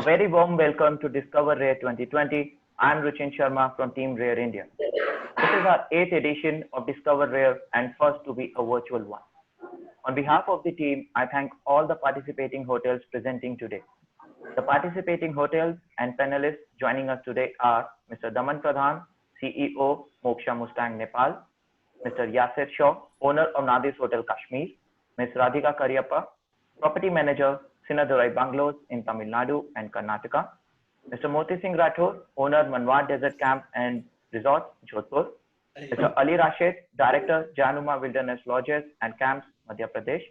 very warm welcome to Discover Rare 2020. I'm Ruchin Sharma from Team Rare India. This is our 8th edition of Discover Rare and first to be a virtual one. On behalf of the team, I thank all the participating hotels presenting today. The participating hotels and panelists joining us today are Mr. Daman Pradhan, CEO, Moksha Mustang, Nepal; Mr. Yasir Shaw, owner of Nadis Hotel Kashmir; Ms. Radhika Karyappa, property manager, Sinadurai Bungalows in Tamil Nadu and Karnataka; Mr. Moti Singh Rathore, owner, Manwar Desert Camp and Resort, Jodhpur; Mr. Ali Rashid, director, Januma Wilderness Lodges and Camps, Madhya Pradesh;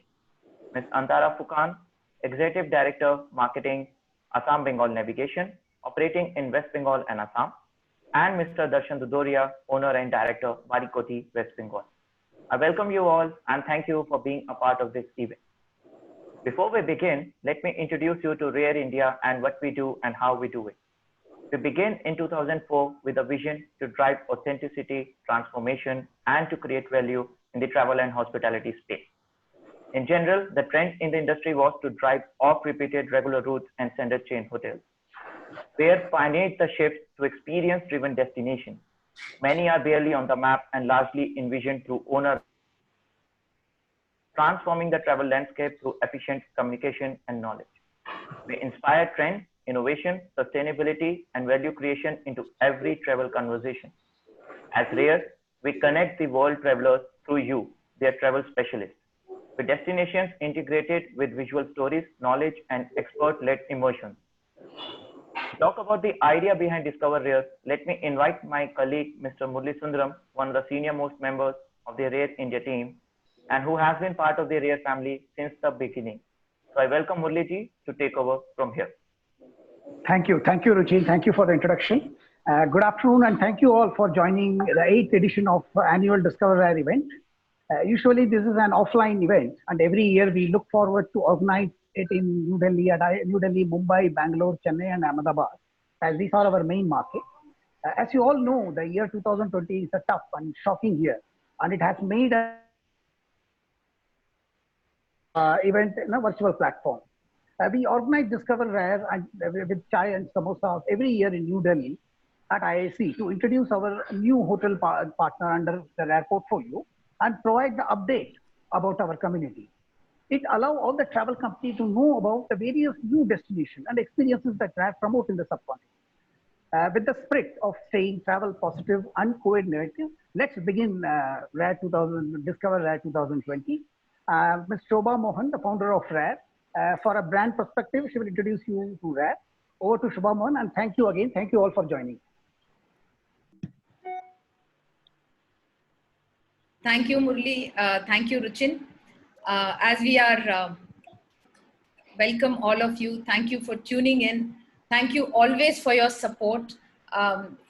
Ms. Antara Fukan, executive director, marketing, Assam Bengal Navigation, operating in West Bengal and Assam; and Mr. Darshan Dudoria, owner and director, Barikoti, West Bengal. I welcome you all and thank you for being a part of this event. Before we begin, let me introduce you to Rare India and what we do and how we do it. We began in 2004 with a vision to drive authenticity, transformation, and to create value in the travel and hospitality space. In general, the trend in the industry was to drive off-repeated regular routes and standard chain hotels. We pioneered the shift to experience-driven destinations. Many are barely on the map and largely envisioned through owner, transforming the travel landscape through efficient communication and knowledge. We inspire trend, innovation, sustainability, and value creation into every travel conversation. As Rare, we connect the world travelers through you, their travel specialists, with destinations integrated with visual stories, knowledge, and expert-led immersions. To talk about the idea behind Discover Rare, let me invite my colleague, Mr. Murli Sundaram, one of the senior most members of the Rare India team, and who has been part of the Rare family since the beginning. So I welcome Murli ji to take over from here. Thank you, Ruchin. Thank you for the introduction. Good afternoon, and thank you all for joining the 8th edition of annual Discover Rare event. Usually this is an offline event, and every year we look forward to organize it in New Delhi, Mumbai, Bangalore, Chennai, and Ahmedabad, as these are our main markets. As you all know, the year 2020 is a tough and shocking year, and it has made a event in a virtual platform. We organize Discover Rare and, with Chai and Samosa every year in New Delhi at IIC to introduce our new hotel partner under the Rare portfolio and provide the update about our community. It allows all the travel companies to know about the various new destinations and experiences that Rare promote in the subcontinent. With the spirit of staying travel positive and COVID negative, let's begin Discover Rare 2020. Ms. Shobha Mohan, the founder of Rare, for a brand perspective, she will introduce you to Rare. Over to Shobha Mohan, and thank you again. Thank you all for joining. Thank you, Murli. Thank you, Ruchin. As we are, welcome all of you. Thank you for tuning in. Thank you always for your support.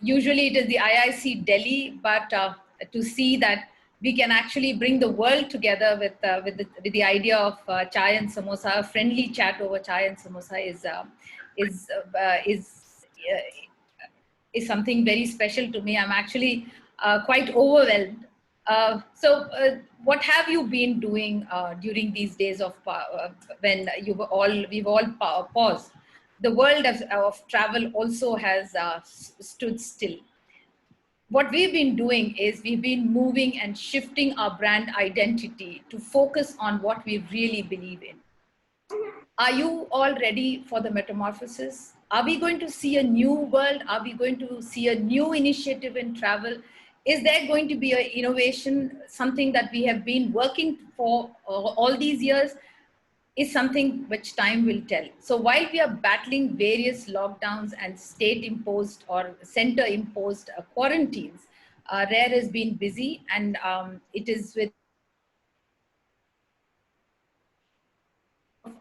Usually it is the IIC Delhi, but to see that we can actually bring the world together with the idea of Chai and Samosa, a friendly chat over Chai and Samosa is something very special to me. I'm actually quite overwhelmed. What have you been doing during these days of when we've all paused? The world of travel also has stood still. What we've been doing is we've been moving and shifting our brand identity to focus on what we really believe in. Are you all ready for the metamorphosis? Are we going to see a new world? Are we going to see a new initiative in travel? Is there going to be an innovation, something that we have been working for all these years? Is something which time will tell. So while we are battling various lockdowns and state-imposed or center-imposed quarantines, Rare has been busy, and it is with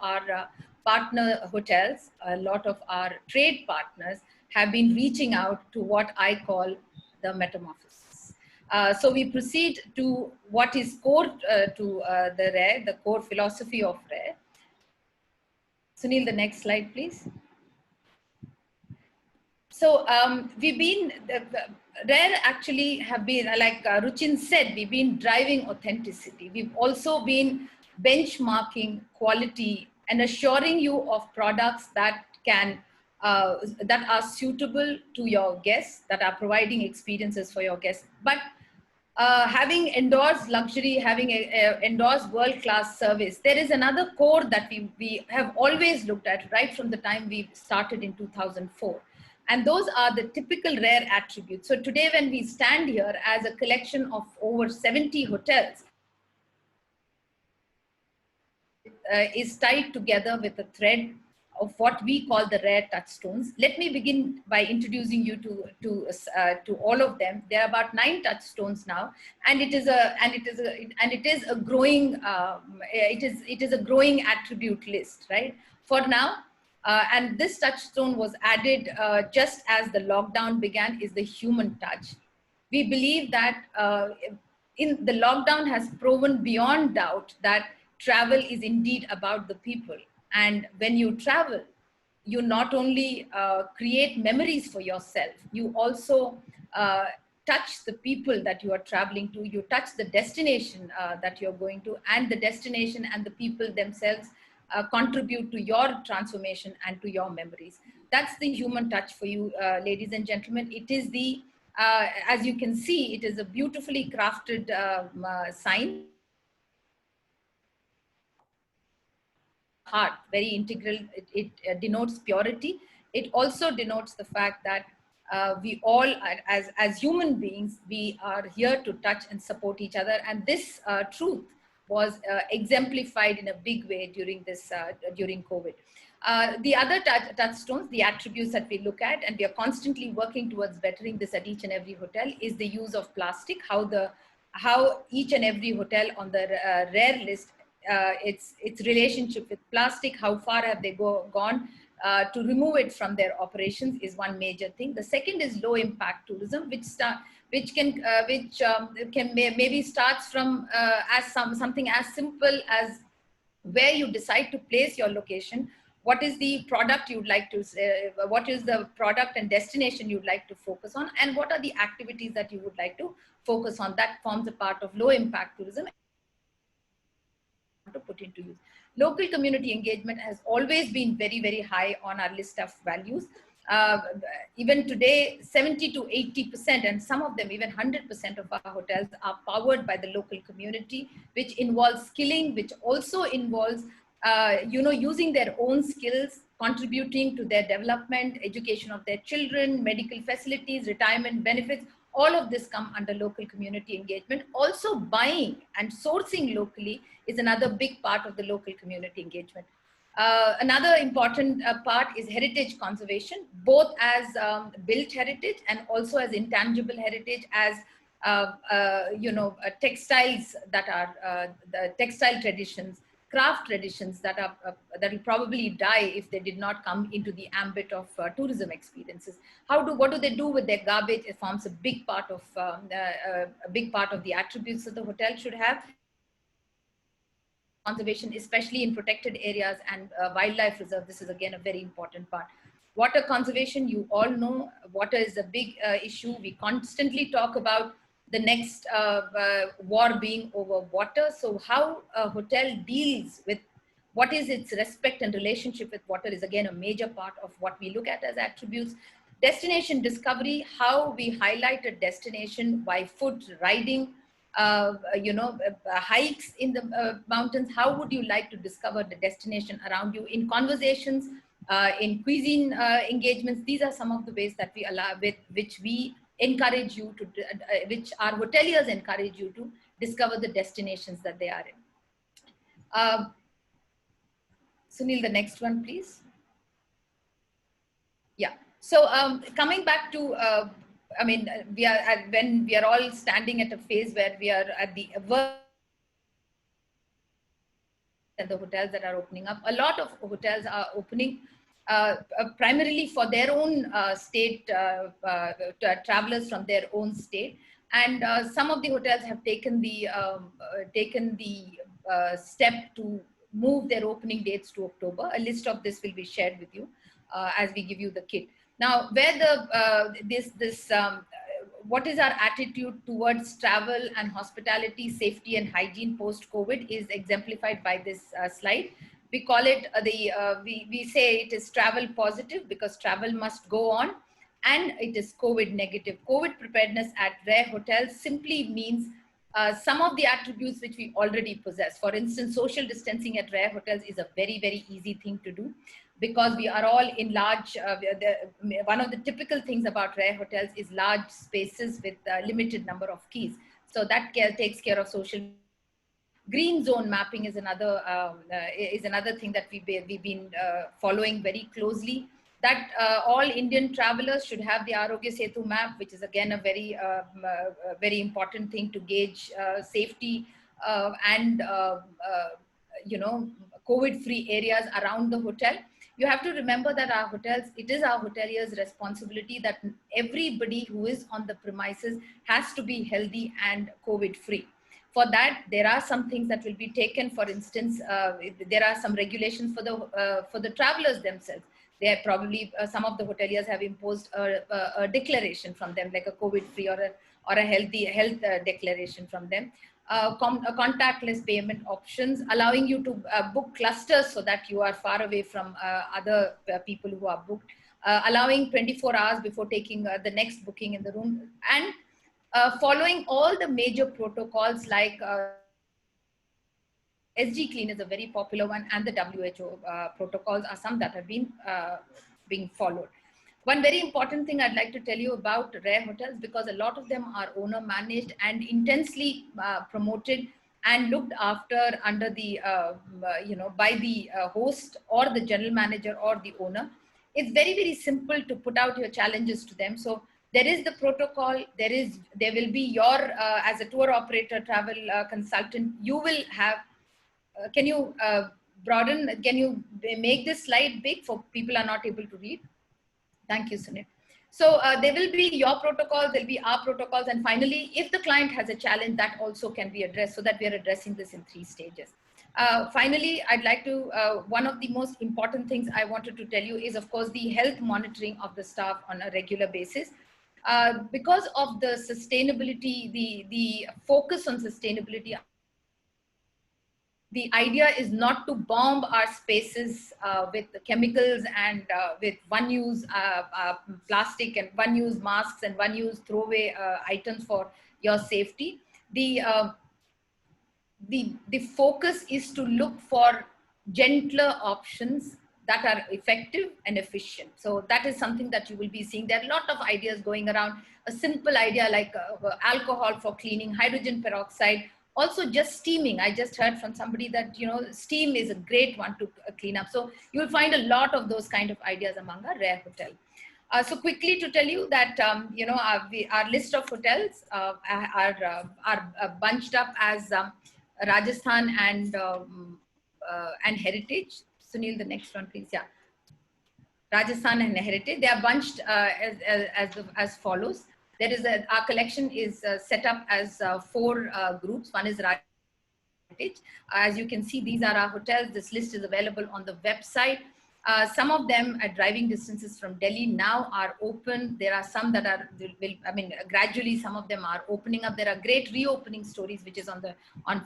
our partner hotels, a lot of our trade partners have been reaching out to what I call the metamorphosis. So we proceed to what is core to the Rare, the core philosophy of Rare. Sunil, the next slide, please. So we've been, Rare actually have been, like Ruchin said, we've been driving authenticity. We've also been benchmarking quality and assuring you of products that can that are suitable to your guests, that are providing experiences for your guests. But having endorsed luxury, having endorsed world-class service, there is another core that we have always looked at right from the time we started in 2004. And those are the typical rare attributes. So today, when we stand here as a collection of over 70 hotels, is tied together with a thread of what we call the rare touchstones. Let me begin by introducing you to all of them. There are about 9 touchstones now, and it is a growing attribute list, right? For now, and this touchstone was added just as the lockdown began, is the human touch. We believe that in the lockdown has proven beyond doubt that travel is indeed about the people. And when you travel, you not only create memories for yourself, you also touch the people that you are traveling to, you touch the destination that you're going to, and the destination and the people themselves contribute to your transformation and to your memories. That's the human touch for you, ladies and gentlemen. It is the, as you can see, it is a beautifully crafted sign. Heart, very integral. It denotes purity. It also denotes the fact that we all, as human beings, we are here to touch and support each other. And this truth was exemplified in a big way during this during COVID. The other touchstones, the attributes that we look at, and we are constantly working towards bettering this at each and every hotel, is the use of plastic. How each and every hotel on the rare list, its relationship with plastic, how far have they gone to remove it from their operations, is one major thing. The second is low impact tourism, which can maybe starts from something as simple as where you decide to place your location. What is the product you'd like to, what is the product and destination you'd like to focus on, and what are the activities that you would like to focus on? That forms a part of low impact tourism to put into use. Local community engagement has always been very, very high on our list of values. Even today, 70 to 80%, and some of them even 100% of our hotels are powered by the local community, which involves skilling, which also involves using their own skills, contributing to their development, education of their children, medical facilities, retirement benefits. All of this come under local community engagement. Also, buying and sourcing locally is another big part of the local community engagement. Another important part is heritage conservation, both as built heritage and also as intangible heritage, as textiles that are the textile traditions, craft traditions that will probably die if they did not come into the ambit of tourism experiences. What do they do with their garbage? It forms a big part of the attributes that the hotel should have. Conservation, especially in protected areas and wildlife reserve, this is again a very important part. Water conservation, you all know, water is a big issue. We constantly talk about the next war being over water. So how a hotel deals with what is its respect and relationship with water is again a major part of what we look at as attributes. Destination discovery, how we highlight a destination by foot, riding, hikes in the mountains. How would you like to discover the destination around you? In conversations, in cuisine engagements, these are some of the ways that we allow, with which we encourage you to, which our hoteliers encourage you to discover the destinations that they are in. Sunil, the next one, please. Yeah. So coming back to, when we are all standing at a phase where we are at the and the hotels that are opening up. A lot of hotels are opening primarily for their own state, travelers from their own state. And some of the hotels have taken the step to move their opening dates to October. A list of this will be shared with you as we give you the kit. Now, where the what is our attitude towards travel and hospitality, safety and hygiene post-COVID is exemplified by this slide. We call it we say it is travel positive because travel must go on, and it is COVID negative. COVID preparedness at Rare Hotels simply means some of the attributes which we already possess. For instance, social distancing at Rare Hotels is a very, very easy thing to do because we are all in large, one of the typical things about Rare Hotels is large spaces with a limited number of keys. So that takes care of social distancing. Green zone mapping is another thing that we've been following very closely. That all Indian travelers should have the Arogya Setu map, which is again a very important thing to gauge safety and COVID-free areas around the hotel. You have to remember that our hotels, it is our hoteliers' responsibility that everybody who is on the premises has to be healthy and COVID-free. For that, there are some things that will be taken. For instance, there are some regulations for the travelers themselves. There probably some of the hoteliers have imposed a declaration from them, like a COVID-free or a healthy health declaration from them. Contactless payment options, allowing you to book clusters so that you are far away from other people who are booked, allowing 24 hours before taking the next booking in the room, and following all the major protocols like SG Clean is a very popular one, and the WHO protocols are some that have been being followed. One very important thing I'd like to tell you about Rare Hotels, because a lot of them are owner managed and intensely promoted and looked after under the, by the host or the general manager or the owner. It's very, very simple to put out your challenges to them. So there is the protocol, there will be your, as a tour operator, travel consultant, you will have, can you can you make this slide big for people are not able to read? Thank you, Sunil. So there will be your protocols, there'll be our protocols, and finally, if the client has a challenge, that also can be addressed, so that we are addressing this in 3 stages. Finally, I'd like to, one of the most important things I wanted to tell you is, of course, the health monitoring of the staff on a regular basis. Because of the sustainability, the focus on sustainability, the idea is not to bomb our spaces with chemicals and with one-use plastic and one-use masks and one-use throwaway items for your safety. The focus is to look for gentler options that are effective and efficient. So that is something that you will be seeing. There are a lot of ideas going around. A simple idea like alcohol for cleaning, hydrogen peroxide, also just steaming. I just heard from somebody that, steam is a great one to clean up. So you'll find a lot of those kind of ideas among our Rare Hotel. So quickly to tell you that, our list of hotels are bunched up as Rajasthan and Heritage. Sunil, the next one, please. Yeah. Rajasthan and Heritage. They are bunched as follows. There is our collection is set up as 4 groups. One is Heritage. As you can see, these are our hotels. This list is available on the website. Some of them at driving distances from Delhi now are open. There are some that are, gradually some of them are opening up. There are great reopening stories, which is on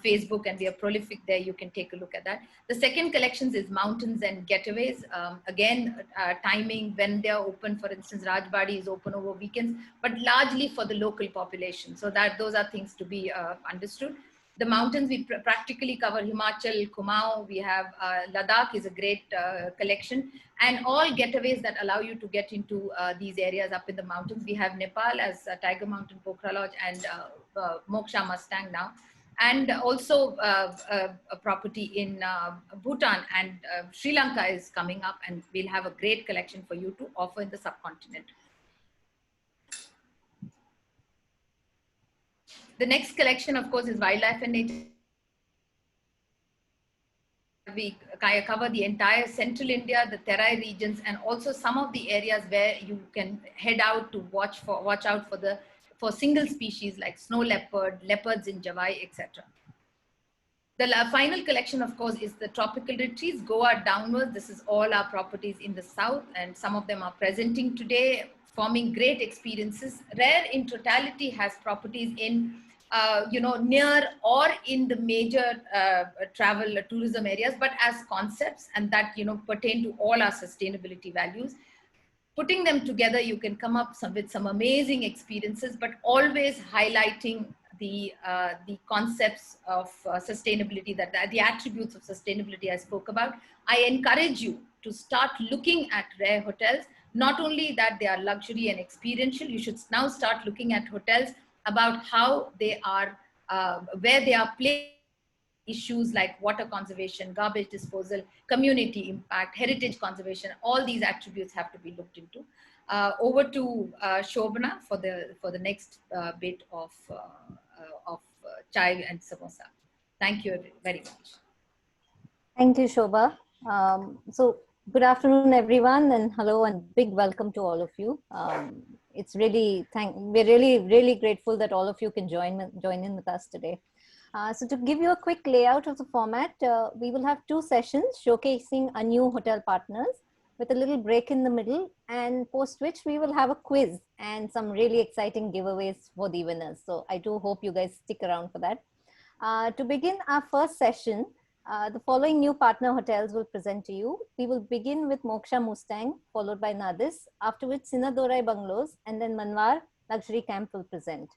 Facebook, and we are prolific there. You can take a look at that. The second collections is mountains and getaways. Again, timing when they are open. For instance, Rajbadi is open over weekends, but largely for the local population. So that those are things to be understood. The mountains, we practically cover Himachal, Kumaon, we have Ladakh is a great collection, and all getaways that allow you to get into these areas up in the mountains. We have Nepal as Tiger Mountain, Pokhara Lodge, and Moksha Mustang now, and also a property in Bhutan, and Sri Lanka is coming up, and we'll have a great collection for you to offer in the subcontinent. The next collection, of course, is wildlife and nature. We cover the entire central India, the Terai regions, and also some of the areas where you can head out to watch out for single species like snow leopard, leopards in Javai, etc. The final collection, of course, is the tropical retreats. Goa downwards. This is all our properties in the south, and some of them are presenting today, forming great experiences. Rare in totality has properties in near or in the major travel tourism areas, but as concepts, and that pertain to all our sustainability values. Putting them together, you can come up with some amazing experiences, but always highlighting the concepts of sustainability, that the attributes of sustainability I spoke about. I encourage you to start looking at rare hotels. Not only that they are luxury and experiential, you should now start looking at hotels about how they are, where they are placed. Issues like water conservation, garbage disposal, community impact, heritage conservation, all these attributes have to be looked into. Over to Shobana for the next bit of Chai and Samosa. Thank you very much. Thank you, Shobha. So good afternoon, everyone, and hello and big welcome to all of you. It's really we're really grateful that all of you can join in with us today. So to give you a quick layout of the format, we will have 2 sessions showcasing our new hotel partners with a little break in the middle, and post which we will have a quiz and some really exciting giveaways for the winners. So I do hope you guys stick around for that. To begin our first session, the following new partner hotels will present to you. We will begin with Moksha Mustang, followed by Nadis, after which Sinadorai Bungalows, and then Manwar Luxury Camp will present.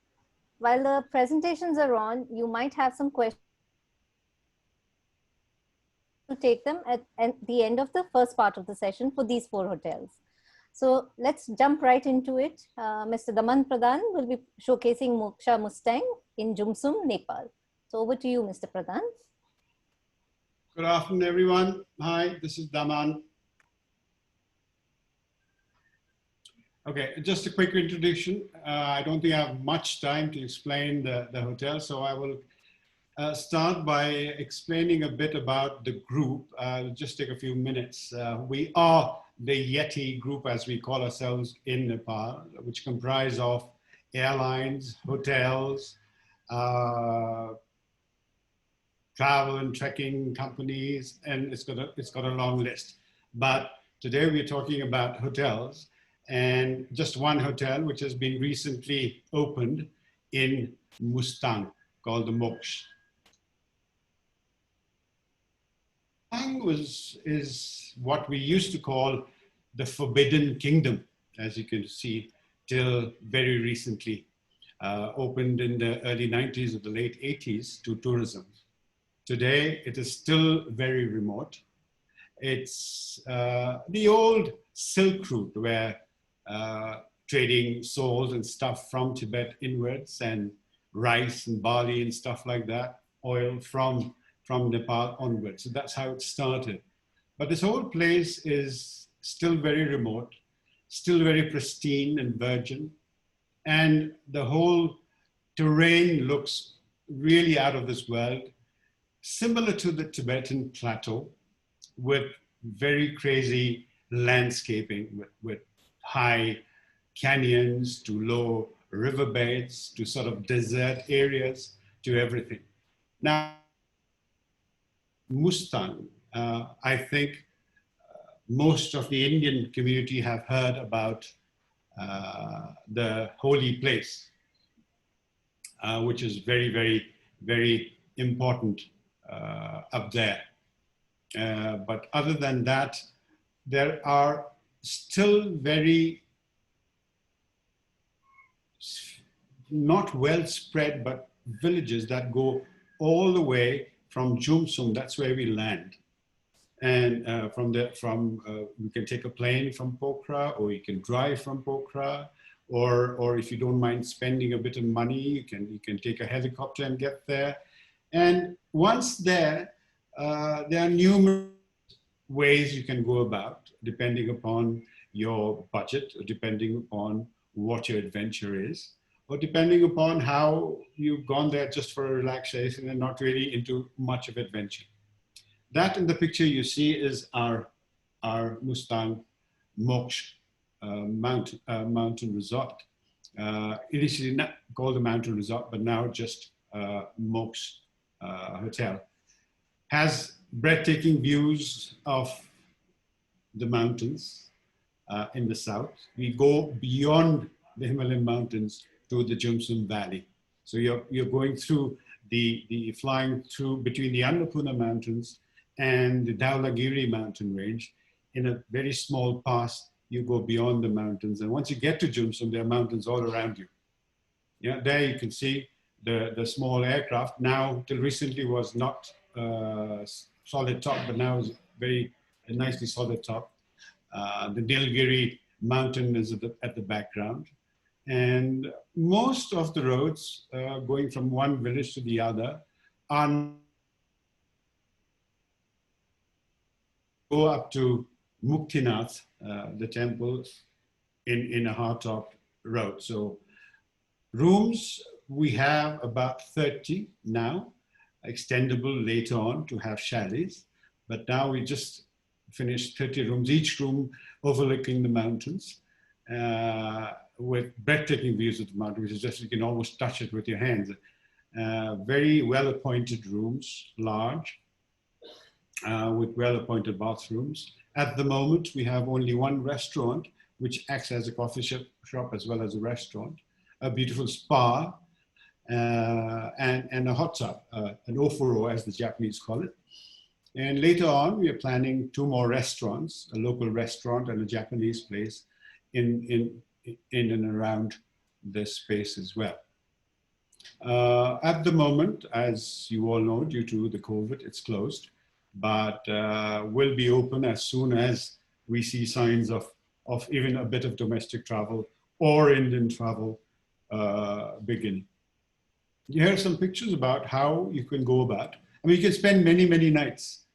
While the presentations are on, you might have some questions. We'll take them at the end of the first part of the session for these 4 hotels. So let's jump right into it. Mr. Daman Pradhan will be showcasing Moksha Mustang in Jumsum, Nepal. So over to you, Mr. Pradhan. Good afternoon, everyone. Hi, this is Daman. Okay, just a quick introduction. I don't think I have much time to explain the hotel, so I will start by explaining a bit about the group. It'll just take a few minutes. We are the Yeti group, as we call ourselves in Nepal, which comprise of airlines, hotels, travel and trekking companies, and it's got a long list. But today we're talking about hotels, and just one hotel which has been recently opened in Mustang called the Moksha. Mustang is what we used to call the Forbidden Kingdom, as you can see, till very recently. Opened in the early 90s or the late 80s to tourism. Today, it is still very remote. It's the old Silk Route where trading souls and stuff from Tibet inwards, and rice and barley and stuff like that, oil from Nepal onwards. So that's how it started. But this whole place is still very remote, still very pristine and virgin. And the whole terrain looks really out of this world, similar to the Tibetan plateau, with very crazy landscaping, with high canyons to low riverbeds to sort of desert areas to everything. Now, Mustang, I think most of the Indian community have heard about the holy place, which is very, very, very important up there. But other than that, there are still very not well spread, but villages that go all the way from Jumsum, that's where we land. And you can take a plane from Pokhara, or you can drive from Pokhara, or if you don't mind spending a bit of money, you can take a helicopter and get there. And once there are numerous ways you can go about, depending upon your budget, or depending upon what your adventure is, or depending upon how you've gone there just for relaxation and not really into much of adventure. That in the picture you see is our Mustang Moksha mountain resort. Initially not called a mountain resort, but now just Moksha hotel. Has breathtaking views of the mountains in the south. We go beyond the Himalayan mountains to the Jumsum Valley. So you're going through flying through between the Annapurna Mountains and the Dhaulagiri mountain range. In a very small pass, you go beyond the mountains. And once you get to Jumsum, there are mountains all around you. Yeah, there you can see the small aircraft. Now, till recently was not solid top, but now is very nicely solid top. The Nilgiri mountain is at the background. And most of the roads going from one village to the other are go up to Muktinath, the temple in a hardtop road. So rooms, we have about 30 now, extendable later on to have chalets. But now we just finished 30 rooms, each room overlooking the mountains with breathtaking views of the mountain, which is just, you can almost touch it with your hands. Very well-appointed rooms, large, with well-appointed bathrooms. At the moment, we have only one restaurant, which acts as a coffee shop as well as a restaurant, a beautiful spa, and a hot tub, an ofuro as the Japanese call it. And later on, we are planning 2 more restaurants, a local restaurant and a Japanese place in and around this space as well. At the moment, as you all know, due to the COVID, it's closed, but will be open as soon as we see signs of even a bit of domestic travel or Indian travel beginning. Here are some pictures about how you can go about. I mean, you can spend many, many nights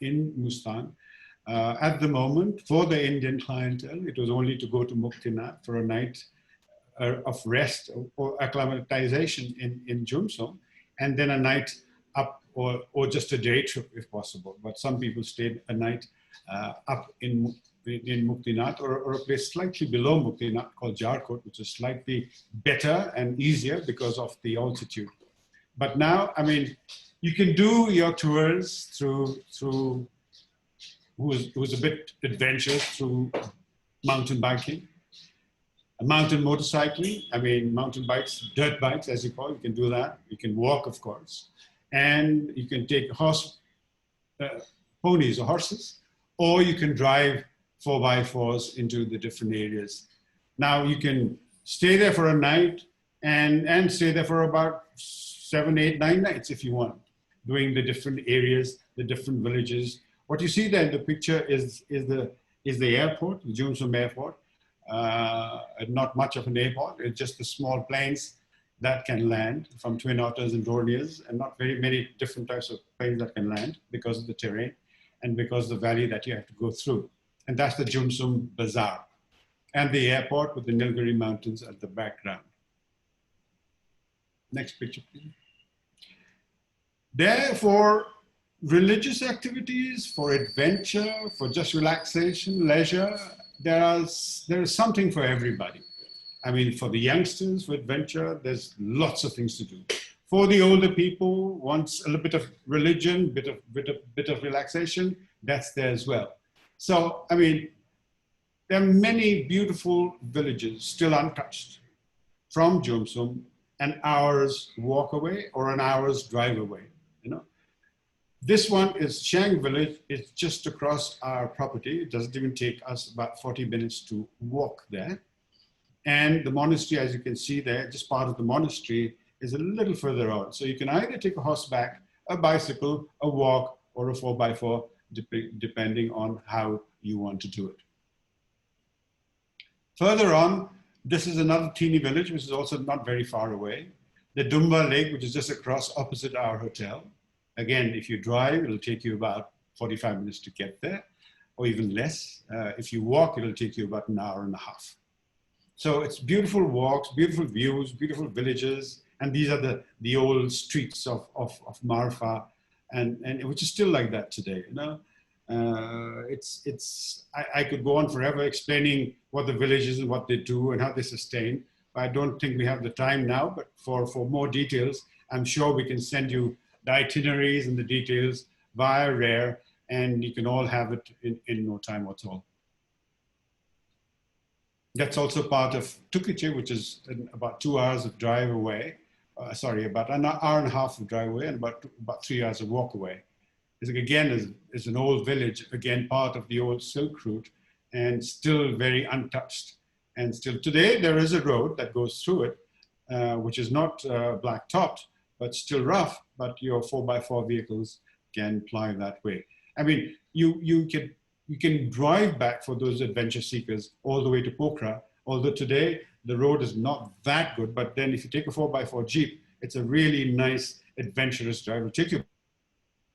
in Mustan. At the moment, for the Indian clientele, it was only to go to Muktinath for a night of rest or acclimatization in Jumsum, and then a night up or just a day trip if possible. But some people stayed a night up in Muktinath or a place slightly below Muktinath called Jarkot, which is slightly better and easier because of the altitude. But now, I mean, you can do your tours through who's a bit adventurous through mountain biking, mountain motorcycling. I mean, mountain bikes, dirt bikes, as you call it, you can do that. You can walk, of course. And you can take ponies or horses, or you can drive 4x4s into the different areas. Now you can stay there for a night and stay there for about 7, 8, 9 nights if you want, doing the different areas, the different villages. What you see there in the picture is the airport, the Jumsum airport. Not much of an airport, it's just the small planes that can land from Twin Otters and Dorniers, and not very many different types of planes that can land because of the terrain and because of the valley that you have to go through. And that's the Jumsum Bazaar and the airport with the Nilgiri Mountains at the background. Next picture, please. Therefore, religious activities, for adventure, for just relaxation, leisure, there is something for everybody. I mean, for the youngsters, for adventure, there's lots of things to do. For the older people, wants a little bit of religion, bit of relaxation, that's there as well. So, I mean, there are many beautiful villages still untouched from Jumsum, an hour's walk away or an hour's drive away, you know. This one is Shang village. It's just across our property. It doesn't even take us about 40 minutes to walk there. And the monastery, as you can see there, just part of the monastery is a little further out. So you can either take a horseback, a bicycle, a walk, or a 4x4, depending on how you want to do it. Further on, this is another teeny village, which is also not very far away. The Dumba Lake, which is just across opposite our hotel. Again, if you drive, it'll take you about 45 minutes to get there, or even less. If you walk, it'll take you about an hour and a half. So it's beautiful walks, beautiful views, beautiful villages, and these are the old streets of Marfa, and which is still like that today. You know, I could go on forever explaining what the village is and what they do and how they sustain. But I don't think we have the time now. But for more details, I'm sure we can send you the itineraries and the details via Rare, and you can all have it in no time at all. That's also part of to.It, which is about 2 hours of drive away. sorry, about an hour and a half of drive away and about 3 hours of walk away. Is an old village, again, part of the old Silk Route, and still very untouched. And still today, there is a road that goes through it, which is not black topped, but still rough, but your 4x4 vehicles can ply that way. I mean, you can drive back for those adventure seekers all the way to Pokhara, although today the road is not that good, but then if you take a 4x4 Jeep, it's a really nice adventurous drive. It'll take you to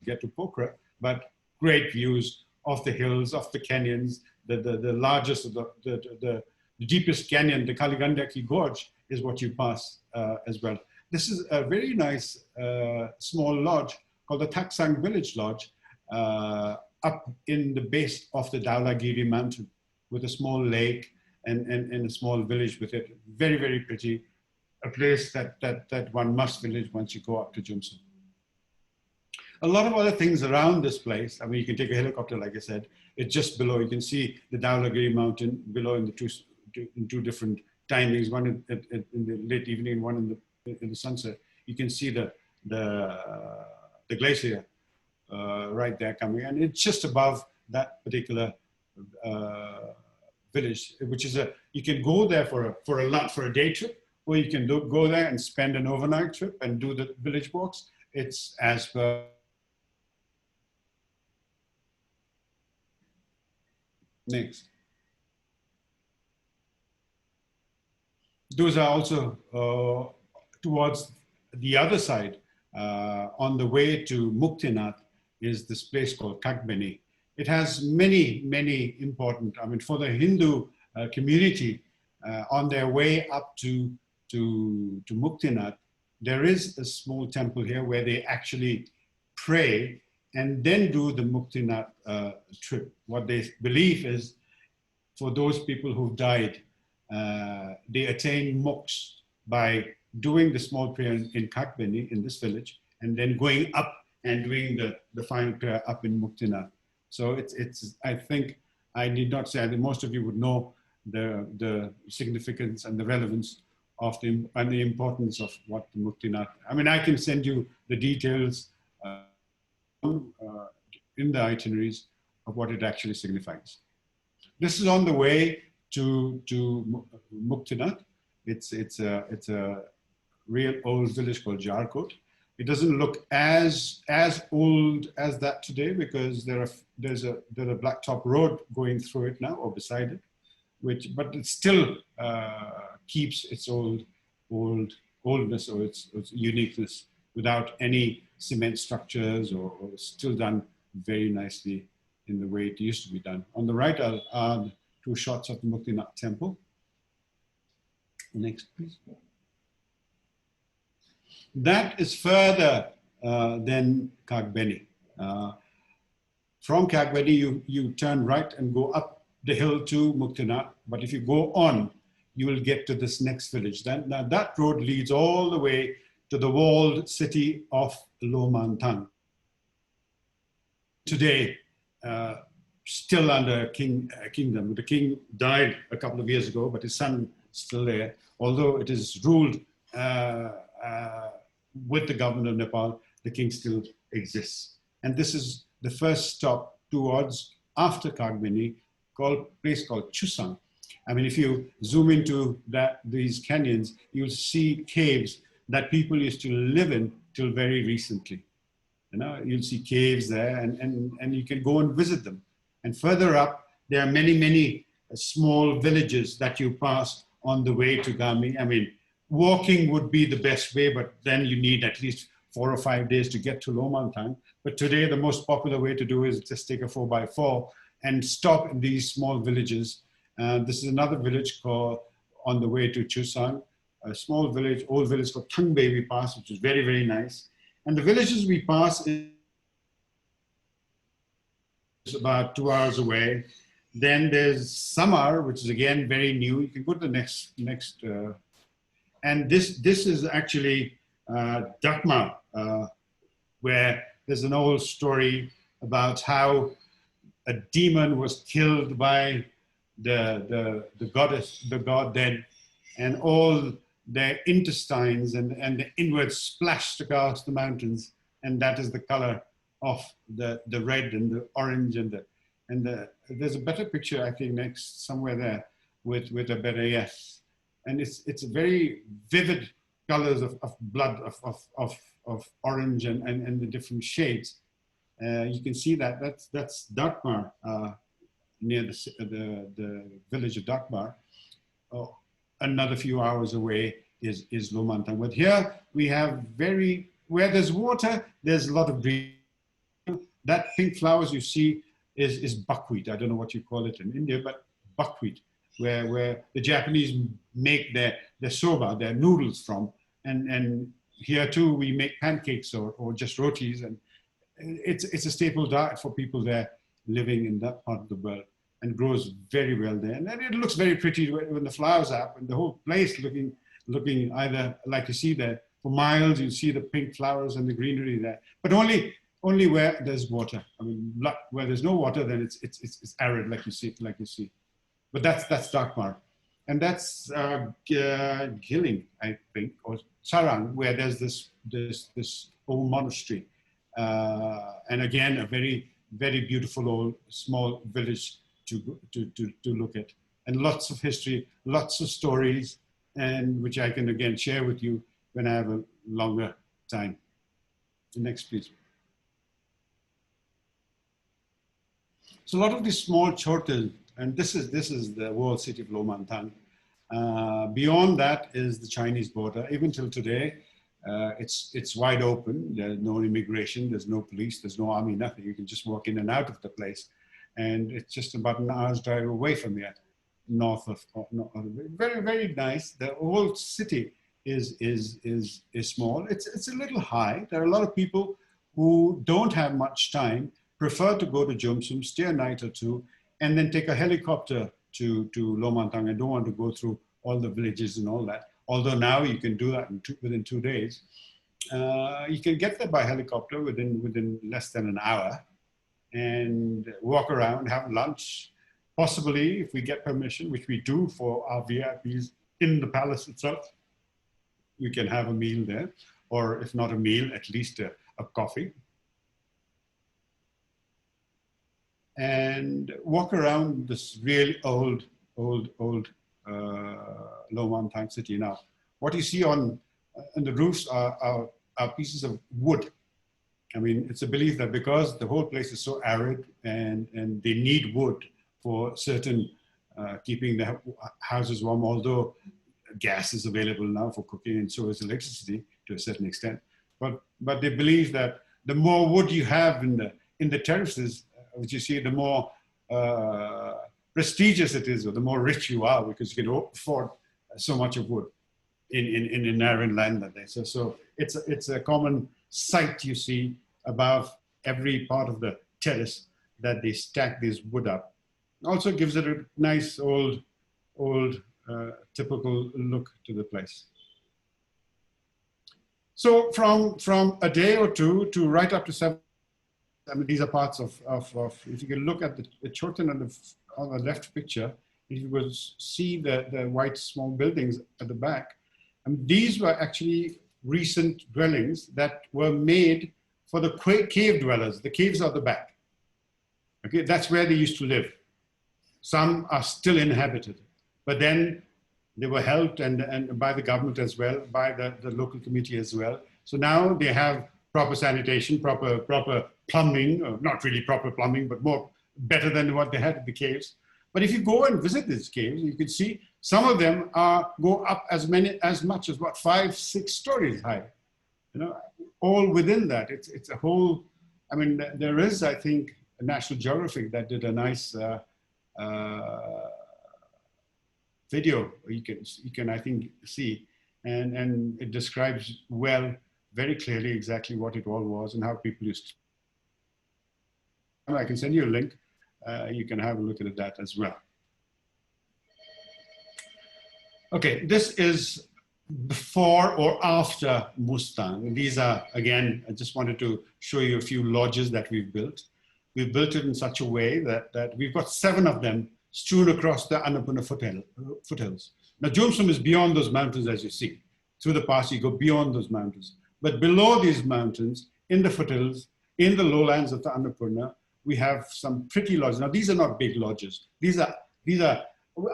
get to Pokhara, but great views of the hills, of the canyons, the largest, of the deepest canyon, the Kaligandaki Gorge, is what you pass as well. This is a very nice small lodge called the Taksang Village Lodge up in the base of the Dhaulagiri mountain with a small lake and a small village with it. Very, very pretty. A place that one must visit once you go up to Jumsun. A lot of other things around this place. I mean, you can take a helicopter, like I said. It's just below. You can see the Dhaulagiri mountain below in two different timings. One in the late evening, and one in the sunset. You can see the glacier right there coming, and it's just above that particular village, which is you can go there for a day trip, or you can go there and spend an overnight trip and do the village walks. It's as per. Next. Those are also towards the other side, on the way to Muktinath, is this place called Kakbeni. It has many, many important, I mean, for the Hindu community, on their way up to Muktinath, there is a small temple here where they actually pray and then do the Muktinath trip. What they believe is, for those people who've died, they attain moksha by doing the small prayer in Kakbeni, in this village, and then going up and doing the final prayer up in Muktinath. So it's I think I need not say, I think most of you would know the significance and the relevance of and the importance of what the Muktinath. I mean, I can send you the details in the itineraries of what it actually signifies. This is on the way to Muktinath. It's a real old village called Jarkot. It doesn't look as old as that today, because there's a blacktop road going through it now, or beside it, but it still keeps its oldness or its uniqueness without any cement structures, or still done very nicely in the way it used to be done. On the right are two shots of the Muktinath temple. Next, please. That is further than Kagbeni. From Kagbeni, you turn right and go up the hill to Muktinath. But if you go on, you will get to this next village. Now that road leads all the way to the walled city of Lomantang. Today, still under kingdom. The king died a couple of years ago, but his son is still there. Although it is ruled with the government of Nepal, the king still exists. And this is the first stop towards, after Kagbeni, place called Chusang. I mean, if you zoom into these canyons, you'll see caves that people used to live in till very recently. You know, you'll see caves there, and you can go and visit them. And further up, there are many, many small villages that you pass on the way to Gami. I mean, walking would be the best way, but then you need at least 4 or 5 days to get to Lomantang. But today, the most popular way to do is just take a 4x4 and stop in these small villages. This is another village called, on the way to Chusang, a small village, old village called Thangbe we pass, which is very, very nice. And the villages we pass is about 2 hours away. Then there's Samar, which is again very new. You can go to the next. And this is actually Dakma, where there's an old story about how a demon was killed by the goddess, the god then, and all their intestines and the inwards splashed across the mountains, and that is the color of the red and the orange there's a better picture, I think, next somewhere there with a better yes. And it's a very vivid colors of blood, of orange and the different shades. You can see that's Dakmar, near the village of Dakmar. Oh, another few hours away is Lomantang. But here we have where there's water, there's a lot of green. That pink flowers you see is buckwheat. I don't know what you call it in India, but buckwheat, where the Japanese make their soba, their noodles from. And here too, we make pancakes or just rotis. And it's a staple diet for people there living in that part of the world, and grows very well there. And it looks very pretty when the flowers are up and the whole place looking either like you see there. For miles, you see the pink flowers and the greenery there, but only where there's water. I mean, where there's no water, then it's arid, like you see. But that's Dakmar, and that's Giling, I think, or Sarang, where there's this old monastery, and again a very beautiful old small village to look at, and lots of history, lots of stories, and which I can again share with you when I have a longer time. Next, please. So a lot of these small chortas, and this is the walled city of Lomantang. Beyond that is the Chinese border. Even till today, it's wide open. There's no immigration, there's no police, there's no army, nothing. You can just walk in and out of the place. And it's just about an hour's drive away from here, north of very, very nice. The whole city is small. It's a little high. There are a lot of people who don't have much time, prefer to go to Jomsum, stay a night or two, and then take a helicopter to Lomantang. I don't want to go through all the villages and all that. Although now you can do that within 2 days. You can get there by helicopter within less than an hour, and walk around, have lunch. Possibly, if we get permission, which we do for our VIPs in the palace itself, we can have a meal there, or if not a meal, at least a coffee. And walk around this really old Lomantang city. Now, what you see on the roofs are pieces of wood. I mean, it's a belief that because the whole place is so arid and they need wood for certain keeping the houses warm, although gas is available now for cooking and so is electricity to a certain extent. But they believe that the more wood you have in the terraces, which you see, the more prestigious it is, or the more rich you are, because you can afford so much of wood in an arid land like this. So it's a common sight you see above every part of the terrace, that they stack this wood up. Also gives it a nice old typical look to the place. So from a day or two to right up to 7, I mean, these are parts of if you can look at the Chotan on the left picture, if you will see the white small buildings at the back, and these were actually recent dwellings that were made for the cave dwellers. The caves are the back. Okay, that's where they used to live. Some are still inhabited, but then they were helped and by the government as well, by the local committee as well. So now they have proper sanitation, proper plumbing, or not really proper plumbing, but better than what they had at the caves. But if you go and visit these caves, you can see some of them go up as much as 5-6 stories high. You know, all within that. It's a whole. I mean, there is, I think, a National Geographic that did a nice video. You can I think see, and it describes very clearly exactly what it all was and how people used to. I can send you a link. You can have a look at that as well. Okay, this is before or after Mustang. These are, again, I just wanted to show you a few lodges that we've built. We've built it in such a way that we've got 7 of them strewn across the Annapurna foothills. Now, Jomsom is beyond those mountains, as you see. Through the pass, you go beyond those mountains. But below these mountains, in the foothills, in the lowlands of the Annapurna, we have some pretty lodges. Now, these are not big lodges. These are,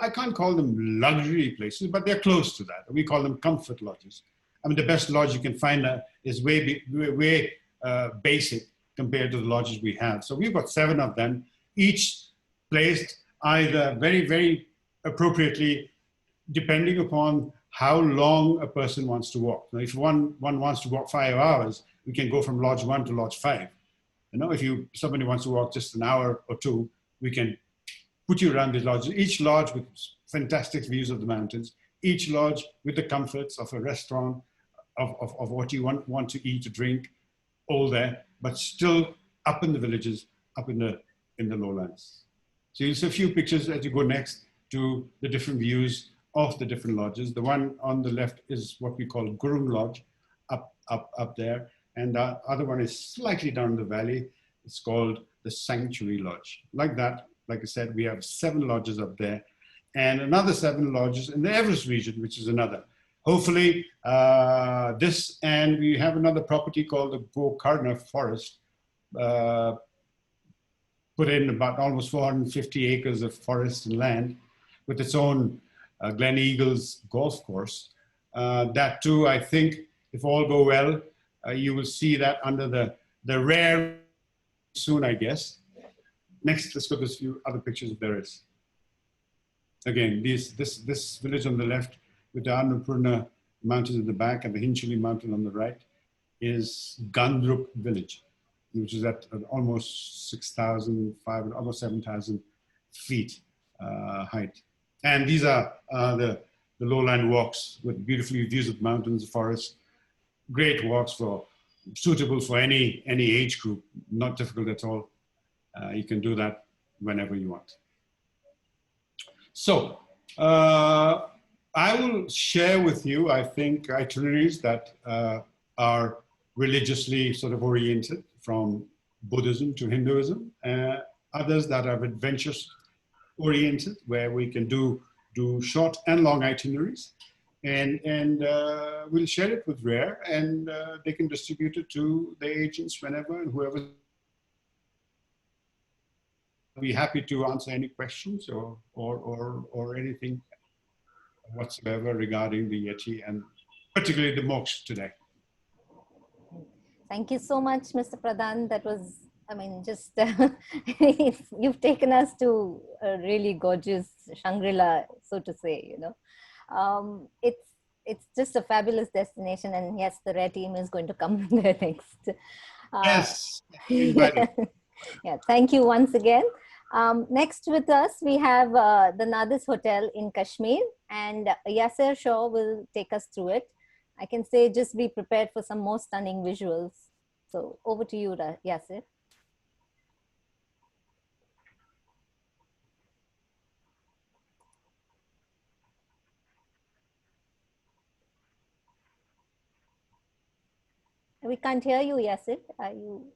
I can't call them luxury places, but they're close to that. We call them comfort lodges. I mean, the best lodge you can find is way basic compared to the lodges we have. So we've got 7 of them, each placed either very, very appropriately, depending upon how long a person wants to walk. Now, if one wants to walk 5 hours, we can go from lodge 1 to lodge 5. You know, if somebody wants to walk just an hour or 2, we can put you around these lodges. Each lodge with fantastic views of the mountains. Each lodge with the comforts of a restaurant, of what you want to eat or drink, all there, but still up in the villages, up in the lowlands. So you'll see a few pictures as you go next to the different views of the different lodges. The one on the left is what we call Gurung Lodge, up there. And the other one is slightly down the valley. It's called the Sanctuary Lodge. Like that, like I said, we have 7 lodges up there and another 7 lodges in the Everest region, which is another. Hopefully this, and we have another property called the Gokarna Forest, put in about almost 450 acres of forest and land with its own Glen Eagles golf course. That too, I think, if all go well, you will see that under the rare soon, I guess. Next, let's go to a few other pictures if there is. Again, this village on the left with the Annapurna mountains at the back and the Hinchali mountain on the right is Gandrup village, which is at almost 6,500, almost 7,000 feet height. And these are the lowland walks with beautiful views of mountains, forests. Great walks suitable for any age group, not difficult at all. You can do that whenever you want. So I will share with you, I think, itineraries that are religiously sort of oriented from Buddhism to Hinduism, others that are adventurous oriented, where we can do short and long itineraries, and we'll share it with Rare, and they can distribute it to the agents whenever and whoever. Be happy to answer any questions or anything whatsoever regarding the Yeti and particularly the moksha today. Thank you so much, Mr. Pradhan. That was, I mean, just you've taken us to a really gorgeous Shangri-La, so to say. You know, it's just a fabulous destination, and yes, the Rare team is going to come there next. Yes, invited. Yeah, thank you once again. Next with us, we have the Nadis Hotel in Kashmir, and Yasser Shaw will take us through it. I can say just be prepared for some more stunning visuals. So over to you, Yasser. We can't hear you, Yasser. Are you?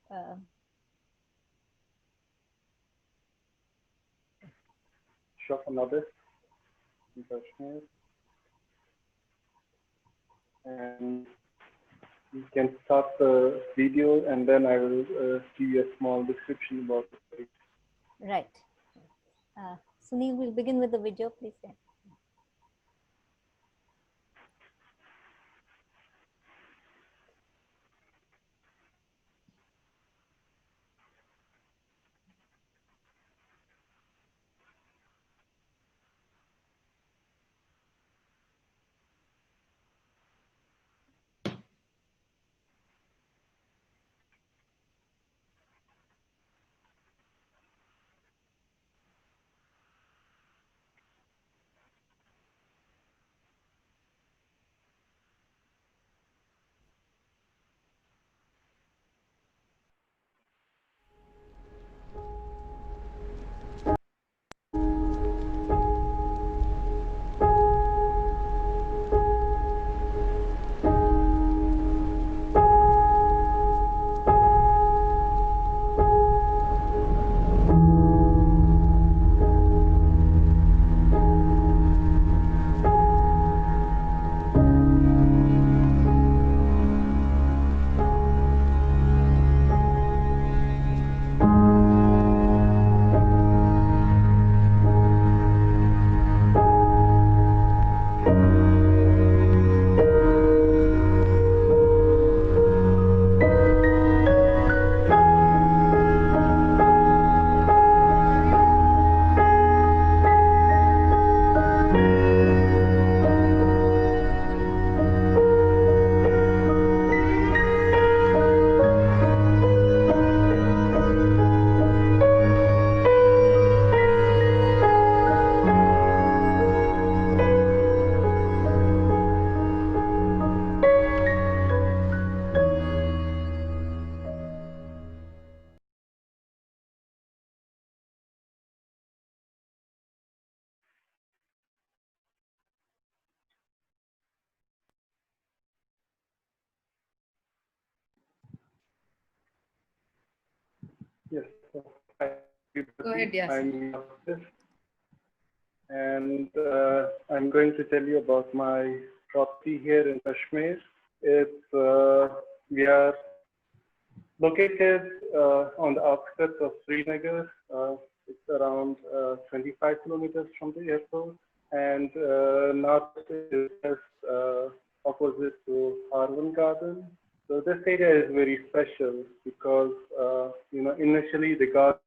Shaw from Nadis in Kashmir. And you can start the video, and then I will give you a small description about it. Right. Sunil will begin with the video, please. Yes. So, hi, Go ahead, everybody. yes. I'm Yasir, and I'm going to tell you about my property here in Kashmir. It's we are located on the outskirts of Srinagar. It's around 25 kilometers from the airport, and north is just opposite to Harvan Garden. So this area is very special because initially the garden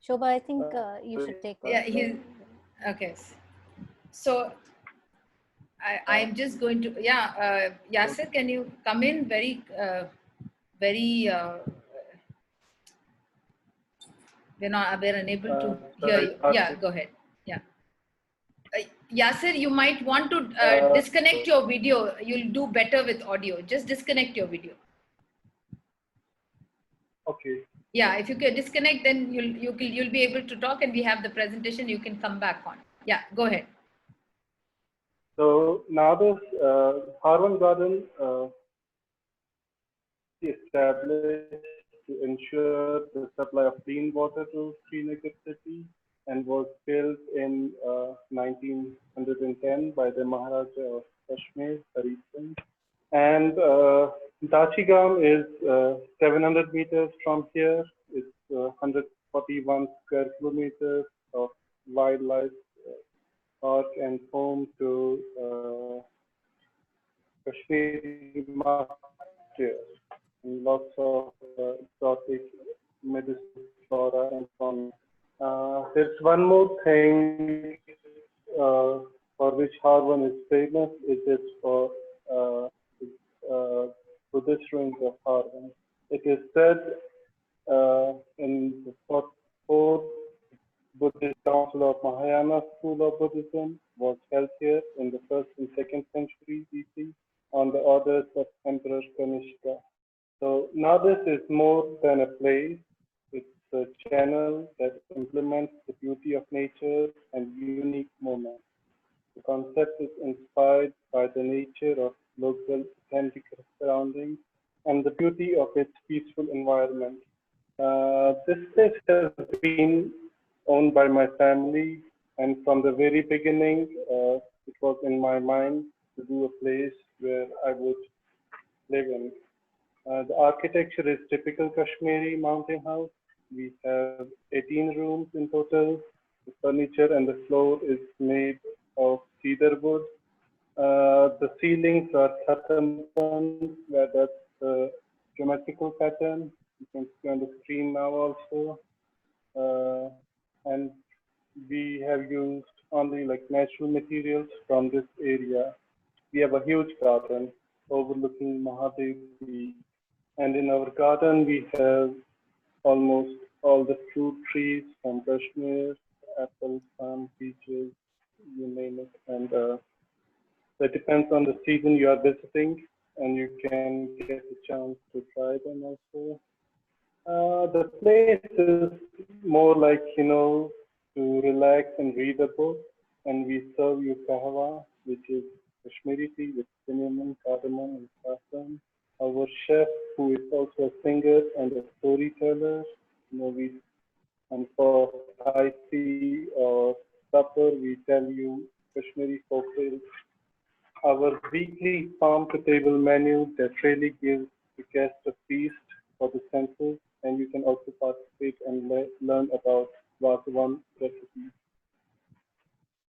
Shobha, I think you should take over. Yeah, okay. So I'm just going to, Yasir, can you come in very, we're unable to hear you. Yeah, go ahead. Yeah. Yasir, you might want to disconnect your video. You'll do better with audio. Just disconnect your video. Okay. Yeah, if you can disconnect, then you'll be able to talk, and we have the presentation. You can come back on. Yeah, go ahead. So now this Harvan Garden established to ensure the supply of clean water to Srinagar city and was built in 1910 by the Maharaja of Kashmir, Hari Singh. And Dachigam is 700 meters from here. It's 141 square kilometers of wildlife park and home to Kashmiri martyrs and lots of exotic medicinal flora and fauna. There's one more thing for which Harvan is famous. It is for Buddhist ruins of Harvan. It is said in the fourth Buddhist Council of Mahayana School of Buddhism was held here in the 1st and 2nd century BC on the orders of Emperor Kanishka. So now this is more than a place. It's a channel that implements the beauty of nature and unique moments. The concept is inspired by the nature of local authentic surroundings and the beauty of its peaceful environment. This place has been owned by my family, and from the very beginning, it was in my mind to do a place where I would live in. The architecture is typical Kashmiri mountain house. We have 18 rooms in total. The furniture and the floor is made of cedar wood. The ceilings are Khatam, where that's the geometrical pattern. You can see on the screen now also. And we have used only like natural materials from this area. We have a huge garden overlooking Mahadev Peak. And in our garden, we have almost all the fruit trees from Kashmir, apples, plum, peaches, you name it. And that depends on the season you are visiting, and you can get a chance to try them also. The place is more like, to relax and read a book, and we serve you kahwa, which is Kashmiri tea with cinnamon, cardamom, and saffron. Our chef, who is also a singer and a storyteller, we and for Thai tea or supper, we tell you Kashmiri folk tales. Our weekly farm to table menu that really gives the guest a feast for the senses, and you can also participate and learn about Vagwan recipes.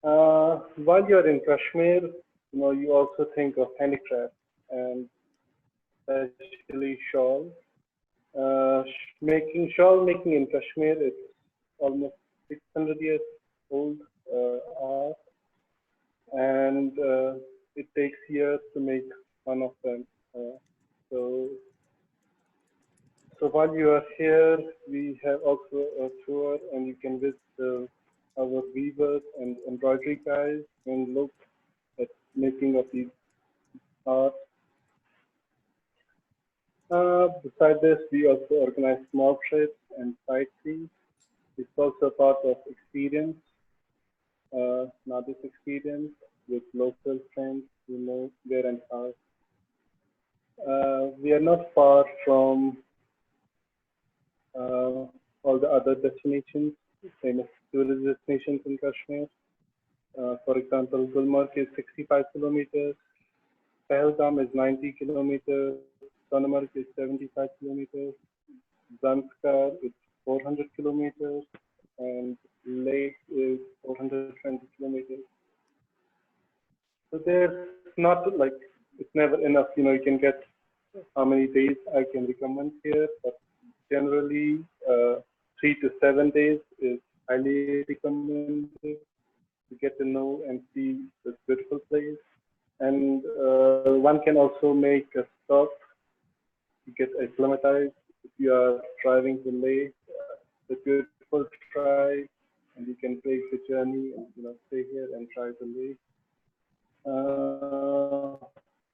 While you're in Kashmir, you also think of handicraft and especially shawl. Shawl making in Kashmir is almost 600 years old art, and it takes years to make one of them. So, so while you are here, we have also a tour, and you can visit our weavers and embroidery guys and look at making of these art. Besides this, we also organize small trips and sightseeing. It's also part of experience, not this experience with local friends who know where and how. We are not far from all the other destinations, famous tourist destinations in Kashmir. For example, Gulmarg is 65 kilometers, Pahalgam is 90 kilometers, Sonamarg is 75 kilometers, Zanskar is 400 kilometers, and Leh is 420 kilometers. So there's not like, it's never enough, you can get how many days I can recommend here, but generally 3 to 7 days is highly recommended to get to know and see this beautiful place. And one can also make a stop to get acclimatized. If you are driving to Leh, it's a beautiful drive, and you can take the journey and stay here and drive to Leh.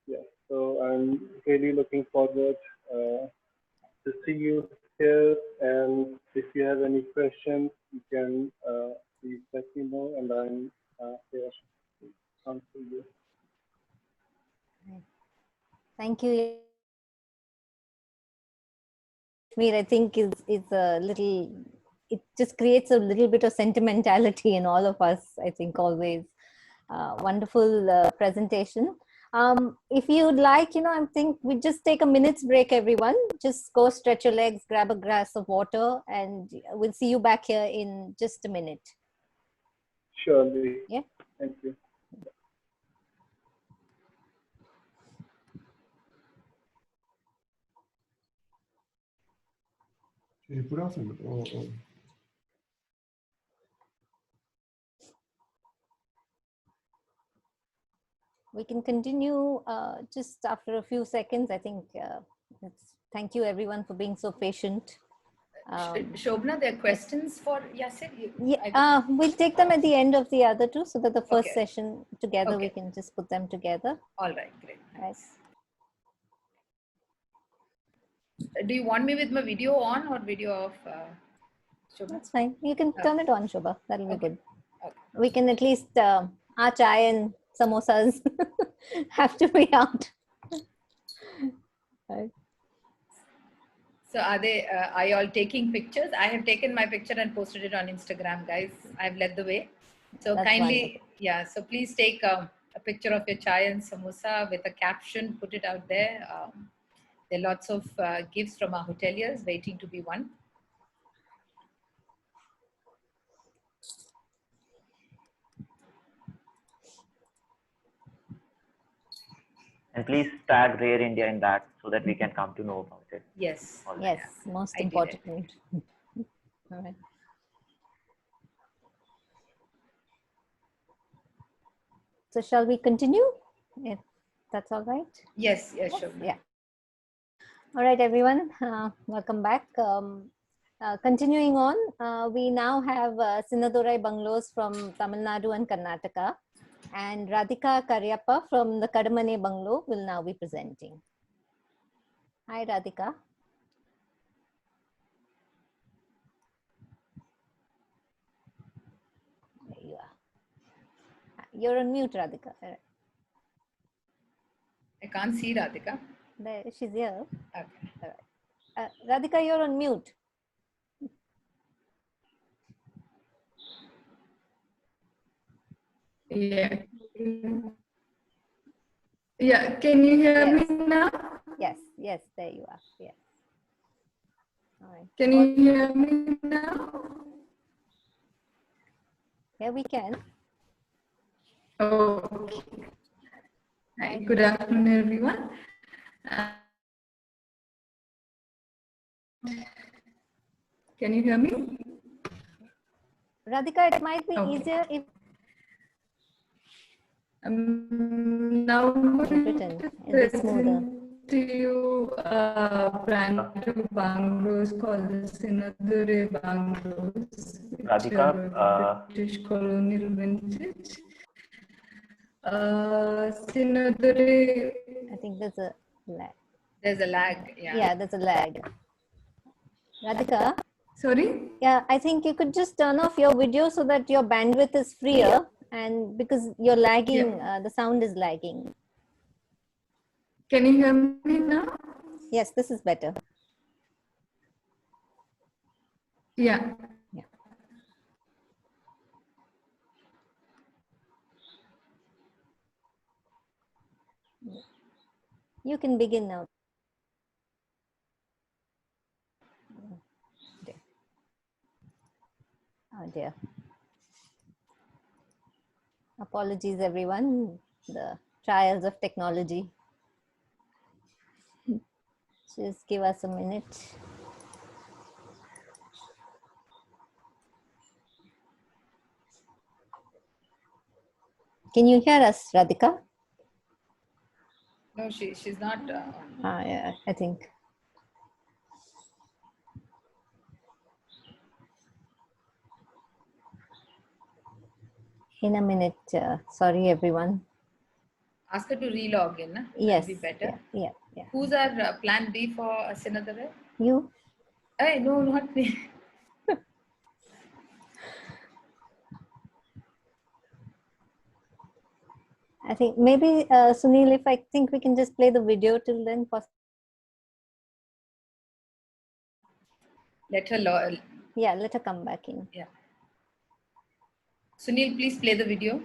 Yeah, so I'm really looking forward to see you here. And if you have any questions, you can please let me know, and I'm here to answer you. Thank you. I think is a little, it just creates a little bit of sentimentality in all of us, I think, always. Wonderful presentation. If you'd like, I think we just take a minute's break, everyone. Just go stretch your legs, grab a glass of water, and we'll see you back here in just a minute. Surely. Yeah. Thank you. Should you put off him? Or... We can continue just after a few seconds. I think thank you everyone for being so patient. Shobna, there are questions for Yasir? Yeah, we'll take them at the end of the other two, so that the first session together, we can just put them together. All right, great. Right. Do you want me with my video on or video off, Shobna? That's fine. You can turn it on, Shobha. That'll be good. Okay. We can at least, our chai and samosas have to be out. Right. So are you all taking pictures? I have taken my picture and posted it on Instagram, guys. I've led the way. So That's kindly, wonderful. so please take a picture of your chai and samosa with a caption, put it out there. There are lots of gifts from our hoteliers waiting to be won. And please tag Rare India in that so that we can come to know about it. Yes. Yes, most important. All right. So shall we continue? If that's all right? Yes, sure. Yeah. All right, everyone. Welcome back. Continuing on, we now have Sinadurai Bungalows from Tamil Nadu and Karnataka, and Radhika Karyappa from the Kadamane Bungalow will now be presenting. Hi, Radhika. There you are. You're on mute, Radhika. I can't see Radhika. There, she's here. Okay. All right. Radhika, you're on mute. Yeah. Yeah, can you hear me now? Yes, there you are. Yes. All right. Can you hear me now? Yeah, we can. Oh, okay. Hi, good afternoon, everyone. Can you hear me? Radhika, it might be easier if now written. It's smoother. To you brand of bungalows called the Sinadurai bungalows, which Radhika, are British colonial vintage. Sinadurai. I think there's a lag. There's a lag. Yeah. Yeah, there's a lag. Radhika? Sorry? Yeah, I think you could just turn off your video so that your bandwidth is freer, and because you're lagging, the sound is lagging. Can you hear me now? Yes, this is better. Yeah. Yeah. You can begin now. Oh dear. Apologies, everyone. The trials of technology. Just give us a minute. Can you hear us, Radhika? No, she's not. Yeah, I think. In a minute. Sorry, everyone. Ask her to relog in. Yes. That'll be better. Yeah. Who's our plan B for Sinadare? You? Hey, no, not me. I think maybe Sunil, if I think we can just play the video till then. Let her. Yeah, let her come back in. Yeah. Sunil, please play the video.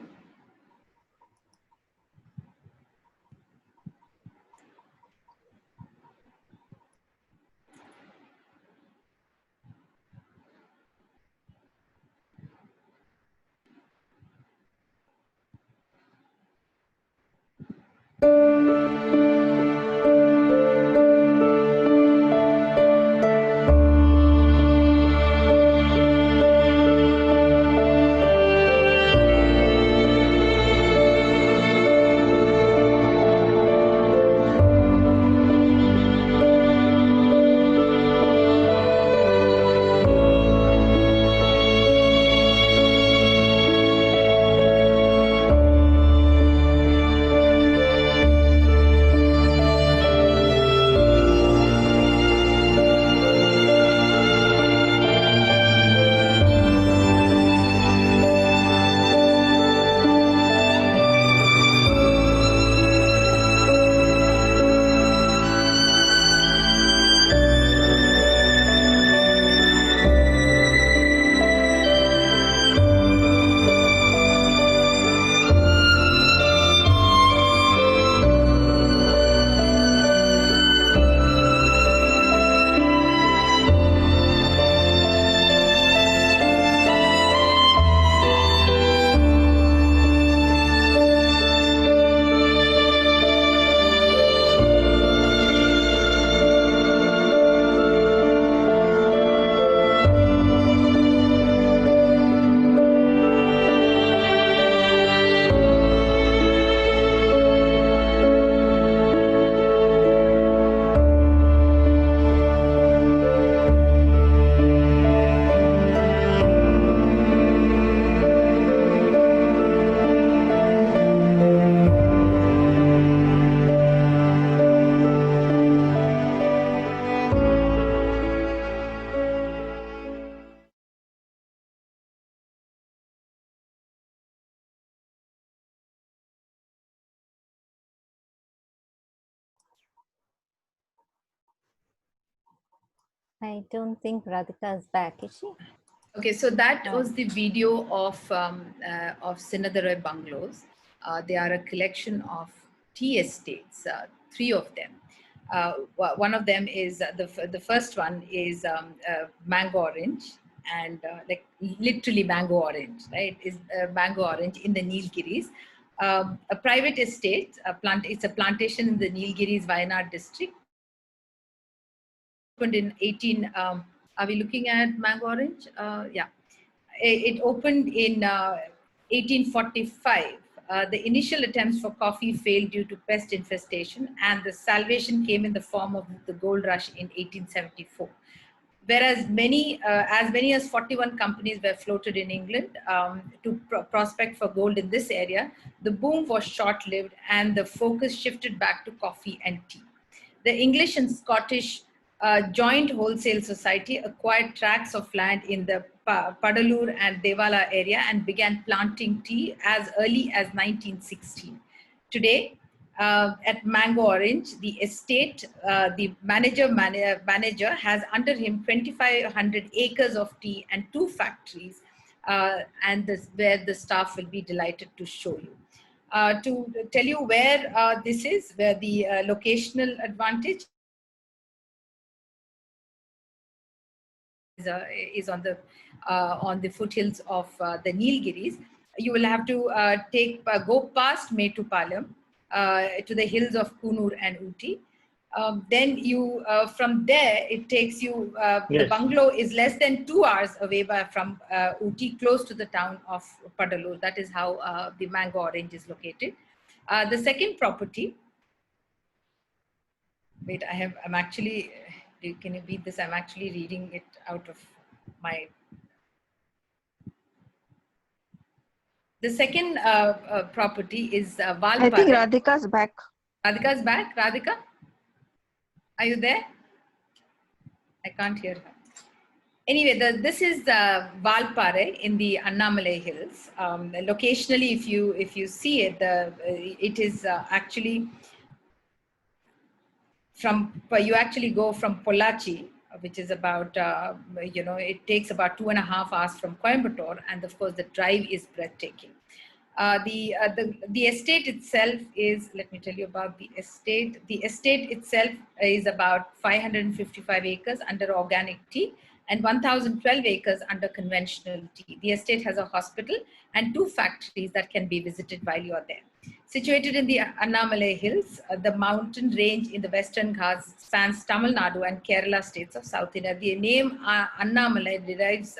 I don't think Radhika is back, is she? Okay, so that was the video of Sinadare bungalows. They are a collection of tea estates, 3 of them. One of them is the first one is mango orange, and like literally mango orange, right? Is mango orange in the Nilgiris. A private estate, it's a plantation in the Nilgiris, Wayanad district. In 18, are we looking at mango orange? Yeah. It opened in 1845. The initial attempts for coffee failed due to pest infestation, and the salvation came in the form of the gold rush in 1874. Whereas as many as 41 companies were floated in England to prospect for gold in this area, the boom was short-lived, and the focus shifted back to coffee and tea. the English and Scottish Joint Wholesale Society acquired tracts of land in the Padalur and Devala area and began planting tea as early as 1916. Today, at Mango Orange, the estate, the manager has under him 2,500 acres of tea and 2 factories, and this, where the staff will be delighted to show you. To tell you where this is, where the locational advantage is on the foothills of the Nilgiris. You will have to go past Metupalayam to the hills of Kunur and Ooty. Then you from there it takes you the bungalow is less than 2 hours away from Ooty, close to the town of Padalur. That is how the Mango Orange is located. The second property, wait, I'm actually, can you beat this? I'm actually reading it out of my. The second property is Valpare. I think Radhika's back. Radhika's back. Radhika, are you there? I can't hear her. Anyway, this is Valpare in the Annamalai Hills. Locationally, if you see it, it is actually you actually go from Pollachi, which is about, it takes about 2.5 hours from Coimbatore, and of course the drive is breathtaking. The estate itself is, let me tell you about the estate. The estate itself is about 555 acres under organic tea and 1,012 acres under conventional tea. The estate has a hospital and 2 factories that can be visited while you are there. Situated in the Annamalai Hills, the mountain range in the Western Ghats spans Tamil Nadu and Kerala states of South India. The name Annamalai derives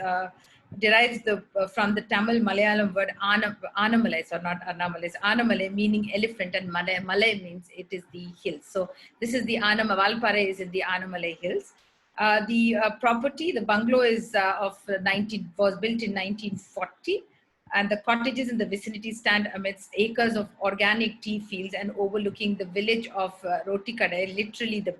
from the Tamil Malayalam word Anamalai, so not Annamalai, Anamalai meaning elephant, and Malay means it is the hills. So this is the Valpare is in the Annamalai Hills. The property, the bungalow is was built in 1940. And the cottages in the vicinity stand amidst acres of organic tea fields and overlooking the village of Rotikadai. Literally, the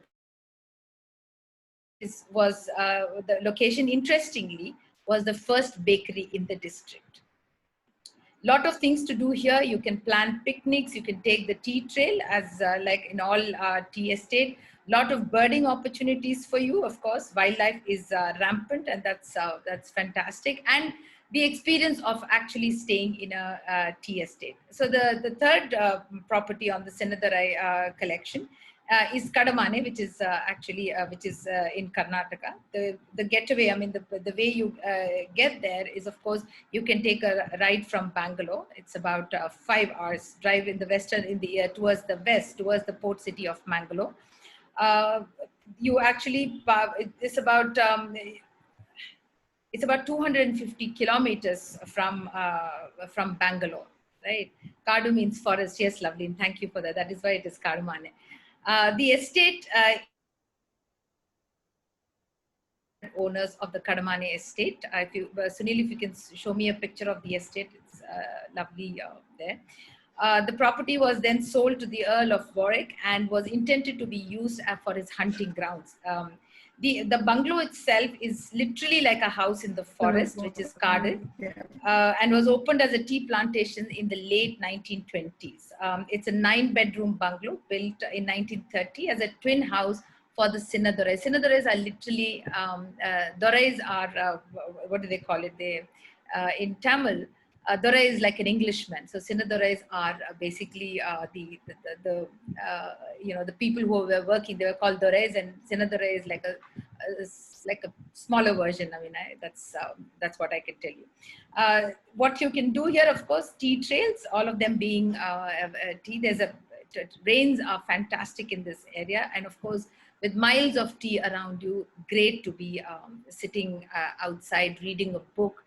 location, interestingly, was the first bakery in the district. Lot of things to do here. You can plan picnics. You can take the tea trail, as like in all tea estate. Lot of birding opportunities for you. Of course, wildlife is rampant, and that's fantastic. And the experience of actually staying in a tea estate. So the third property on the Sinadarai collection is Kadamane, which is in Karnataka. The getaway, I mean, the way you get there is, of course, you can take a ride from Bangalore. It's about 5 hours drive in the towards the west, towards the port city of Mangalore. You actually, it's about 250 kilometers from Bangalore, right? Kadu means forest. Yes, lovely. And thank you for that. That is why it is Kadumane. The estate owners of the Kadamane estate. Sunil, if you can show me a picture of the estate, it's lovely there. The property was then sold to the Earl of Warwick and was intended to be used for his hunting grounds. The bungalow itself is literally like a house in the forest, which is guarded, and was opened as a tea plantation in the late 1920s. It's a 9-bedroom bungalow built in 1930 as a twin house for the Sinadurais. Sinadurais are literally, Durais are, what do they call it? In Tamil, Dora is like an Englishman. So Sinadurais are basically the people who were working. They were called Durais, and Sinadurai is like a smaller version. I mean, that's what I can tell you. What you can do here, of course, tea trails. All of them being tea. Rains are fantastic in this area, and of course, with miles of tea around you, great to be sitting outside reading a book.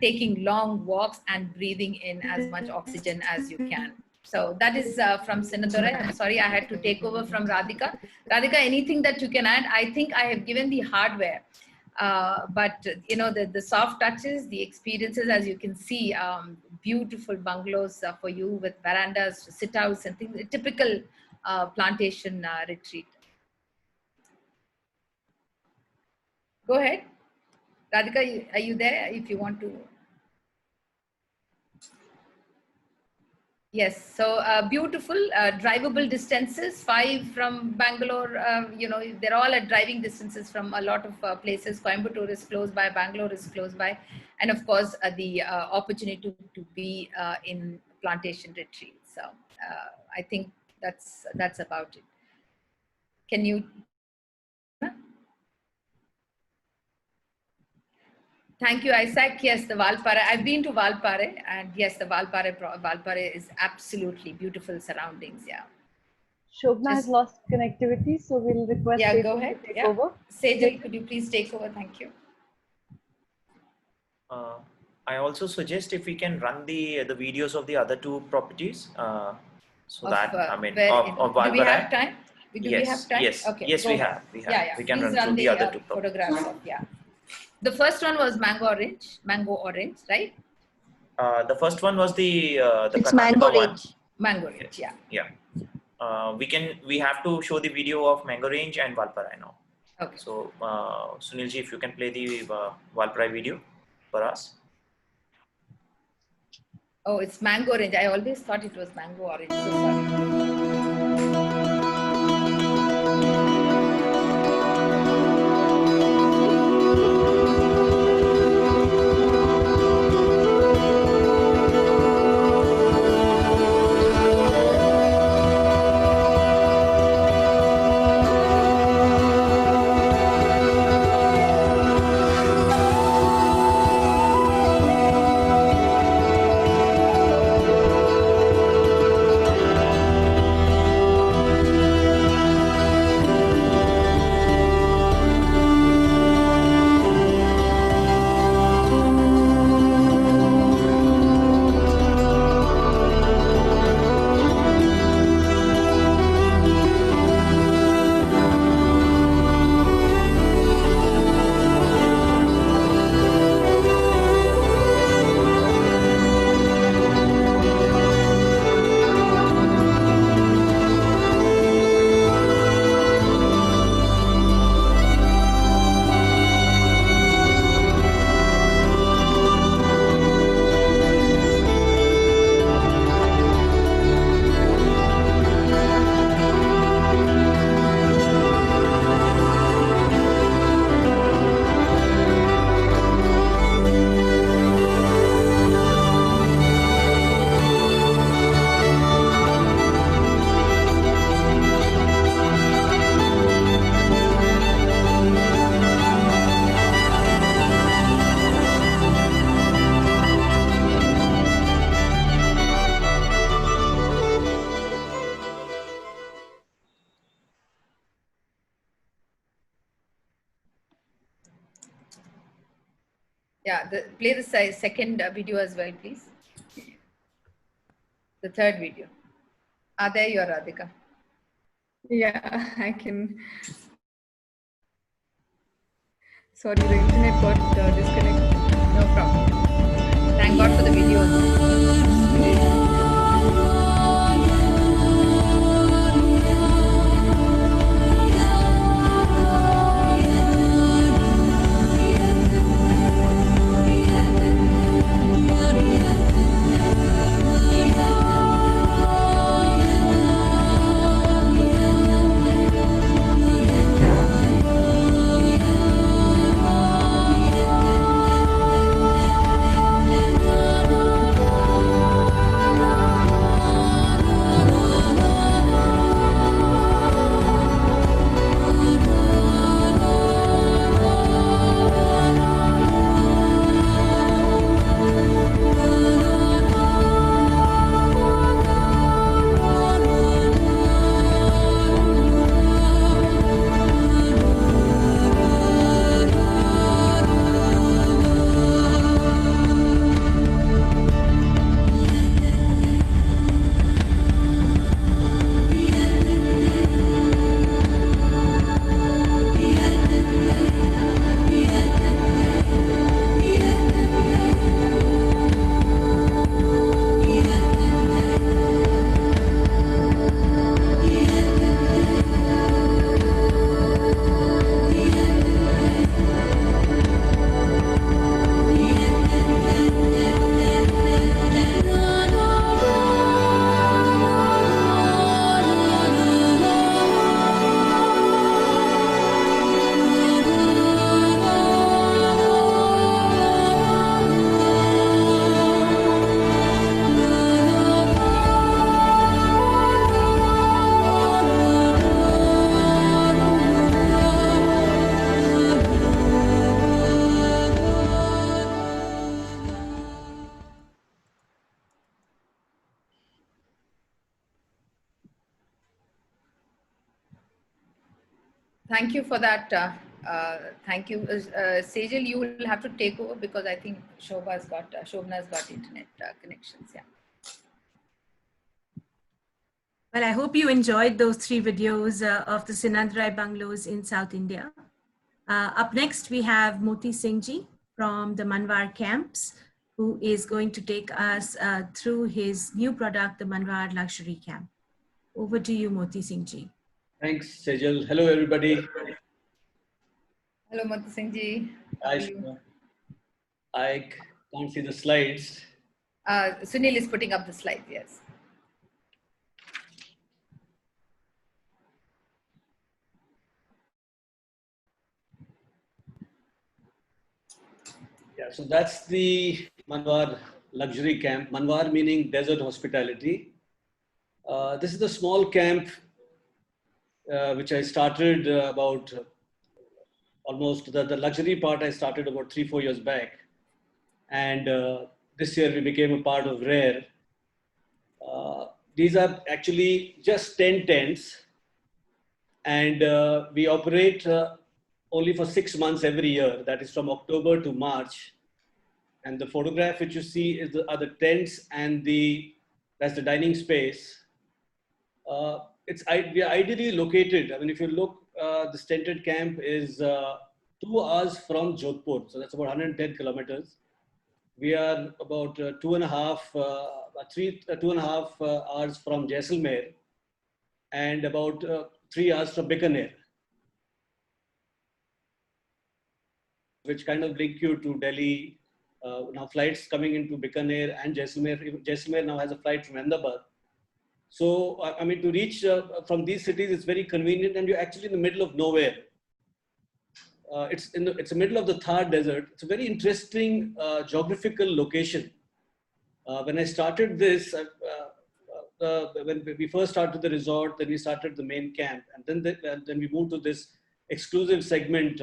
Taking long walks and breathing in as much oxygen as you can. So that is from Sinadurai. I'm sorry I had to take over from Radhika. Radhika, anything that you can add? I think I have given the hardware, but the soft touches, the experiences, as you can see, beautiful bungalows for you with verandas, sit outs and things, a typical plantation retreat. Go ahead. Radhika, are you there if you want to? Yes, so beautiful, drivable distances, 5 from Bangalore, they're all at driving distances from a lot of places. Coimbatore is close by, Bangalore is close by, and of course the opportunity to be in plantation retreat. So I think that's about it. Can you? Thank you, Isaac. Yes, the Valpare. I've been to Valpare, and yes, the Valpare is absolutely beautiful surroundings. Yeah. Shobna has lost connectivity, so we'll request Yeah, Sejal go ahead. to take Yeah. over. Sejal, could you please take over? Thank you. I also suggest if we can run the videos of the other two properties, so that of do we Valpare. have time? Do we have time? Yes, Okay, yes, go we ahead. have. We can Please run through the other two photographs of, The first one was mango orange, right? The first one was the It's Karnataka mango one. range. Mango orange, yeah. Yeah. We have to show the video of mango range and Valpara now. Okay. So Sunilji, if you can play the Valpara video for us. Oh, it's mango orange. I always thought it was mango orange. So sorry. Yeah, play the second video as well, please. The third video. There you are, Radhika. Yeah, I can. Sorry, the internet got disconnected. No problem. Thank God for the videos. Thank you for that. Thank you. Sejal, you will have to take over because I think Shobna's got internet connections. Yeah. Well, I hope you enjoyed those 3 videos of the Sinandrai bungalows in South India. Up next, we have Moti Singh ji from the Manwar camps, who is going to take us through his new product, the Manwar Luxury Camp. Over to you, Moti Singh ji. Thanks, Sejal. Hello, everybody. Hello, Moti Singh ji. How are you? I can't see the slides. Sunil is putting up the slides, yes. Yeah, so that's the Manwar luxury camp. Manwar meaning desert hospitality. This is the small camp which I started about almost the luxury part I started about 3-4 years back. And this year we became a part of Rare. These are actually just 10 tents. And we operate only for 6 months every year. That is from October to March. And the photograph which you see are the tents and that's the dining space. We are ideally located. I mean, if you look, this tented camp is 2 hours from Jodhpur. So that's about 110 kilometers. We are about 2.5 hours from Jaisalmer and about 3 hours from Bikaner, which kind of link you to Delhi. Now flights coming into Bikaner and Jaisalmer. Jaisalmer now has a flight from Ahmedabad. So, I mean, to reach from these cities, it's very convenient, and you're actually in the middle of nowhere. It's the middle of the Thar Desert. It's a very interesting geographical location. When I started this, when we first started the resort, then we started the main camp, and then we moved to this exclusive segment,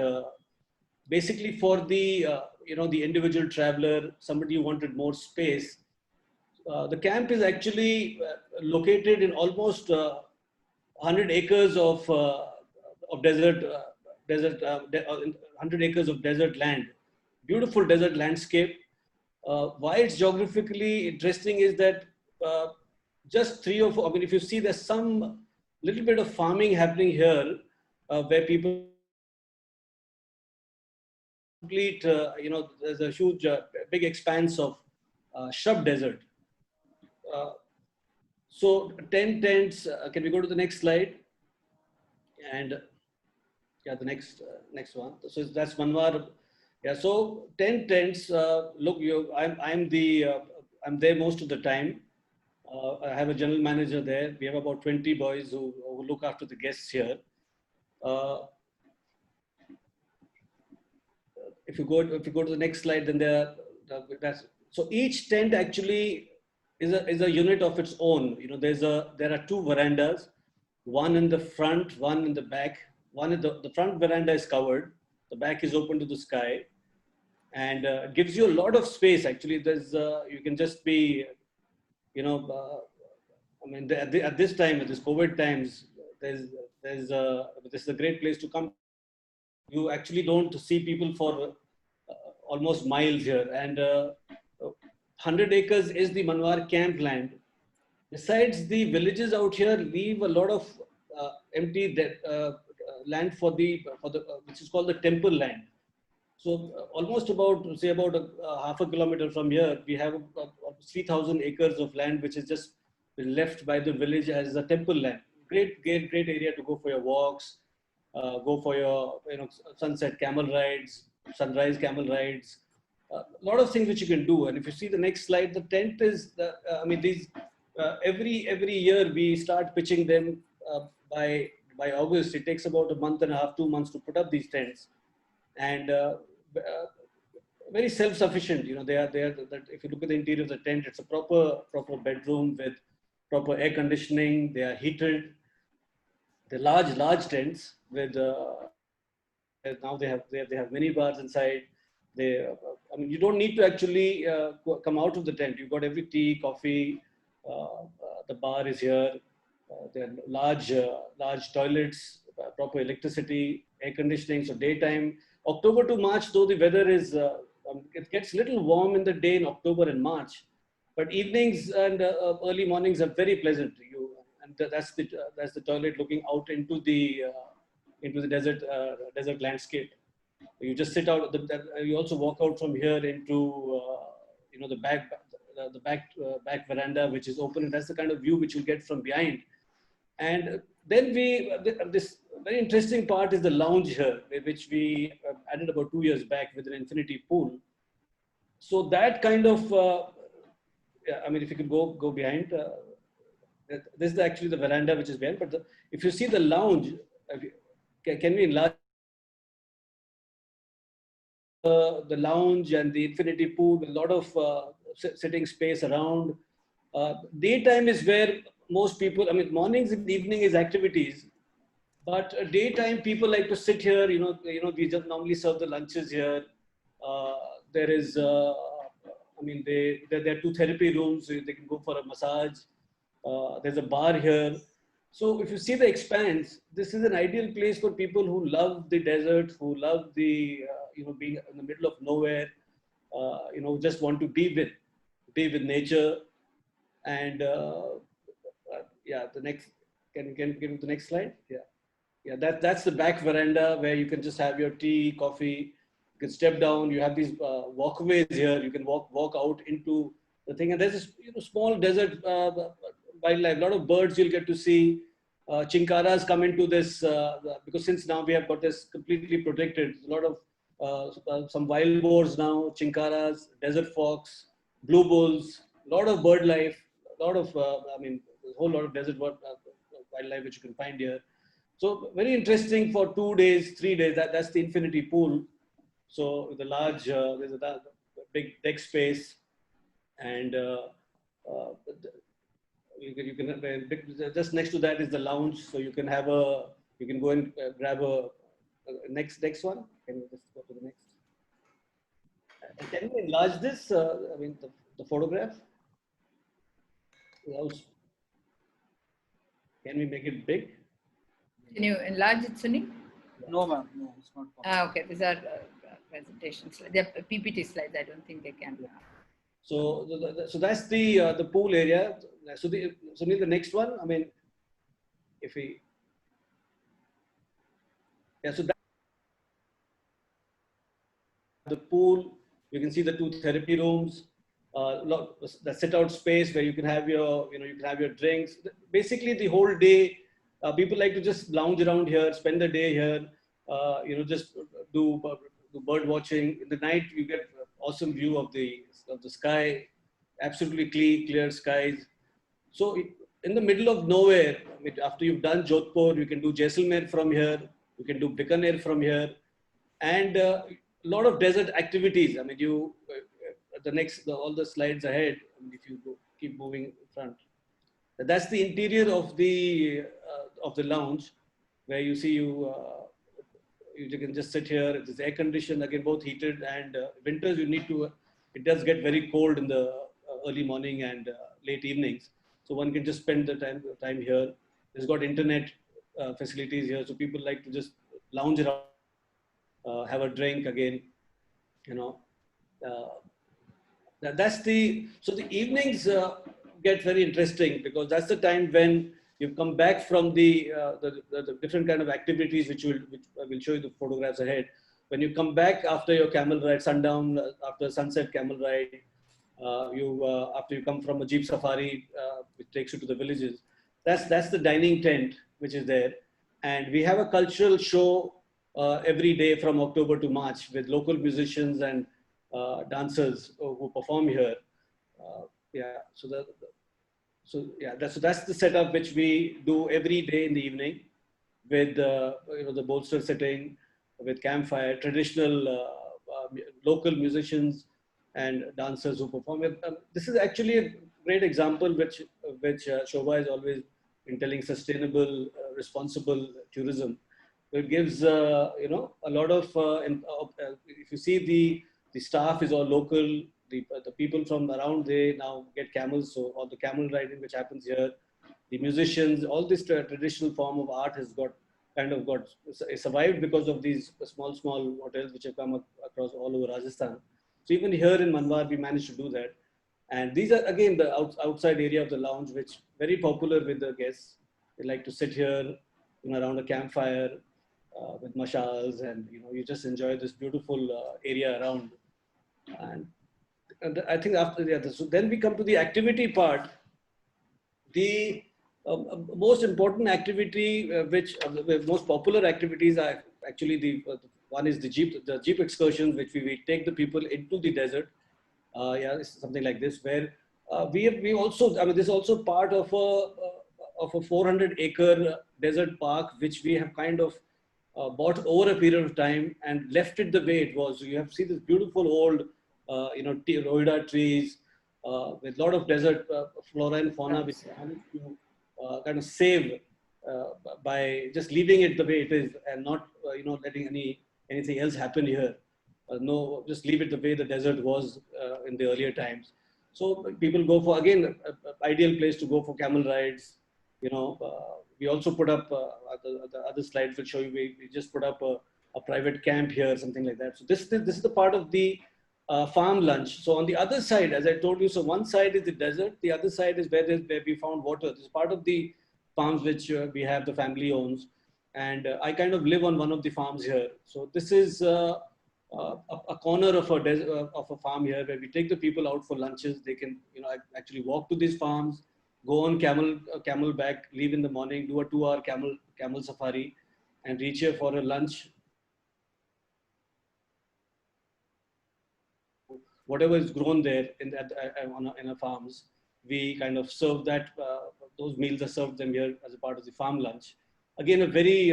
basically for the the individual traveler, somebody who wanted more space. The camp is actually located in almost 100 acres of desert, 100 acres of desert land, beautiful desert landscape. Why it's geographically interesting is that just 3 or 4, I mean, if you see there's some little bit of farming happening here where people complete, there's a huge, big expanse of shrub desert. So 10 tents, can we go to the next slide? And yeah, the next one. So that's Manwar. Yeah, so 10 tents. Look, I'm there most of the time. I have a general manager there. We have about 20 boys who look after the guests here. If you go to the next slide, then so each tent actually is a unit of its own. You know, there are 2 verandas, one in the front, one in the back. The front veranda is covered, the back is open to the sky, and gives you a lot of space. Actually, there's you can just be, I mean, at this time, at this COVID times, this is a great place to come. You actually don't see people for almost miles here, and 100 acres is the Manwar camp land. Besides, the villages out here leave a lot of empty land for which is called the temple land. So almost about half a kilometer from here, we have 3,000 acres of land which is just left by the village as a temple land. Great area to go for your walks, go for your sunset camel rides, sunrise camel rides. A lot of things which you can do. And if you see the next slide, the tent is these every year we start pitching them by August. It takes about a month and a half, 2 months to put up these tents, and very self-sufficient. You know, they are that if you look at the interior of the tent, it's a proper bedroom with proper air conditioning. They are heated. They're large tents with now they have mini bars inside. You don't need to actually come out of the tent. You've got every tea, coffee. The bar is here. There are large toilets proper electricity, air conditioning. So daytime, October to March, though the weather is, it gets a little warm in the day in October and March, but evenings and early mornings are very pleasant. And that's the toilet looking out into the desert landscape. You just sit out. You also walk out from here into the back veranda, which is open, and that's the kind of view which you'll get from behind. And then this very interesting part is the lounge here, which we added about 2 years back with an infinity pool. So that kind of, I mean, if you could go behind, this is actually the veranda which is behind. But if you see the lounge, can we enlarge the lounge and the infinity pool with a lot of sitting space around? Daytime is where most people, I mean, mornings and evening is activities, but daytime people like to sit here. We just normally serve the lunches here. There is, I mean, there are 2 therapy rooms, so they can go for a massage. There's a bar here. So if you see the expanse, this is an ideal place for people who love the desert, who love the, being in the middle of nowhere, just want to be with nature. And yeah, the next, can you give me the next slide? Yeah, that's the back veranda where you can just have your tea, coffee. You can step down. You have these walkways here. You can walk out into the thing. And there's this small desert wildlife. A lot of birds you'll get to see. Chinkaras come into this because since now we have got this completely protected. A lot of some wild boars now, chinkaras, desert fox, blue bulls, a lot of bird life, a lot of, I mean, a whole lot of desert wildlife which you can find here. So very interesting for 2 days, 3 days. That's the infinity pool. So the large, there's a big deck space, and you can just next to that is the lounge. So you can go and grab a next one. Can you just go to the next? Can you enlarge this? I mean the photograph. Can we make it big? Can you enlarge it, Sunil? No, ma'am. No, it's not possible. Okay, these are presentation slides. They're PPT slides. I don't think they can. So that's the pool area. So the next one. I mean, if we, so that the pool, you can see the 2 therapy rooms. The sit-out space where you can have your, you can have your drinks. Basically, the whole day, people like to just lounge around here, spend the day here. Just do bird watching. In the night, you get awesome view of the sky, absolutely clear skies. So in the middle of nowhere, I mean, after you've done Jodhpur, you can do Jaisalmer from here. You can do Bikaner from here, and a lot of desert activities. I mean, all the slides ahead, if you keep moving in front. That's the interior of the lounge, where you see you can just sit here. It is air conditioned, again both heated, and winters it does get very cold in the early morning and late evenings. So one can just spend the time here. It's got internet facilities here, so people like to just lounge around, have a drink again, So the evenings get very interesting because that's the time when you've come back from the different kind of activities which I will show you the photographs ahead. When you come back after your camel ride, sundown, after sunset camel ride, after you come from a jeep safari, which takes you to the villages, that's the dining tent which is there, and we have a cultural show every day from October to March with local musicians and dancers who perform here. That's the setup which we do every day in the evening with the bolster sitting, with campfire, traditional local musicians and dancers who perform. This is actually a great example which Shobha is always in telling sustainable, responsible tourism. It gives a lot of if you see the staff is all local. The people from around, they now get camels, so all the camel riding which happens here, the musicians, all this traditional form of art has got kind of got survived because of these small hotels which have come across all over Rajasthan. So even here in Manwar, we managed to do that. And these are again the outside area of the lounge, which very popular with the guests. They like to sit here, around a campfire with mashals, and you just enjoy this beautiful area around. And I think after so then we come to the activity part. The most important activity, which the most popular activities are actually one is the jeep excursions, which we take the people into the desert. It's something like this, where we also, I mean, this is also part of a 400-acre desert park, which we have kind of bought over a period of time and left it the way it was. So you have seen this beautiful old, Roida trees with a lot of desert flora and fauna, which managed to kind of save by just leaving it the way it is and not, letting anything else happen here. No, just leave it the way the desert was in the earlier times. So people go for, again, ideal place to go for camel rides. We also put up, the other slides will show you, we just put up a private camp here, something like that. So this is the part of the farm lunch. So on the other side, as I told you, so one side is the desert, the other side is where we found water. This is part of the farms which we have, the family owns. And I kind of live on one of the farms here. So this is a corner of a farm here, where we take the people out for lunches. They can, actually walk to these farms, go on camelback, leave in the morning, do a 2-hour camel safari, and reach here for a lunch. Whatever is grown there in our farms, we kind of serve that. Those meals are served them here as a part of the farm lunch. Again, a very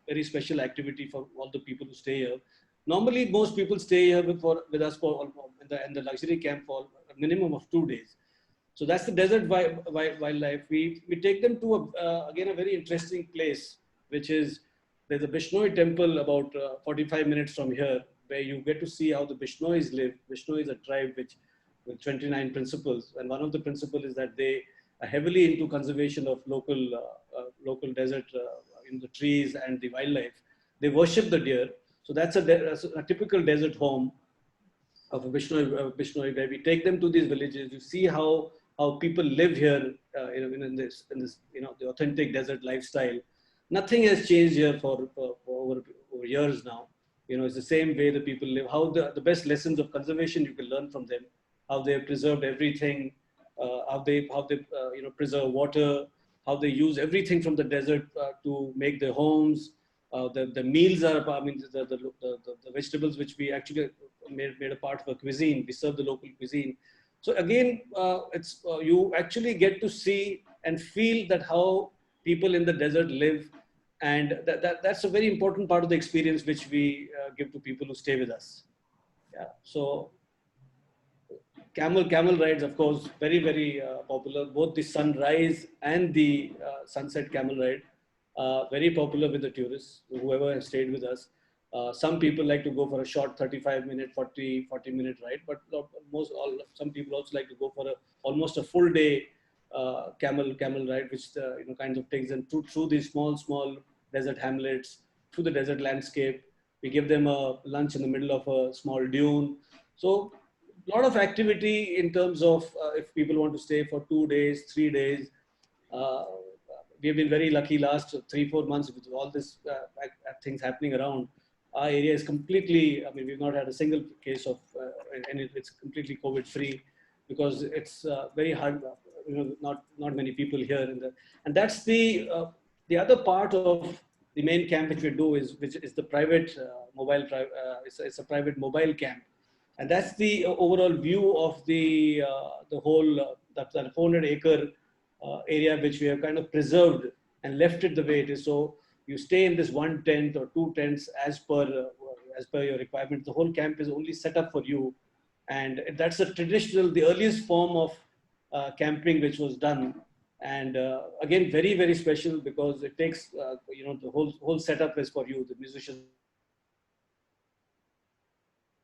very special activity for all the people who stay here. Normally, most people stay here with us in the luxury camp for a minimum of 2 days. So that's the desert wildlife. We take them to again a very interesting place, which is, there's a Bishnoi temple about 45 minutes from here, where you get to see how the Bishnois live. Bishnoi is a tribe with 29 principles, and one of the principles is that they are heavily into conservation of local desert, in the trees and the wildlife. They worship the deer. So that's a typical desert home of a Bishnoi, where we take them to these villages. You see how people live here, in this, the authentic desert lifestyle. Nothing has changed here for over years now. It's the same way the people live. How the best lessons of conservation you can learn from them. How they have preserved everything. How they preserve water. How they use everything from the desert to make their homes. The meals are, I mean, the vegetables which we actually made a part of a cuisine. We serve the local cuisine. So again, you actually get to see and feel that how people in the desert live, and that's a very important part of the experience which we give to people who stay with us. Yeah. So camel rides, of course, very popular. Both the sunrise and the sunset camel ride, very popular with the tourists, whoever has stayed with us. Some people like to go for a short 35-minute, 40-minute ride, but some people also like to go for almost a full day camel ride, which kind of takes them through these small desert hamlets, through the desert landscape. We give them a lunch in the middle of a small dune. So a lot of activity in terms of if people want to stay for 2 days, 3 days. We have been very lucky last 3-4 months with all this things happening around. Our area is completely, I mean, we've not had a single case of, and it's completely COVID-free, because it's very hard, not many people here. And that's the other part of the main camp which we do, which is the private mobile, it's a private mobile camp. And that's the overall view of the whole, that 400-acre area which we have kind of preserved and left it the way it is. So you stay in this 1 tent or 2 tents as per your requirement. The whole camp is only set up for you, and that's the earliest form of camping which was done. And again, very special, because it takes the whole setup is for you. The musicians,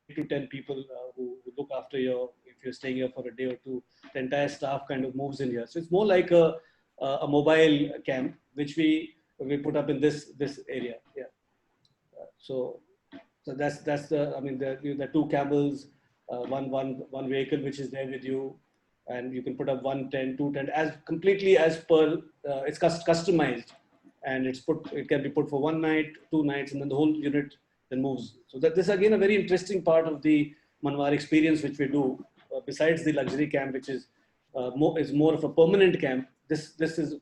8 to 10 people who look after if you're staying here for a day or two. The entire staff kind of moves in here. So it's more like a mobile camp, which we we put up in this area. Yeah. So that's the, I mean, the two camels, one vehicle which is there with you, and you can put up one tent, two tent, as completely as per it's customized, and it can be put for 1 night, 2 nights, and then the whole unit then moves. So that this again a very interesting part of the Manwar experience which we do. Besides the luxury camp, which is more of a permanent camp, this is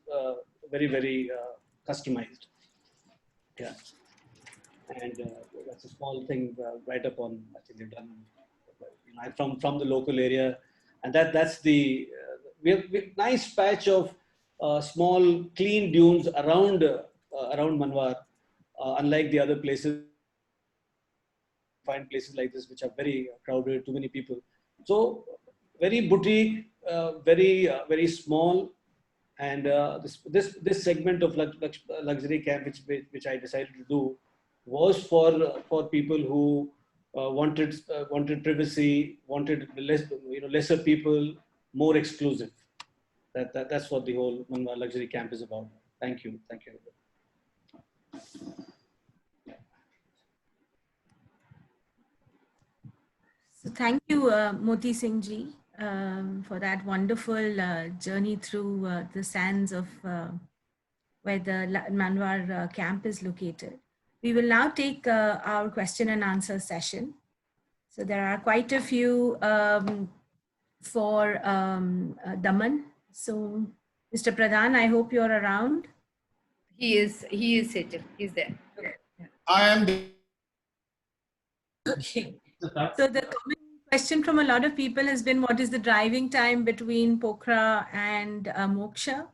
very customized. Yeah. And that's a small thing right up on, I think they've done, from the local area, and that's the we have nice patch of small clean dunes around Manwar, unlike the other places. Find places like this which are very crowded, too many people. So very boutique, very small, and this segment of luxury camp which I decided to do was for people who wanted privacy, wanted lesser people, more exclusive. That's what the whole Manwar luxury camp is about. Thank you. So thank you, Moti Singh ji, for that wonderful journey through the sands of where the Manwar camp is located. We will now take our question and answer session. So there are quite a few for Daman. So Mr. Pradhan, I hope you're around. He is Sejal. He's there. Okay. I am there. Okay. So the common question from a lot of people has been, what is the driving time between Pokhara and Moksha?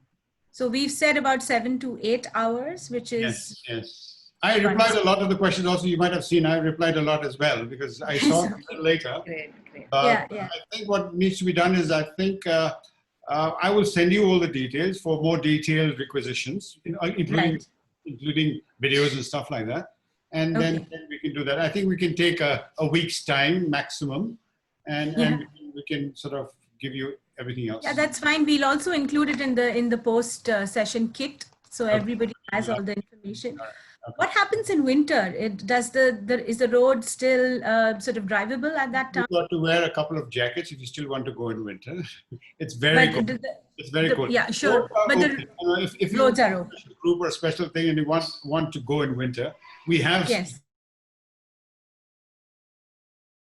So we've said about 7 to 8 hours, which is... Yes. I replied a lot of the questions also. You might have seen I replied a lot as well, because I saw it later. Great. I think what needs to be done is, I think I will send you all the details for more detailed requisitions, including videos and stuff like that. And then we can do that. I think we can take a week's time maximum, and we can sort of give you everything else. Yeah, that's fine. We'll also include it in the post session kit, so everybody has all the information. What happens in winter? Is the road still sort of drivable at that time? You've got to wear a couple of jackets if you still want to go in winter. It's very cold. It's very cold. Yeah, sure. But if you roads are open. A group or a special thing and you want to go in winter, we have. Yes.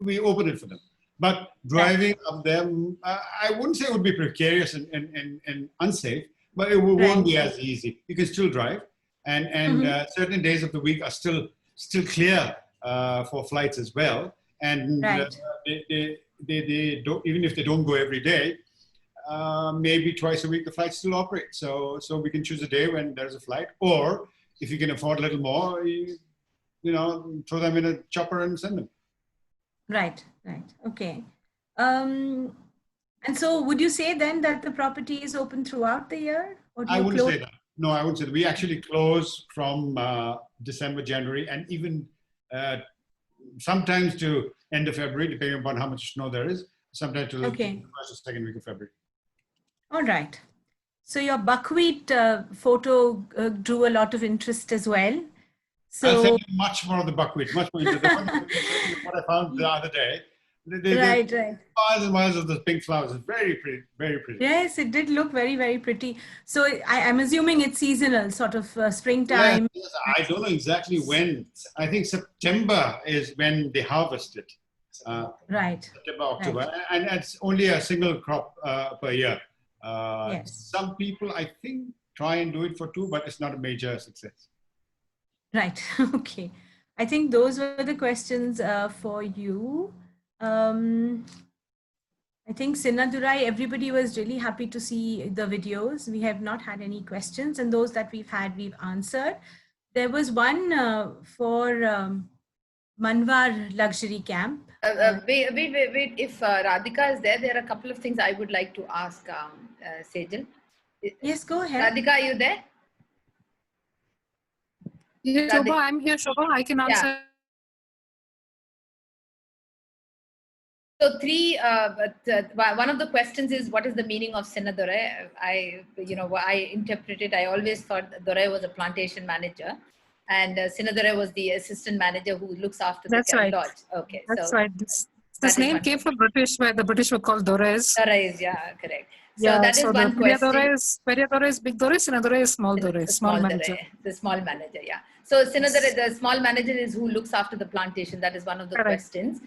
We open it for them. But driving up them, I wouldn't say it would be precarious and unsafe, but it won't be as easy. You can still drive, and certain days of the week are still clear for flights as well. And they don't, even if they don't go every day, maybe twice a week the flights still operate. So we can choose a day when there's a flight, or if you can afford a little more, you throw them in a chopper and send them. Right. Okay. And so would you say then that the property is open throughout the year? Or do I wouldn't say that. No, I wouldn't say that. We actually close from December, January, and even sometimes to end of February, depending upon how much snow there is, sometimes to the first or second week of February. All right. So your buckwheat photo drew a lot of interest as well. So, I'll send you much more of the buckwheat, much more. What I found the other day. Right. Miles and miles of the pink flowers. It's very pretty, very pretty. Yes, it did look very, very pretty. So I'm assuming it's seasonal, sort of springtime. Yes, I don't know exactly when. I think September is when they harvest it. Right. September, October. Right. And it's only a single crop per year. Some people, I think, try and do it for 2, but it's not a major success. Right. Okay. I think those were the questions for you. I think Sinadurai, everybody was really happy to see the videos. We have not had any questions, and those that we've had, we've answered. There was one for Manwar luxury camp. Wait. If Radhika is there are a couple of things I would like to ask Sejal. Yes, go ahead. Radhika, are you there? Yeah, Shobha, I'm here, Shobha. I can answer. So one of the questions is, what is the meaning of Sinadore? I interpret it, I always thought Dore was a plantation manager, and Sinadore was the assistant manager who looks after That's the right. lodge. Okay, That's so right. This name came from British, where the British were called Dores. Dores, yeah, correct. So Yeah, that is so one question. Peria is big Dore, Sinadore is small Dore, small manager. The small manager, yeah. So Sinadore, the small manager is who looks after the plantation. That is one of the questions.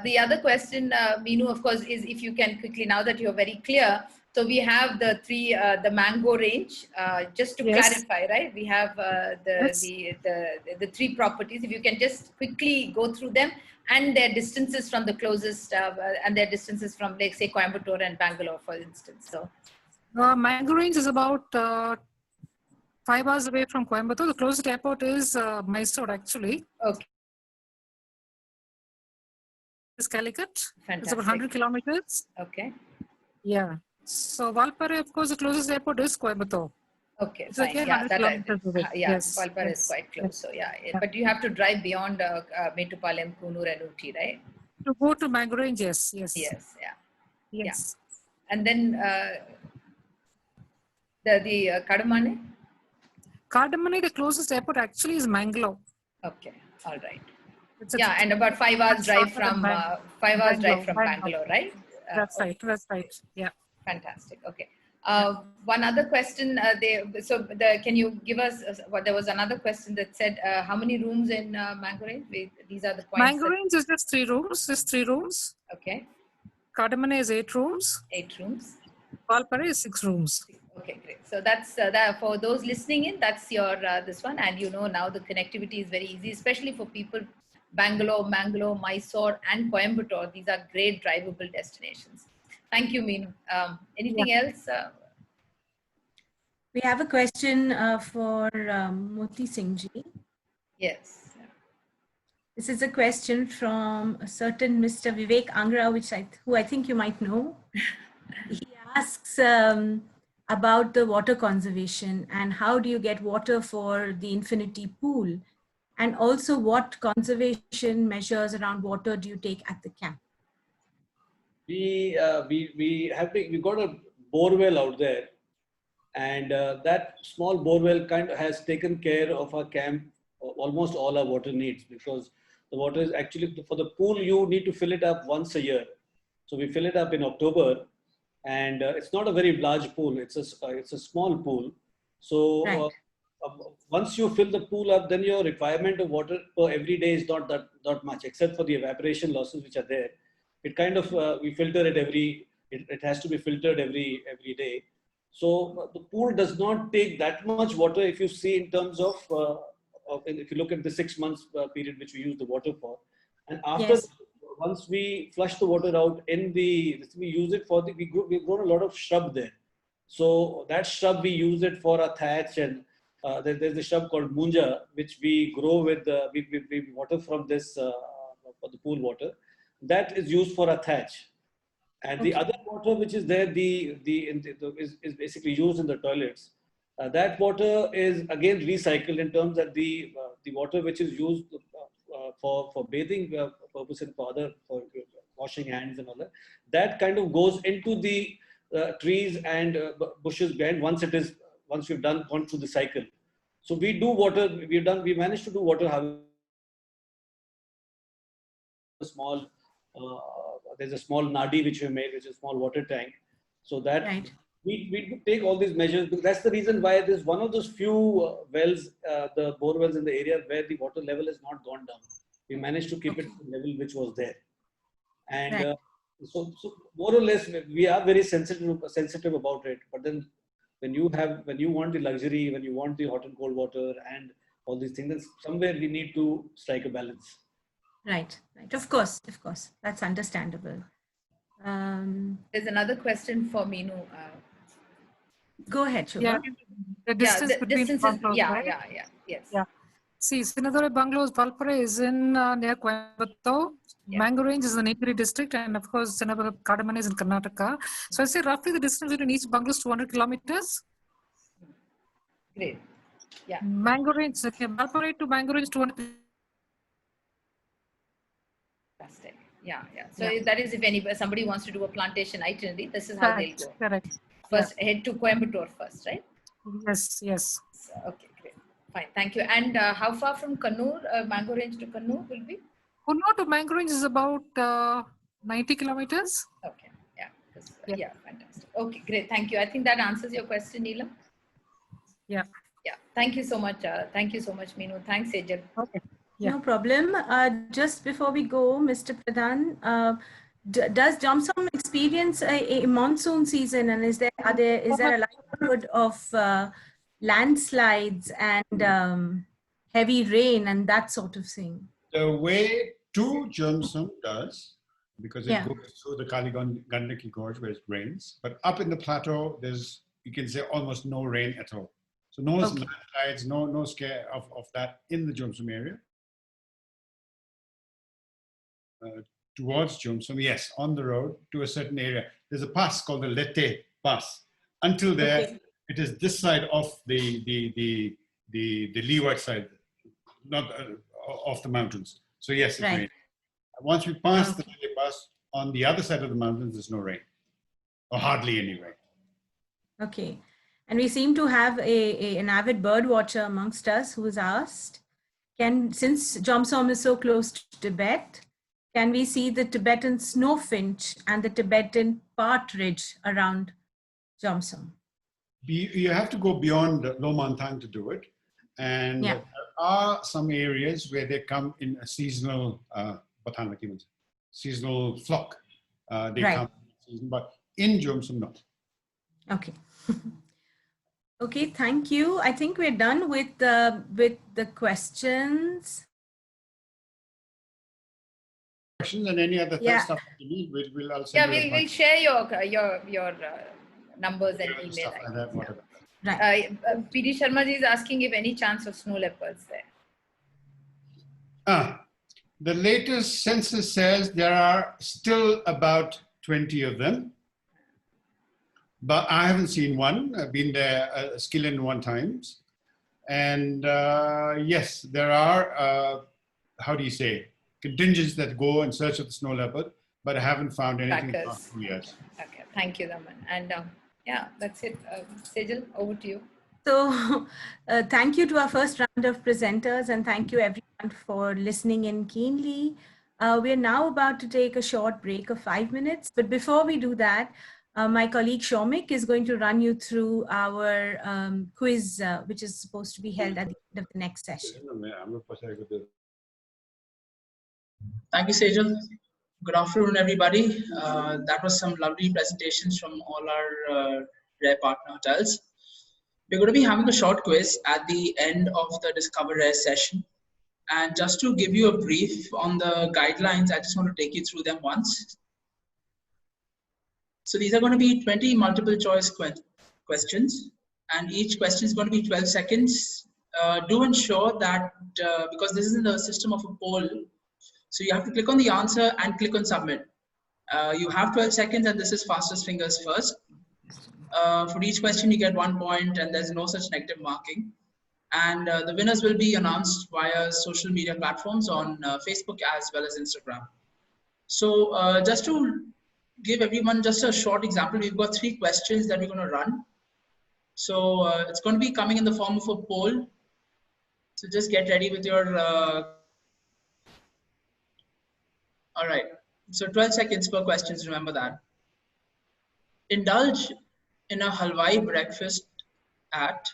The other question, Meenu, of course, is if you can quickly, now that you're very clear. So we have the mango range. Just to clarify, right? We have the three properties. If you can just quickly go through them and their distances from the closest and their distances from, like, say, Coimbatore and Bangalore, for instance. So Mango Range is about 5 hours away from Coimbatore. The closest airport is Mysore, actually. Okay. It's Calicut. Fantastic. It's about 100 kilometers. Okay. Yeah. So Valparai, of course, the closest airport is Coimbatore. Okay, it's fine. again Yeah, 100 kilometers away. Yes. Valparai is quite close. So yeah, but you have to drive beyond Metupalayam, Kunur, and Uti, right? To go to Mango Range, yes. Yes, yeah. Yes. Yeah. And then the Kadamane? Kadamane, the closest airport actually is Mangalore. Okay, all right. And about 5 hours drive from Bangalore, right? That's right. Yeah. Fantastic. Okay. One other question. Can you give us? There was another question that said, how many rooms in Mango Range? These are the points. Mango Range is just 3 rooms. Just 3 rooms. Okay. Kadamane is 8 rooms. 8 rooms. Valparai is 6 rooms. Okay, great. So that's that for those listening in. That's your this one, and now the connectivity is very easy, especially for people Bangalore, Mysore, and Coimbatore. These are great drivable destinations. Thank you, Meenu. Anything else? We have a question for Moti Singhji. Yes. This is a question from a certain Mr. Vivek Angra, who I think you might know. He asks about the water conservation and how do you get water for the infinity pool, and also what conservation measures around water do you take at the camp? We got a borewell out there, and that small borewell kind of has taken care of our camp, almost all our water needs, because the water is actually, for the pool you need to fill it up once a year. So we fill it up in October, and it's not a very large pool. It's a small pool. So once you fill the pool up, then your requirement of water per every day is not that much, except for the evaporation losses which are there. It kind of we filter it it has to be filtered every day. So the pool does not take that much water if you see in terms of if you look at the 6 months period which we use the water for. And after once we flush the water out we use it for we've grown a lot of shrub there. So that shrub we use it for a thatch, and there's a shrub called munja which we grow with we water from this for the pool water. That is used for a thatch. And the other water which is there, is basically used in the toilets. That water is again recycled in terms that the water which is used for bathing purpose and for washing hands and all that, that kind of goes into the trees and bushes behind once we've gone through the cycle. So we do water. We managed to do water harvesting. There's a small nadi which we made, which is a small water tank. So that we take all these measures. That's the reason why there's one of those few wells, the bore wells in the area where the water level has not gone down. We managed to keep it to the level which was there. And so more or less, we are very sensitive about it. But then when you want the luxury, when you want the hot and cold water and all these things, then somewhere we need to strike a balance. Right. Of course. That's understandable. There's another question for Meenu. Go ahead, Shubha. Yeah, the distance between bungalows, right? Yes. Yeah. See, Sinadore Bungalows, Valparai is in near Coimbatore. Yeah. Mango Range is in the Nilgiri district, and of course, Kadamane is in Karnataka. So I say roughly the distance between each bungalow is 200 kilometers. Great. Yeah. Mango Range, okay, Valparai to Mango Range 200. Fantastic. Yeah. So that is if somebody wants to do a plantation itinerary, this is how they'll go. Correct. First, head to Coimbatore first, right? Yes. Okay, great. Fine, thank you. And how far from Kannur, mango range to Kannur will be? Kannur to mango range is about 90 kilometers. Okay, yeah, fantastic. Okay, great. Thank you. I think that answers your question, Neelam. Yeah. Thank you so much. Thank you so much, Meenu. Thanks, Sejal. Okay. No problem. Just before we go, Mr. Pradhan, does Jomsom experience a monsoon season, and is there a likelihood of landslides and heavy rain and that sort of thing? The way to Jomsom does, because it goes through the Gandaki Gorge where it rains, but up in the plateau, there's, you can say, almost no rain at all. So no landslides, no scare of that in the Jomsom area. Towards Jomsom, yes, on the road to a certain area. There's a pass called the Lete Pass. Until there, it is this side of the leeward side, not of the mountains. So yes, it's rain. Once we pass the Lete Pass, on the other side of the mountains, there's no rain, or hardly any rain. Okay, and we seem to have an avid bird watcher amongst us who has asked, since Jomsom is so close to Tibet, can we see the Tibetan snowfinch and the Tibetan partridge around Jomsom? You have to go beyond Lomantang to do it. And there are some areas where they come in a seasonal, seasonal flock. They come in season, but in Jomsom, no. Okay. Okay, thank you. I think we're done with the questions. Questions and any other stuff you need, we'll also. We'll share your numbers and email. Right. PD Sharma ji is asking if any chance of snow leopards there. The latest census says there are still about 20 of them, but I haven't seen one. I've been there a skillen one times, and yes, there are how do you say, contingents that go in search of the snow leopard, but I haven't found anything in the past 2 years. Okay, thank you, Daman. And that's it. Sejal, over to you. So thank you to our first round of presenters, and thank you everyone for listening in keenly. We're now about to take a short break of 5 minutes, but before we do that, my colleague Shomik is going to run you through our quiz, which is supposed to be held at the end of the next session. Thank you, Sejal. Good afternoon, everybody. That was some lovely presentations from all our Rare partner hotels. We're going to be having a short quiz at the end of the Discover Rare session. And just to give you a brief on the guidelines, I just want to take you through them once. So these are going to be 20 multiple choice questions, and each question is going to be 12 seconds. Do ensure that, because this is in the system of a poll, so you have to click on the answer and click on submit. You have 12 seconds, and this is fastest fingers first. For each question, you get 1 point, and there's no such negative marking. And the winners will be announced via social media platforms on Facebook as well as Instagram. So just to give everyone just a short example, we've got 3 questions that we're going to run. So it's going to be coming in the form of a poll. So just get ready with your... All right. So 12 seconds per questions, remember that. Indulge in a halwai breakfast at...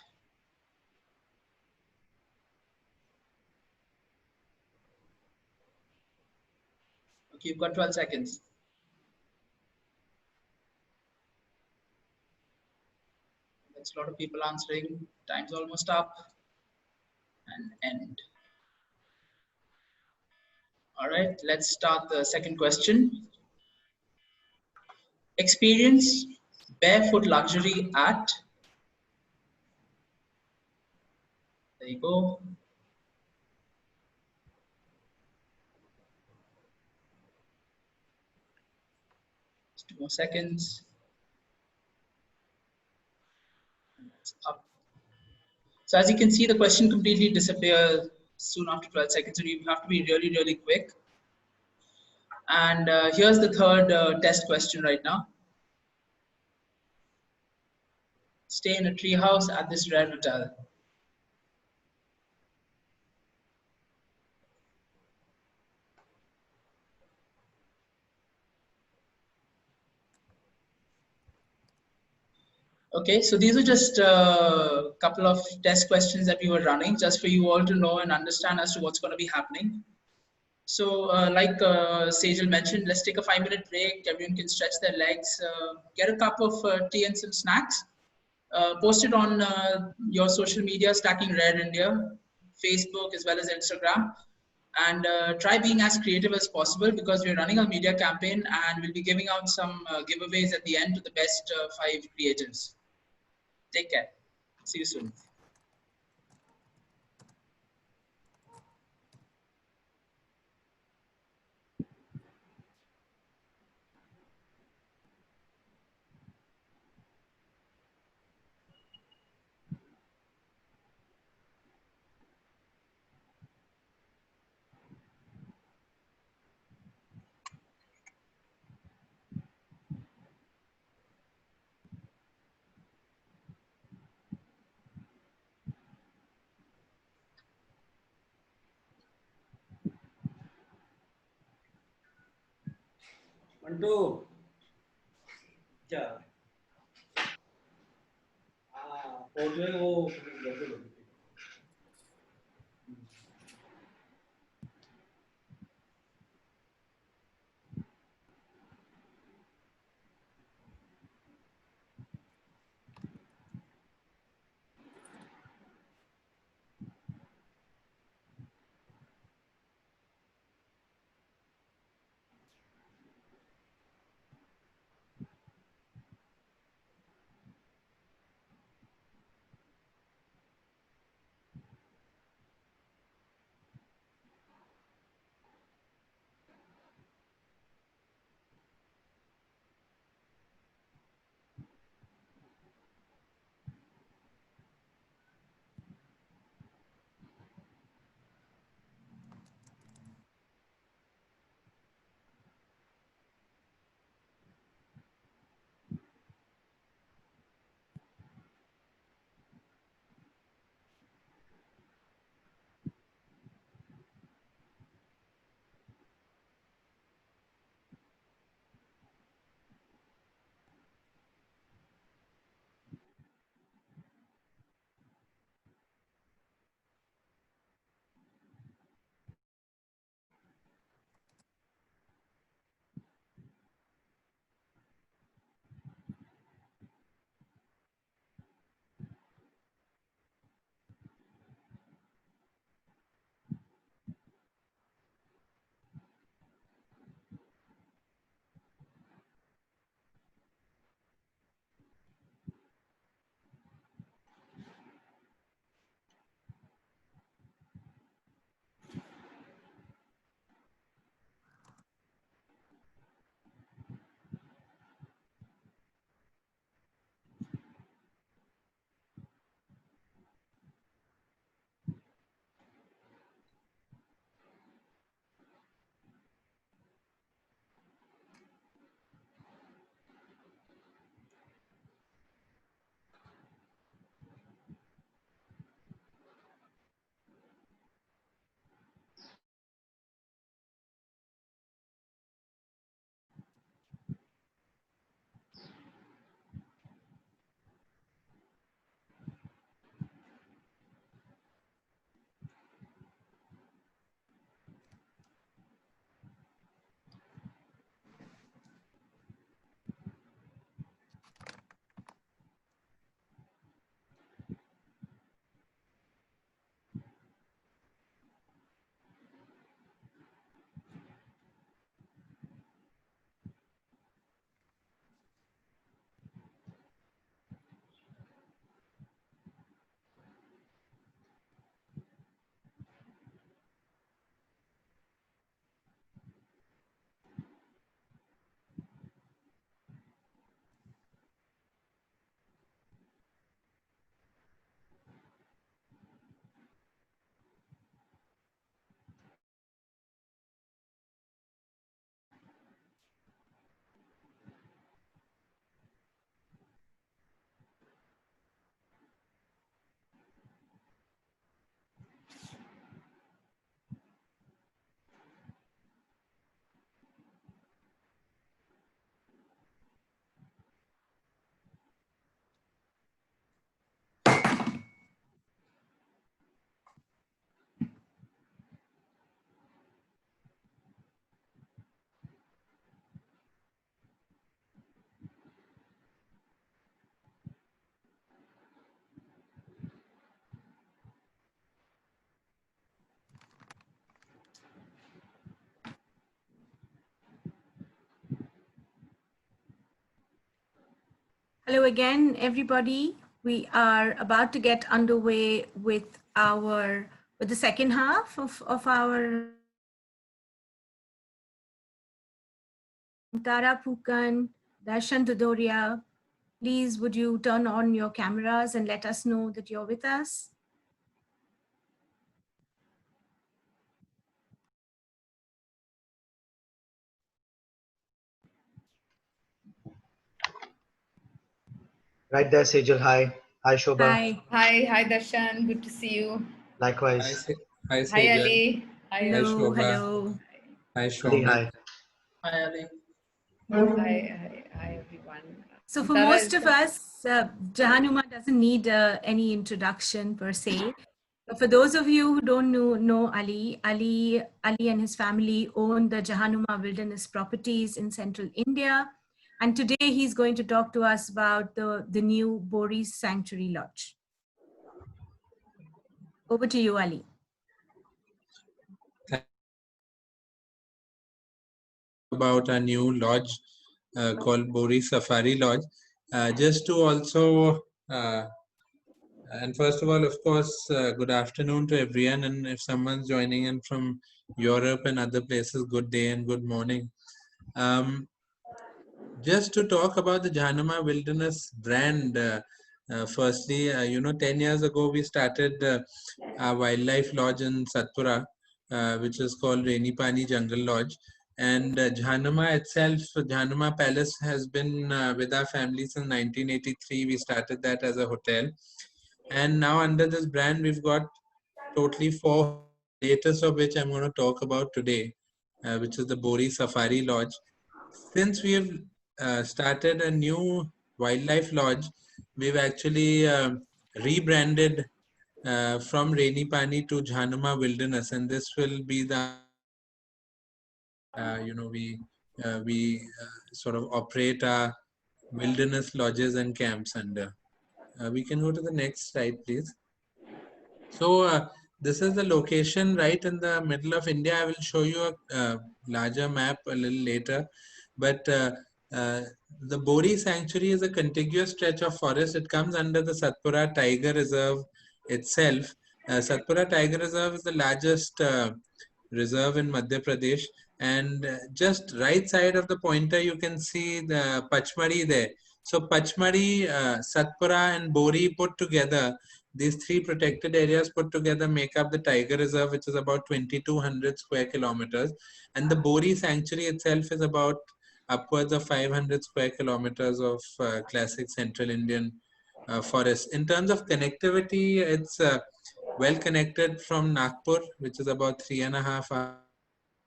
Okay, you've got 12 seconds. That's a lot of people answering. Time's almost up. And end. All right, let's start the second question. Experience barefoot luxury at... There you go. Just 2 more seconds. It's up. So as you can see, the question completely disappears soon after 12 seconds. So you have to be really, really quick. And here's the third test question right now. Stay in a treehouse at this rare hotel. Okay, so these are just a couple of test questions that we were running just for you all to know and understand as to what's going to be happening. So like Sejal mentioned, let's take a 5-minute break. Everyone can stretch their legs, get a cup of tea and some snacks. Post it on your social media, Stacking Rare India, Facebook as well as Instagram. And try being as creative as possible because we're running a media campaign and we'll be giving out some giveaways at the end to the best 5 creatives. Take care. See you soon. Mantu, क्या? Photo है वो Hello again, everybody. We are about to get underway with the second half of our Tara Pukan, Darshan Dudoria. Please, would you turn on your cameras and let us know that you're with us? Right there, Sejal. Hi. Hi, Shobha. Hi. Hi, Darshan. Good to see you. Likewise. Hi, Hi, Sejal. Ali. Hi, Hi, Hello, Shobha. hello. Hi, Ali, Shobha. hi. Hi, Ali. Hi, everyone. So for Tara most is of us, Jahanuma doesn't need any introduction per se. But for those of you who don't know Ali and his family own the Jahanuma Wilderness Properties in central India. And today he's going to talk to us about the new Boris Sanctuary Lodge. Over to you, Ali. About a new lodge called Boris Safari Lodge. Just to also, and first of all, of course, good afternoon to everyone. And if someone's joining in from Europe and other places, good day and good morning. Just to talk about the Jahanuma Wilderness brand, firstly, 10 years ago, we started a wildlife lodge in Satpura, which is called Rainy Pani Jungle Lodge. And Jahanuma itself, Jahanuma Palace has been with our family since 1983. We started that as a hotel. And now under this brand, we've got totally 4, latest of which I'm going to talk about today, which is the Boris Safari Lodge. Since we have started a new wildlife lodge, we've actually rebranded from Rainy Pani to Jahanuma Wilderness, and this will be the we sort of operate our wilderness lodges and camps under. We can go to the next slide, please. So this is the location right in the middle of India. I will show you a larger map a little later, but the Bori Sanctuary is a contiguous stretch of forest. It comes under the Satpura Tiger Reserve itself. Satpura Tiger Reserve is the largest reserve in Madhya Pradesh, and just right side of the pointer you can see the Pachmari there. So Pachmari, Satpura and Bori put together, these 3 protected areas put together make up the Tiger Reserve, which is about 2,200 square kilometers, and the Bori Sanctuary itself is about upwards of 500 square kilometers of classic Central Indian forest. In terms of connectivity, it's well connected from Nagpur, which is about 3.5 hours,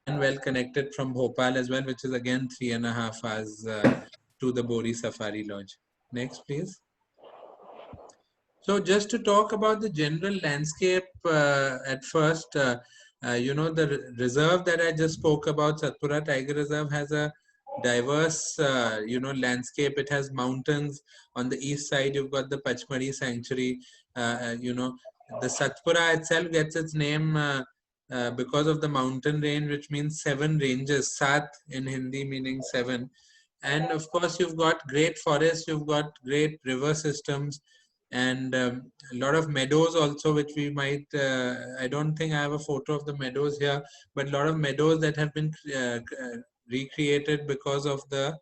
and well connected from Bhopal as well, which is again 3.5 hours to the Bori Safari Lodge. Next, please. So just to talk about the general landscape at first, the reserve that I just spoke about, Satpura Tiger Reserve, has a diverse, landscape. It has mountains. On the east side, you've got the Pachmari Sanctuary. The Satpura itself gets its name because of the mountain range, which means 7 ranges, Sat in Hindi meaning 7. And of course, you've got great forests, you've got great river systems, and a lot of meadows also, which we might, I don't think I have a photo of the meadows here, but a lot of meadows that have been recreated because of the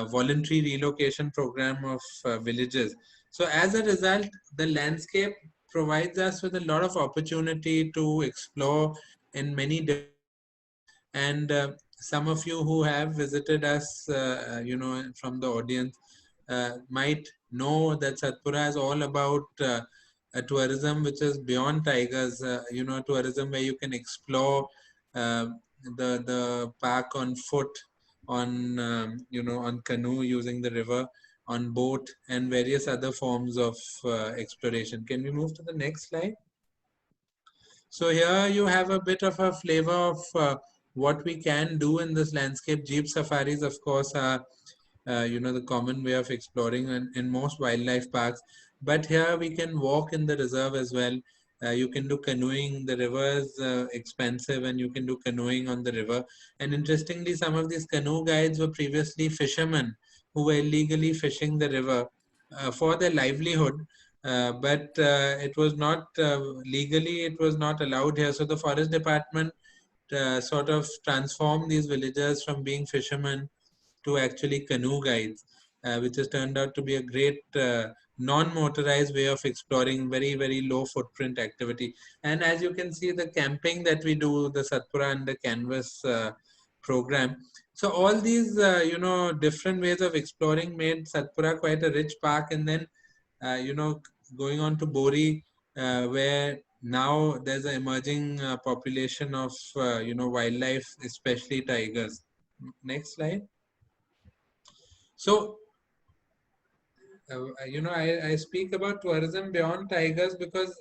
voluntary relocation program of villages. So as a result, the landscape provides us with a lot of opportunity to explore in many different ways. And some of you who have visited us, from the audience, might know that Satpura is all about a tourism which is beyond tigers, tourism where you can explore the park on foot, on, on canoe using the river, on boat, and various other forms of exploration. Can we move to the next slide? So here you have a bit of a flavor of what we can do in this landscape. Jeep safaris, of course, are the common way of exploring in most wildlife parks. But here we can walk in the reserve as well. You can do canoeing. The river is expensive, and you can do canoeing on the river. And interestingly, some of these canoe guides were previously fishermen who were illegally fishing the river. for their livelihood, but it was not legally, it was not allowed here. So the forest department sort of transformed these villagers from being fishermen to actually canoe guides, which has turned out to be a great non-motorized way of exploring very, very low footprint activity. And as you can see, the camping that we do, the Satpura and the Canvas program. So all these, different ways of exploring made Satpura quite a rich park. And then, going on to Bori, where now there's an emerging population of, wildlife, especially tigers. Next slide. So, I speak about tourism beyond tigers because,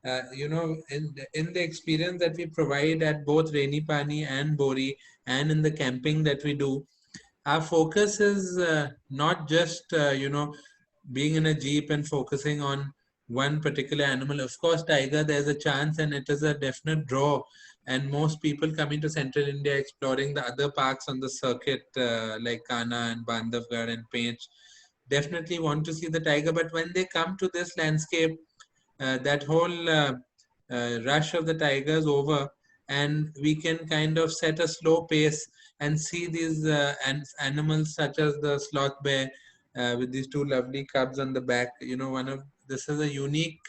in the experience that we provide at both Rainy Pani and Bori and in the camping that we do, our focus is not just, being in a jeep and focusing on one particular animal. Of course, tiger, there's a chance and it is a definite draw. And most people coming to Central India exploring the other parks on the circuit, like Kana and Bandhavgarh and Pench, definitely want to see the tiger. But when they come to this landscape, that whole rush of the tigers over, and we can kind of set a slow pace and see these animals such as the sloth bear with these two lovely cubs on the back. This is a unique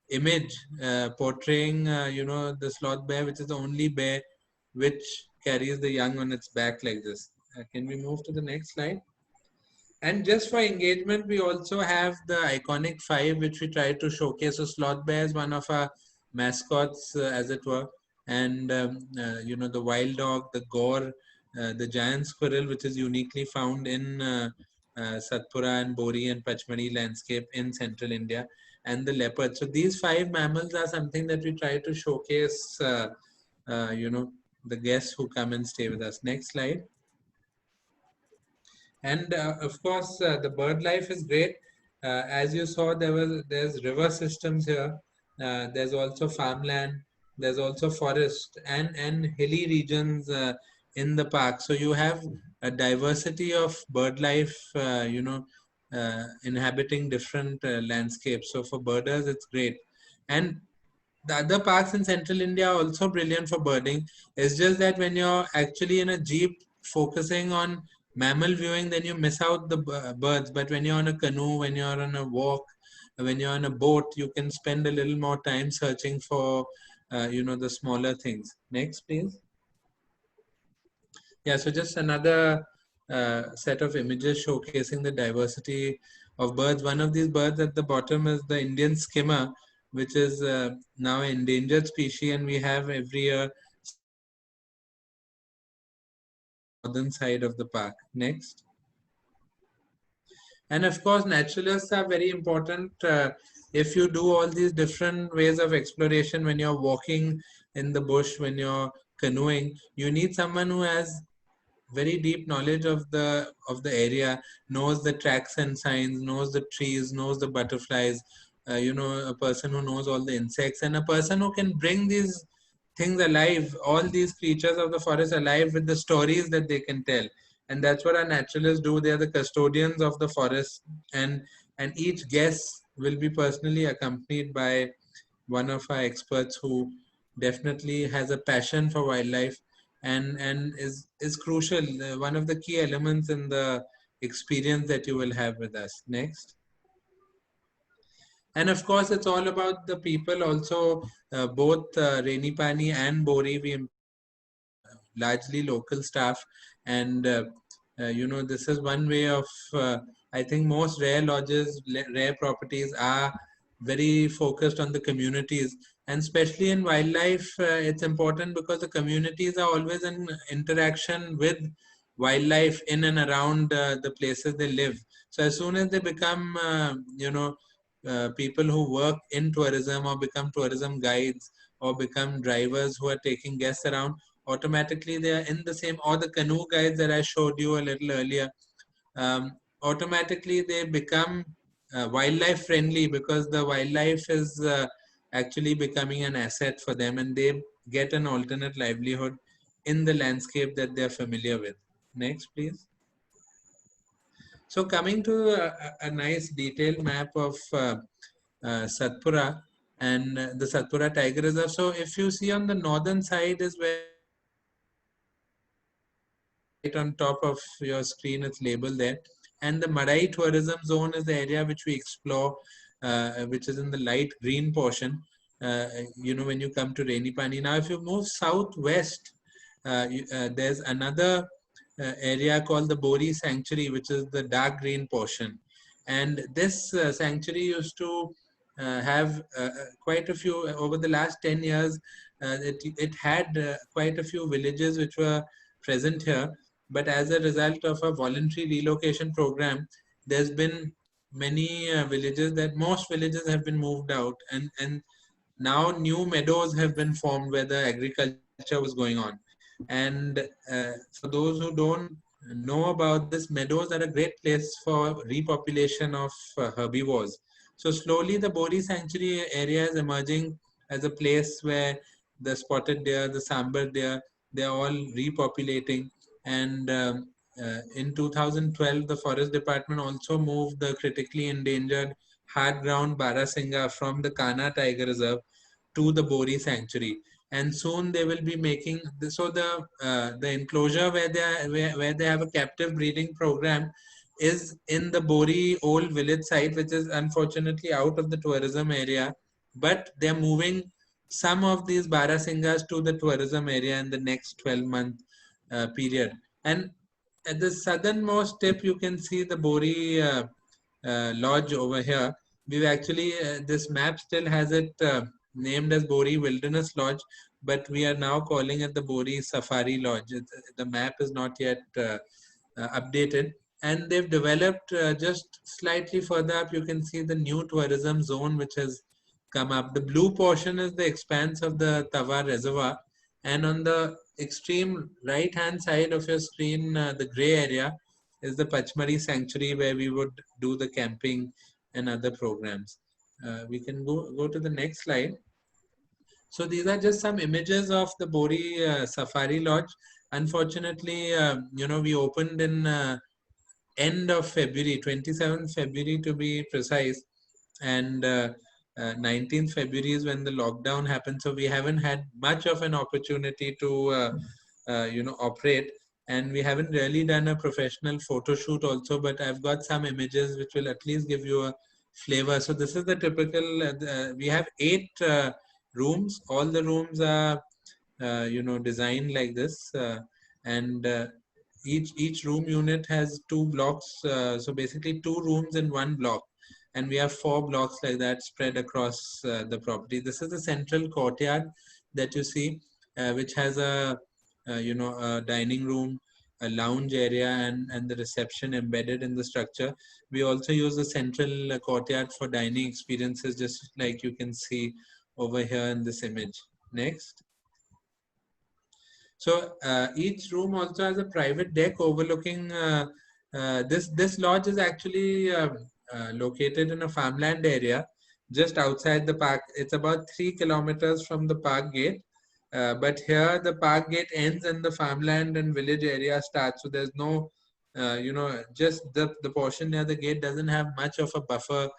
image portraying the sloth bear, which is the only bear which carries the young on its back like this. Can we move to the next slide? And just for engagement, we also have the iconic 5, which we try to showcase. So sloth bear is one of our mascots, as it were. And, the wild dog, the gore, the giant squirrel, which is uniquely found in Satpura and Bori and Pachmadi landscape in central India, and the leopard. So these 5 mammals are something that we try to showcase, the guests who come and stay with us. Next slide. And of course, the bird life is great. As you saw, there's river systems here. There's also farmland. There's also forest and hilly regions in the park. So you have a diversity of bird life, inhabiting different landscapes. So for birders, it's great. And the other parks in central India are also brilliant for birding. It's just that when you're actually in a jeep focusing on mammal viewing, then you miss out the birds. But when you're on a canoe, when you're on a walk, when you're on a boat, you can spend a little more time searching for, the smaller things. Next, please. Yeah, so just another set of images showcasing the diversity of birds. One of these birds at the bottom is the Indian skimmer, which is now an endangered species, and we have every year northern side of the park. Next. And of course, naturalists are very important. If you do all these different ways of exploration, when you're walking in the bush, when you're canoeing, you need someone who has very deep knowledge of the area, knows the tracks and signs, knows the trees, knows the butterflies, a person who knows all the insects, and a person who can bring these things alive, all these creatures of the forest alive with the stories that they can tell. And that's what our naturalists do. They are the custodians of the forest, and each guest will be personally accompanied by one of our experts who definitely has a passion for wildlife and is crucial, one of the key elements in the experience that you will have with us. Next. And of course, it's all about the people also. Both Rainy Pani and Bori, we largely local staff, and this is one way of I think most rare lodges, rare properties are very focused on the communities, and especially in wildlife, it's important because the communities are always in interaction with wildlife in and around the places they live. So as soon as they become people who work in tourism or become tourism guides or become drivers who are taking guests around, automatically they are in the same, or the canoe guides that I showed you a little earlier, automatically they become wildlife friendly because the wildlife is actually becoming an asset for them, and they get an alternate livelihood in the landscape that they're familiar with. Next, please. So coming to a nice detailed map of Satpura and the Satpura Tiger Reserve. So if you see on the northern side is where right on top of your screen, it's labeled there. And the Madai tourism zone is the area which we explore, which is in the light green portion. When you come to Rainy Pani. Now, if you move southwest, there's another area called the Bori Sanctuary, which is the dark green portion. And this sanctuary used to have quite a few, over the last 10 years, it had quite a few villages which were present here. But as a result of a voluntary relocation program, there's been many villages most villages have been moved out, and now new meadows have been formed where the agriculture was going on. And for those who don't know about this, meadows are a great place for repopulation of herbivores. So slowly the Bori Sanctuary area is emerging as a place where the spotted deer, the sambar deer, they're all repopulating. And in 2012, the Forest Department also moved the critically endangered hard ground Barasingha from the Kana Tiger Reserve to the Bori Sanctuary. And soon they will be making the enclosure where they have a captive breeding program is in the Bori old village site, which is unfortunately out of the tourism area. But they're moving some of these Barasinghas to the tourism area in the next 12-month period. And at the southernmost tip, you can see the Bori lodge over here. We've actually, this map still has it named as Bori Wilderness Lodge, but we are now calling it the Bori Safari Lodge. The map is not yet updated. And they've developed just slightly further up, you can see the new tourism zone which has come up. The blue portion is the expanse of the Tawa Reservoir. And on the extreme right hand side of your screen, the gray area is the Pachmari Sanctuary where we would do the camping and other programs. We can go to the next slide. So these are just some images of the Bori Safari Lodge. Unfortunately, we opened in end of February, 27th February to be precise, and 19th February is when the lockdown happened. So we haven't had much of an opportunity to, operate, and we haven't really done a professional photo shoot also. But I've got some images which will at least give you a flavor. So this is the typical. We have 8 rooms. All the rooms are, designed like this, and each room unit has 2 blocks. So basically 2 rooms in 1 block. And we have 4 blocks like that spread across the property. This is the central courtyard that you see, which has a dining room, a lounge area, and the reception embedded in the structure. We also use the central courtyard for dining experiences, just like you can see over here in this image. Next. So each room also has a private deck overlooking. This lodge is actually located in a farmland area just outside the park. It's about 3 kilometers from the park gate. But here the park gate ends and the farmland and village area starts. So there's no, just the portion near the gate doesn't have much of a buffer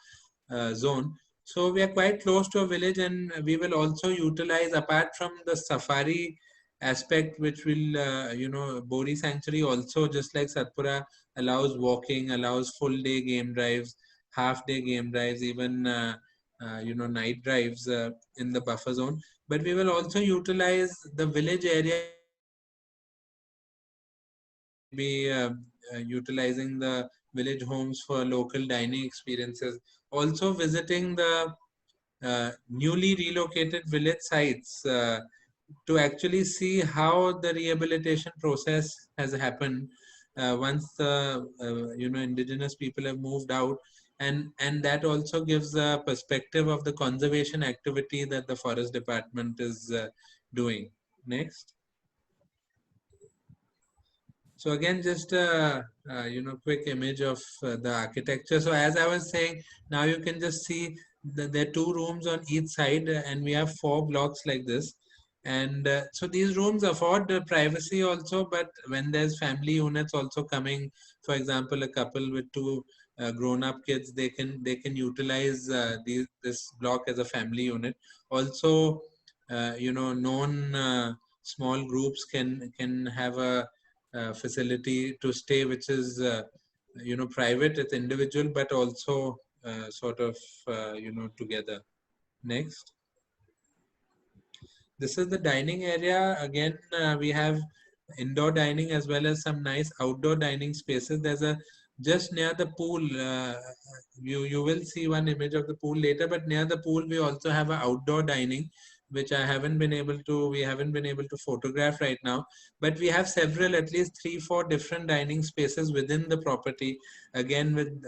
zone. So we are quite close to a village, and we will also utilize, apart from the safari aspect, which will, Bori Sanctuary also, just like Satpura, allows walking, allows full day game drives, half day game drives, even, night drives in the buffer zone. But we will also utilize the village area, be utilizing the village homes for local dining experiences. Also visiting the newly relocated village sites to actually see how the rehabilitation process has happened once the indigenous people have moved out, and that also gives a perspective of the conservation activity that the forest department is doing. Next. So again, just a quick image of the architecture. So as I was saying, now you can just see that there are 2 rooms on each side, and we have 4 blocks like this. And so these rooms afford privacy also, but when there's family units also coming, for example, a couple with two grown-up kids, they can utilize this block as a family unit. Also, known small groups can have a facility to stay, which is private, it's individual, but also sort of together. Next. This is the dining area. Again, we have indoor dining as well as some nice outdoor dining spaces. There's a just near the pool. You will see one image of the pool later, but near the pool we also have an outdoor dining, which we haven't been able to photograph right now. But we have several, at least 3-4 different dining spaces within the property. Again, with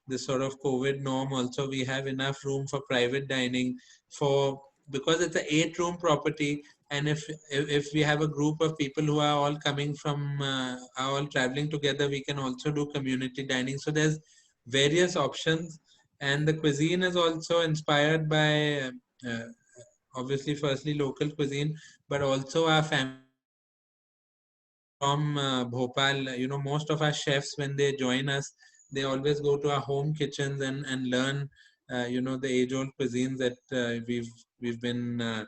this sort of COVID norm, also we have enough room for private dining because it's an 8-room property, and if we have a group of people who are all coming from are all traveling together, we can also do community dining. So there's various options, and the cuisine is also inspired by obviously firstly local cuisine, but also our family from Bhopal. Most of our chefs, when they join us, they always go to our home kitchens and learn the age-old cuisines that we've been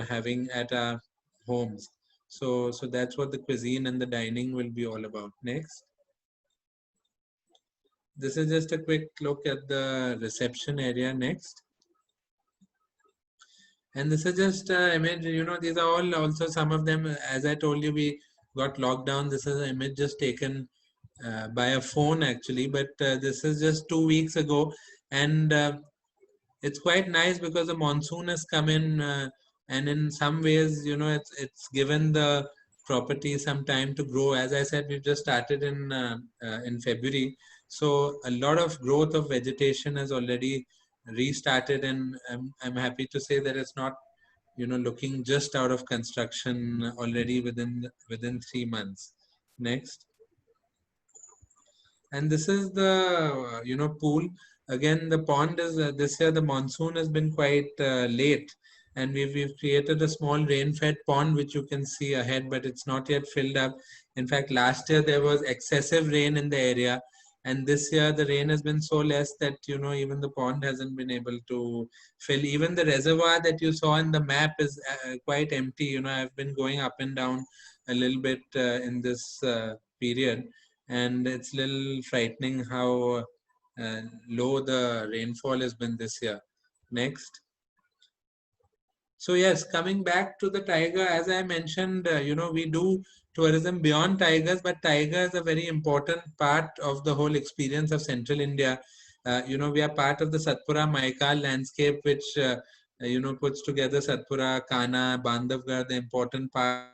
having at our homes. So that's what the cuisine and the dining will be all about. Next. This is just a quick look at the reception area. Next. And this is just an image, these are all also some of them, as I told you, we got locked down. This is an image just taken by a phone actually, but this is just 2 weeks ago. And it's quite nice because the monsoon has come in, and in some ways, it's given the property some time to grow. As I said, we've just started in February, so a lot of growth of vegetation has already restarted, and I'm happy to say that it's not looking just out of construction already within 3 months. Next. And this is the pool. Again, the pond is this year the monsoon has been quite late, and we've created a small rain-fed pond which you can see ahead, but it's not yet filled up. In fact, last year there was excessive rain in the area, and this year the rain has been so less that even the pond hasn't been able to fill. Even the reservoir that you saw in the map is quite empty. I've been going up and down a little bit in this period, and it's a little frightening how low the rainfall has been this year. Next. So yes, coming back to the tiger, as I mentioned, we do tourism beyond tigers, but tiger is a very important part of the whole experience of Central India. We are part of the Satpura Maikal landscape, which puts together Satpura, Kana, Bandhavgarh, the important part.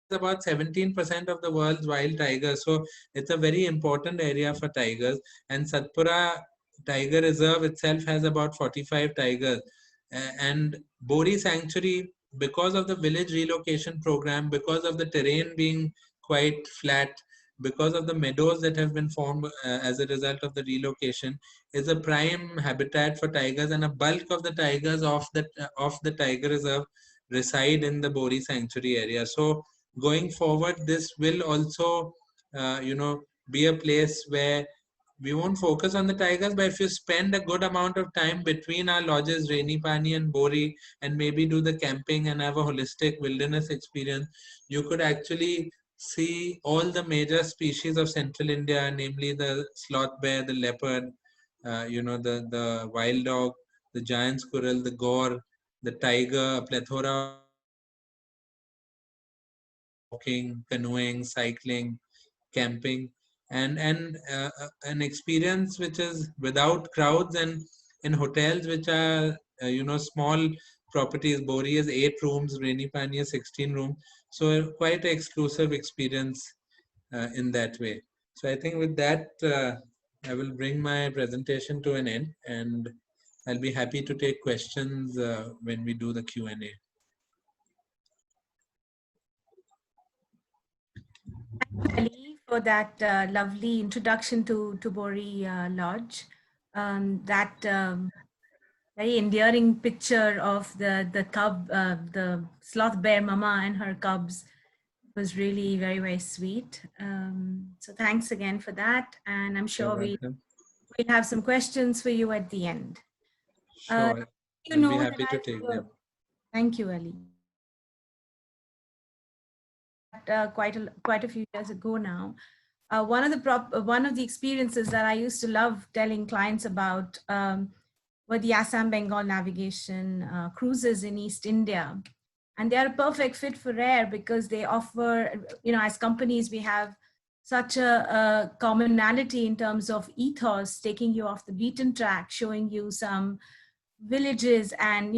About 17% of the world's wild tigers, so it's a very important area for tigers. And Satpura Tiger Reserve itself has about 45 tigers. And Bori Sanctuary, because of the village relocation program, because of the terrain being quite flat, because of the meadows that have been formed as a result of the relocation, is a prime habitat for tigers, and a bulk of the tigers of the Tiger Reserve reside in the Bori Sanctuary area. So going forward, this will also be a place where we won't focus on the tigers, but if you spend a good amount of time between our lodges, Rainy Pani and Bori, and maybe do the camping and have a holistic wilderness experience, you could actually see all the major species of Central India, namely the sloth bear, the leopard, the wild dog, the giant squirrel, the gore, the tiger, a plethora, walking, canoeing, cycling, camping, and an experience which is without crowds, and in hotels which are small properties. Bori is 8 rooms, Rainy Pani is 16 rooms, so quite an exclusive experience in that way. So I think with that I will bring my presentation to an end, and I'll be happy to take questions when we do the Q&A. Thank you, Ali, for that lovely introduction to Bori Lodge. very endearing picture of the cub, the sloth bear mama and her cubs. It was really very, very sweet. So thanks again for that. And I'm sure we'll have some questions for you at the end. Sure, I'll be happy to take them. Thank you, Ali. Quite a few years ago now. One of the experiences that I used to love telling clients about were the Assam Bengal navigation cruises in East India. And they are a perfect fit for Rare because they offer, as companies, we have such a commonality in terms of ethos, taking you off the beaten track, showing you some villages, and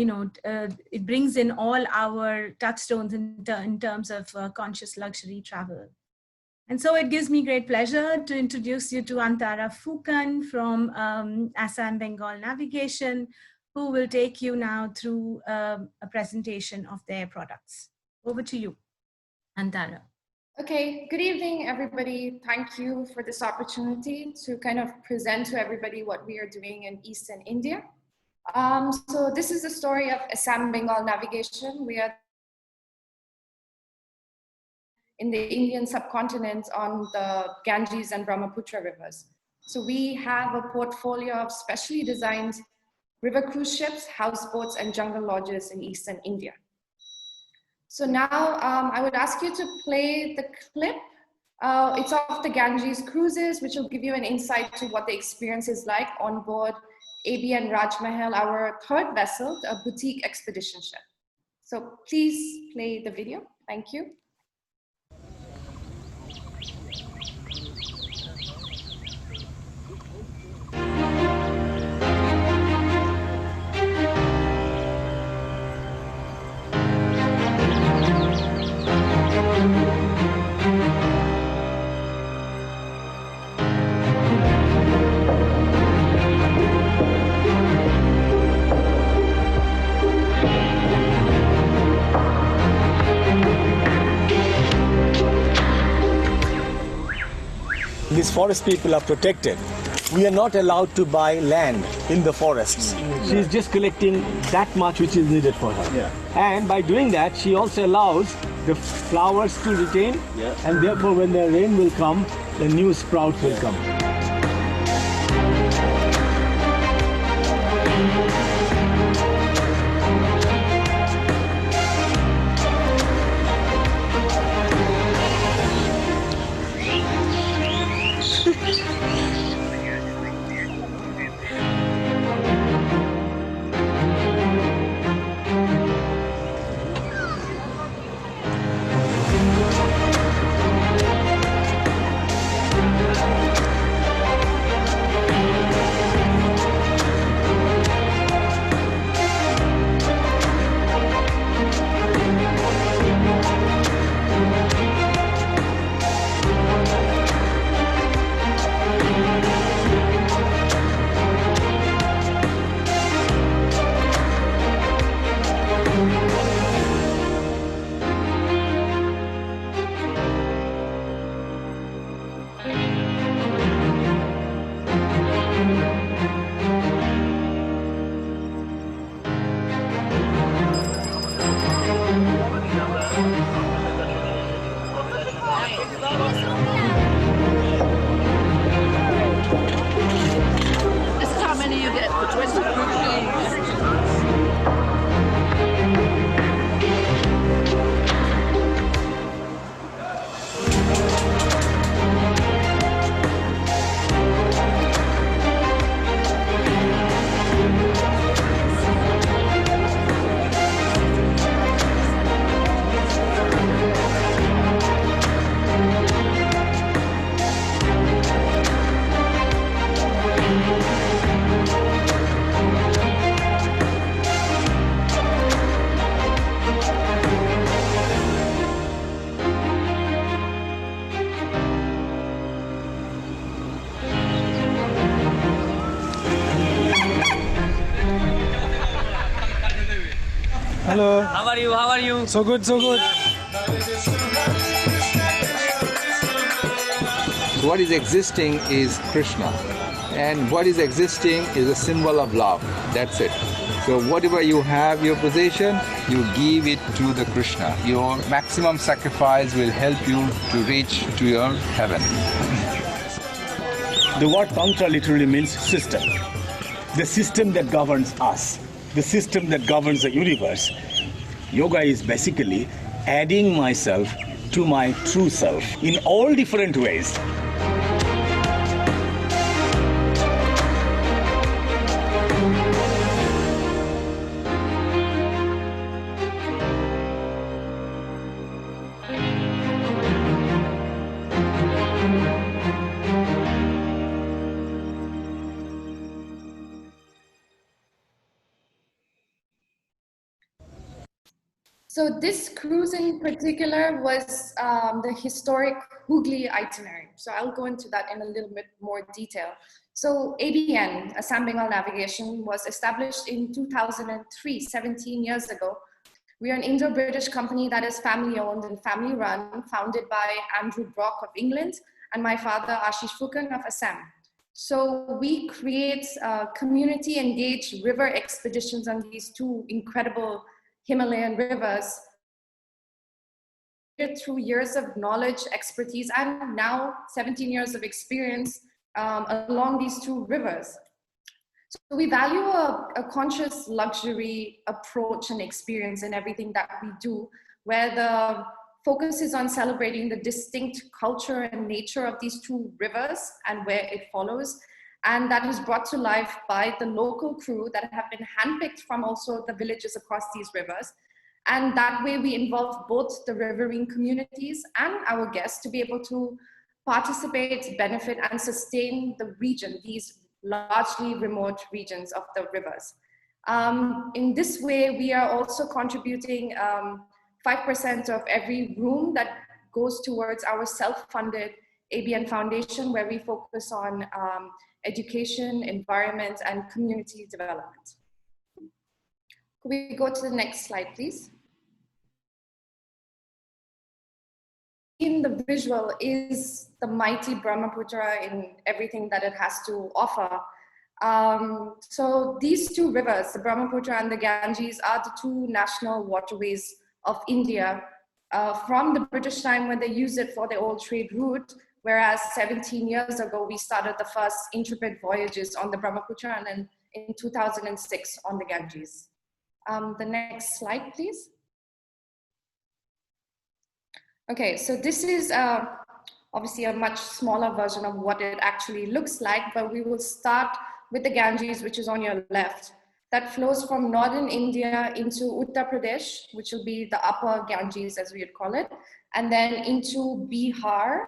it brings in all our touchstones in terms of conscious luxury travel. And so it gives me great pleasure to introduce you to Antara Fukan from Assam Bengal Navigation, who will take you now through a presentation of their products. Over to you, Antara. Okay, good evening, everybody. Thank you for this opportunity to kind of present to everybody what we are doing in Eastern India. So this is the story of Assam Bengal Navigation. We are in the Indian subcontinent on the Ganges and Brahmaputra rivers. So we have a portfolio of specially designed river cruise ships, houseboats, and jungle lodges in Eastern India. So now I would ask you to play the clip. It's of the Ganges cruises, which will give you an insight to what the experience is like on board ABN Rajmahal, our third vessel, a boutique expedition ship. So please play the video. Thank you. These forest people are protected. We are not allowed to buy land in the forests. She's just collecting that much which is needed for her. Yeah. And by doing that, she also allows the flowers to retain, and therefore when the rain will come, the new sprouts will come. Hello. How are you? How are you? So good, so good. What is existing is Krishna, and what is existing is a symbol of love. That's it. So whatever you have your possession, you give it to the Krishna. Your maximum sacrifice will help you to reach to your heaven. The word tantra literally means system. The system that governs us, the system that governs the universe. Yoga is basically adding myself to my true self in all different ways. So this cruise in particular was the historic Hooghly itinerary. So I'll go into that in a little bit more detail. So ABN, Assam Bengal Navigation, was established in 2003, 17 years ago. We are an Indo-British company that is family owned and family run, founded by Andrew Brock of England and my father Ashish Fukan of Assam. So we create community engaged river expeditions on these two incredible Himalayan rivers through years of knowledge, expertise, and now 17 years of experience along these two rivers. So we value a conscious luxury approach and experience in everything that we do, where the focus is on celebrating the distinct culture and nature of these two rivers and where it follows. And that is brought to life by the local crew that have been handpicked from also the villages across these rivers. And that way we involve both the riverine communities and our guests to be able to participate, benefit, and sustain the region, these largely remote regions of the rivers. In this way, we are also contributing 5% of every room that goes towards our self-funded ABN Foundation, where we focus on education, environment, and community development. Could we go to the next slide, please? In the visual is the mighty Brahmaputra in everything that it has to offer. So these two rivers, the Brahmaputra and the Ganges, are the two national waterways of India from the British time when they used it for their old trade route, whereas 17 years ago, we started the first intrepid voyages on the Brahmaputra, and then in 2006 on the Ganges. The next slide, please. Okay, so this is obviously a much smaller version of what it actually looks like, but we will start with the Ganges, which is on your left. That flows from northern India into Uttar Pradesh, which will be the upper Ganges, as we would call it, and then into Bihar,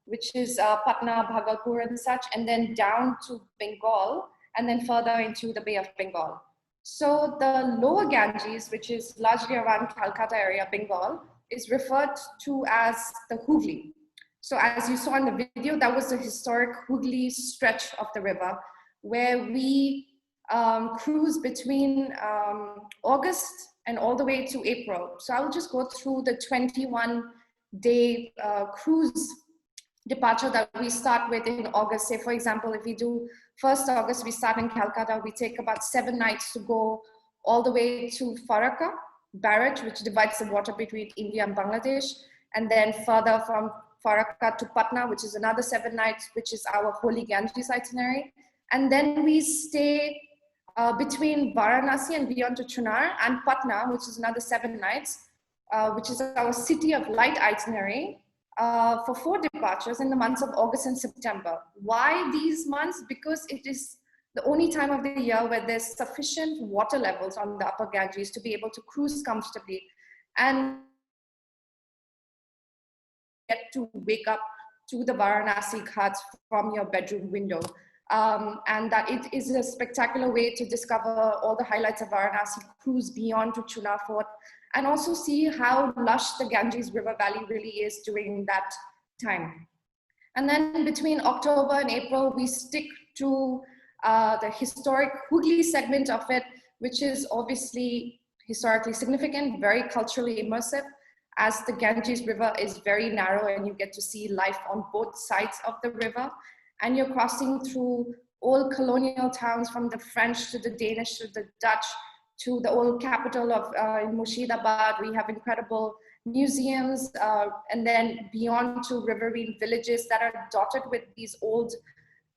which is Patna, Bhagalpur and such, and then down to Bengal, and then further into the Bay of Bengal. So the lower Ganges, which is largely around Calcutta area, Bengal, is referred to as the Hooghly. So as you saw in the video, that was the historic Hooghly stretch of the river, where we cruise between August and all the way to April. So I'll just go through the 21-day cruise departure that we start with in August. Say, for example, if we do 1st August, we start in Calcutta, we take about 7 nights to go all the way to Farakka barrage, which divides the water between India and Bangladesh, and then further from Farakka to Patna, which is another 7 nights, which is our Holy Ganges itinerary. And then we stay between Varanasi and beyond to Chunar, and Patna, which is another 7 nights, which is our City of Light itinerary, for 4 departures in the months of August and September. Why these months? Because it is the only time of the year where there's sufficient water levels on the upper Ganges to be able to cruise comfortably and get to wake up to the Varanasi Ghats from your bedroom window. And that it is a spectacular way to discover all the highlights of Varanasi, cruise beyond to Chunar Fort, and also see how lush the Ganges River Valley really is during that time. And then between October and April, we stick to the historic Hooghly segment of it, which is obviously historically significant, very culturally immersive, as the Ganges River is very narrow and you get to see life on both sides of the river. And you're crossing through old colonial towns, from the French to the Danish to the Dutch to the old capital of in Murshidabad. We have incredible museums, and then beyond to riverine villages that are dotted with these old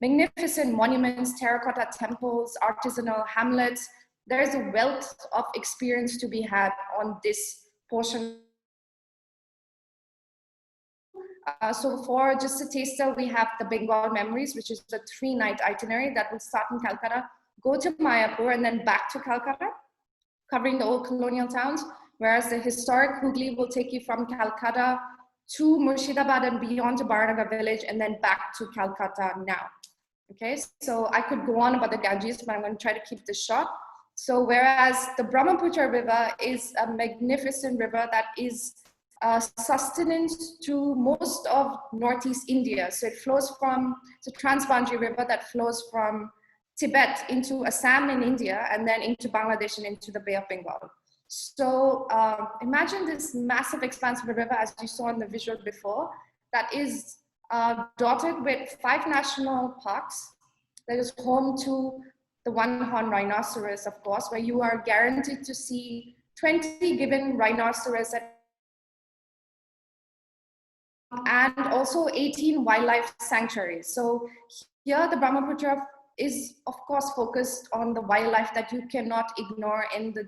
magnificent monuments, terracotta temples, artisanal hamlets. There's a wealth of experience to be had on this portion. So for just a taster, we have the Bengal Memories, which is a 3-night itinerary that will start in Calcutta, go to Mayapur, and then back to Calcutta, covering the old colonial towns, whereas the historic Hooghly will take you from Calcutta to Murshidabad and beyond to Baranagar village, and then back to Calcutta now. Okay, so I could go on about the Ganges, but I'm going to try to keep this short. So whereas the Brahmaputra River is a magnificent river that is sustenance to most of Northeast India. So it flows from, it's a transboundary river that flows from Tibet into Assam in India, and then into Bangladesh and into the Bay of Bengal. So imagine this massive expanse of a river, as you saw in the visual before, that is dotted with 5 national parks, that is home to the one-horned rhinoceros, of course, where you are guaranteed to see 20 given rhinoceros and also 18 wildlife sanctuaries. So here the Brahmaputra is of course focused on the wildlife that you cannot ignore in the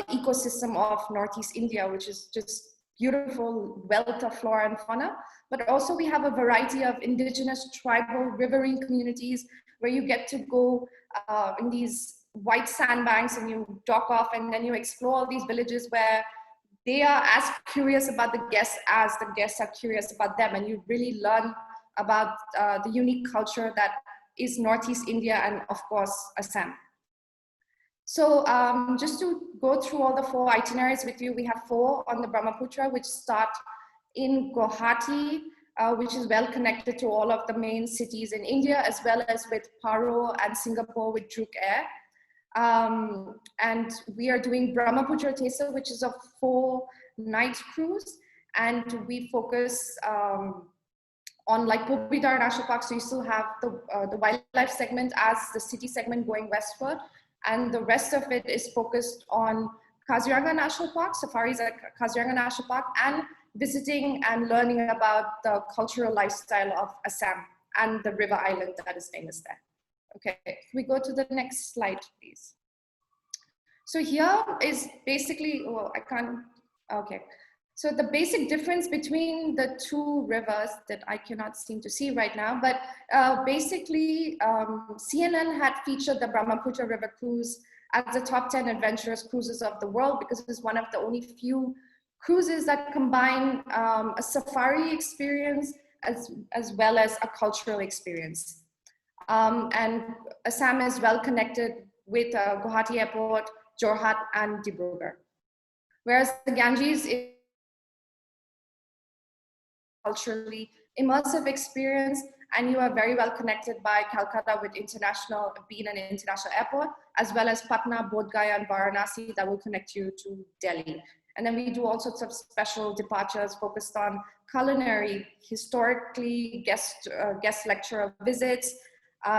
ecosystem of Northeast India, which is just beautiful wealth of flora and fauna. But also we have a variety of indigenous tribal riverine communities where you get to go in these white sandbanks and you dock off, and then you explore all these villages where they are as curious about the guests as the guests are curious about them, and you really learn about the unique culture that is Northeast India and of course Assam. So just to go through all the 4 itineraries with you, we have 4 on the Brahmaputra, which start in Guwahati, which is well connected to all of the main cities in India, as well as with Paro and Singapore with Druk Air. And we are doing Brahmaputra Taster, which is a 4-night cruise, and we focus on like Pobidar National Park, so you still have the wildlife segment as the city segment going westward, and the rest of it is focused on Kaziranga National Park, safaris at Kaziranga National Park, and visiting and learning about the cultural lifestyle of Assam and the river island that is famous there. Okay, can we go to the next slide, please? So here is basically, well, I can't, okay. So the basic difference between the 2 rivers that I cannot seem to see right now, but basically CNN had featured the Brahmaputra River Cruise as the top 10 adventurous cruises of the world, because it is one of the only few cruises that combine a safari experience as well as a cultural experience. And Assam is well connected with Guwahati Airport, Jorhat, and Dibrugarh. Whereas the Ganges is culturally immersive experience, and you are very well connected by Calcutta with being an international airport, as well as Patna, Bodh Gaya, and Varanasi that will connect you to Delhi. And then we do all sorts of special departures focused on culinary, historically guest lecturer visits,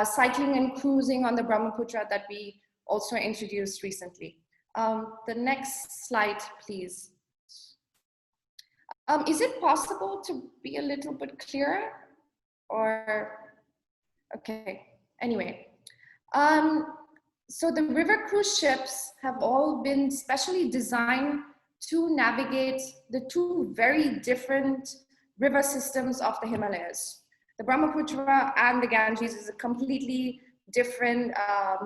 cycling and cruising on the Brahmaputra that we also introduced recently. The next slide, please. Is it possible to be a little bit clearer? Or, okay, anyway. So the river cruise ships have all been specially designed to navigate the 2 very different river systems of the Himalayas. The Brahmaputra and the Ganges is a completely different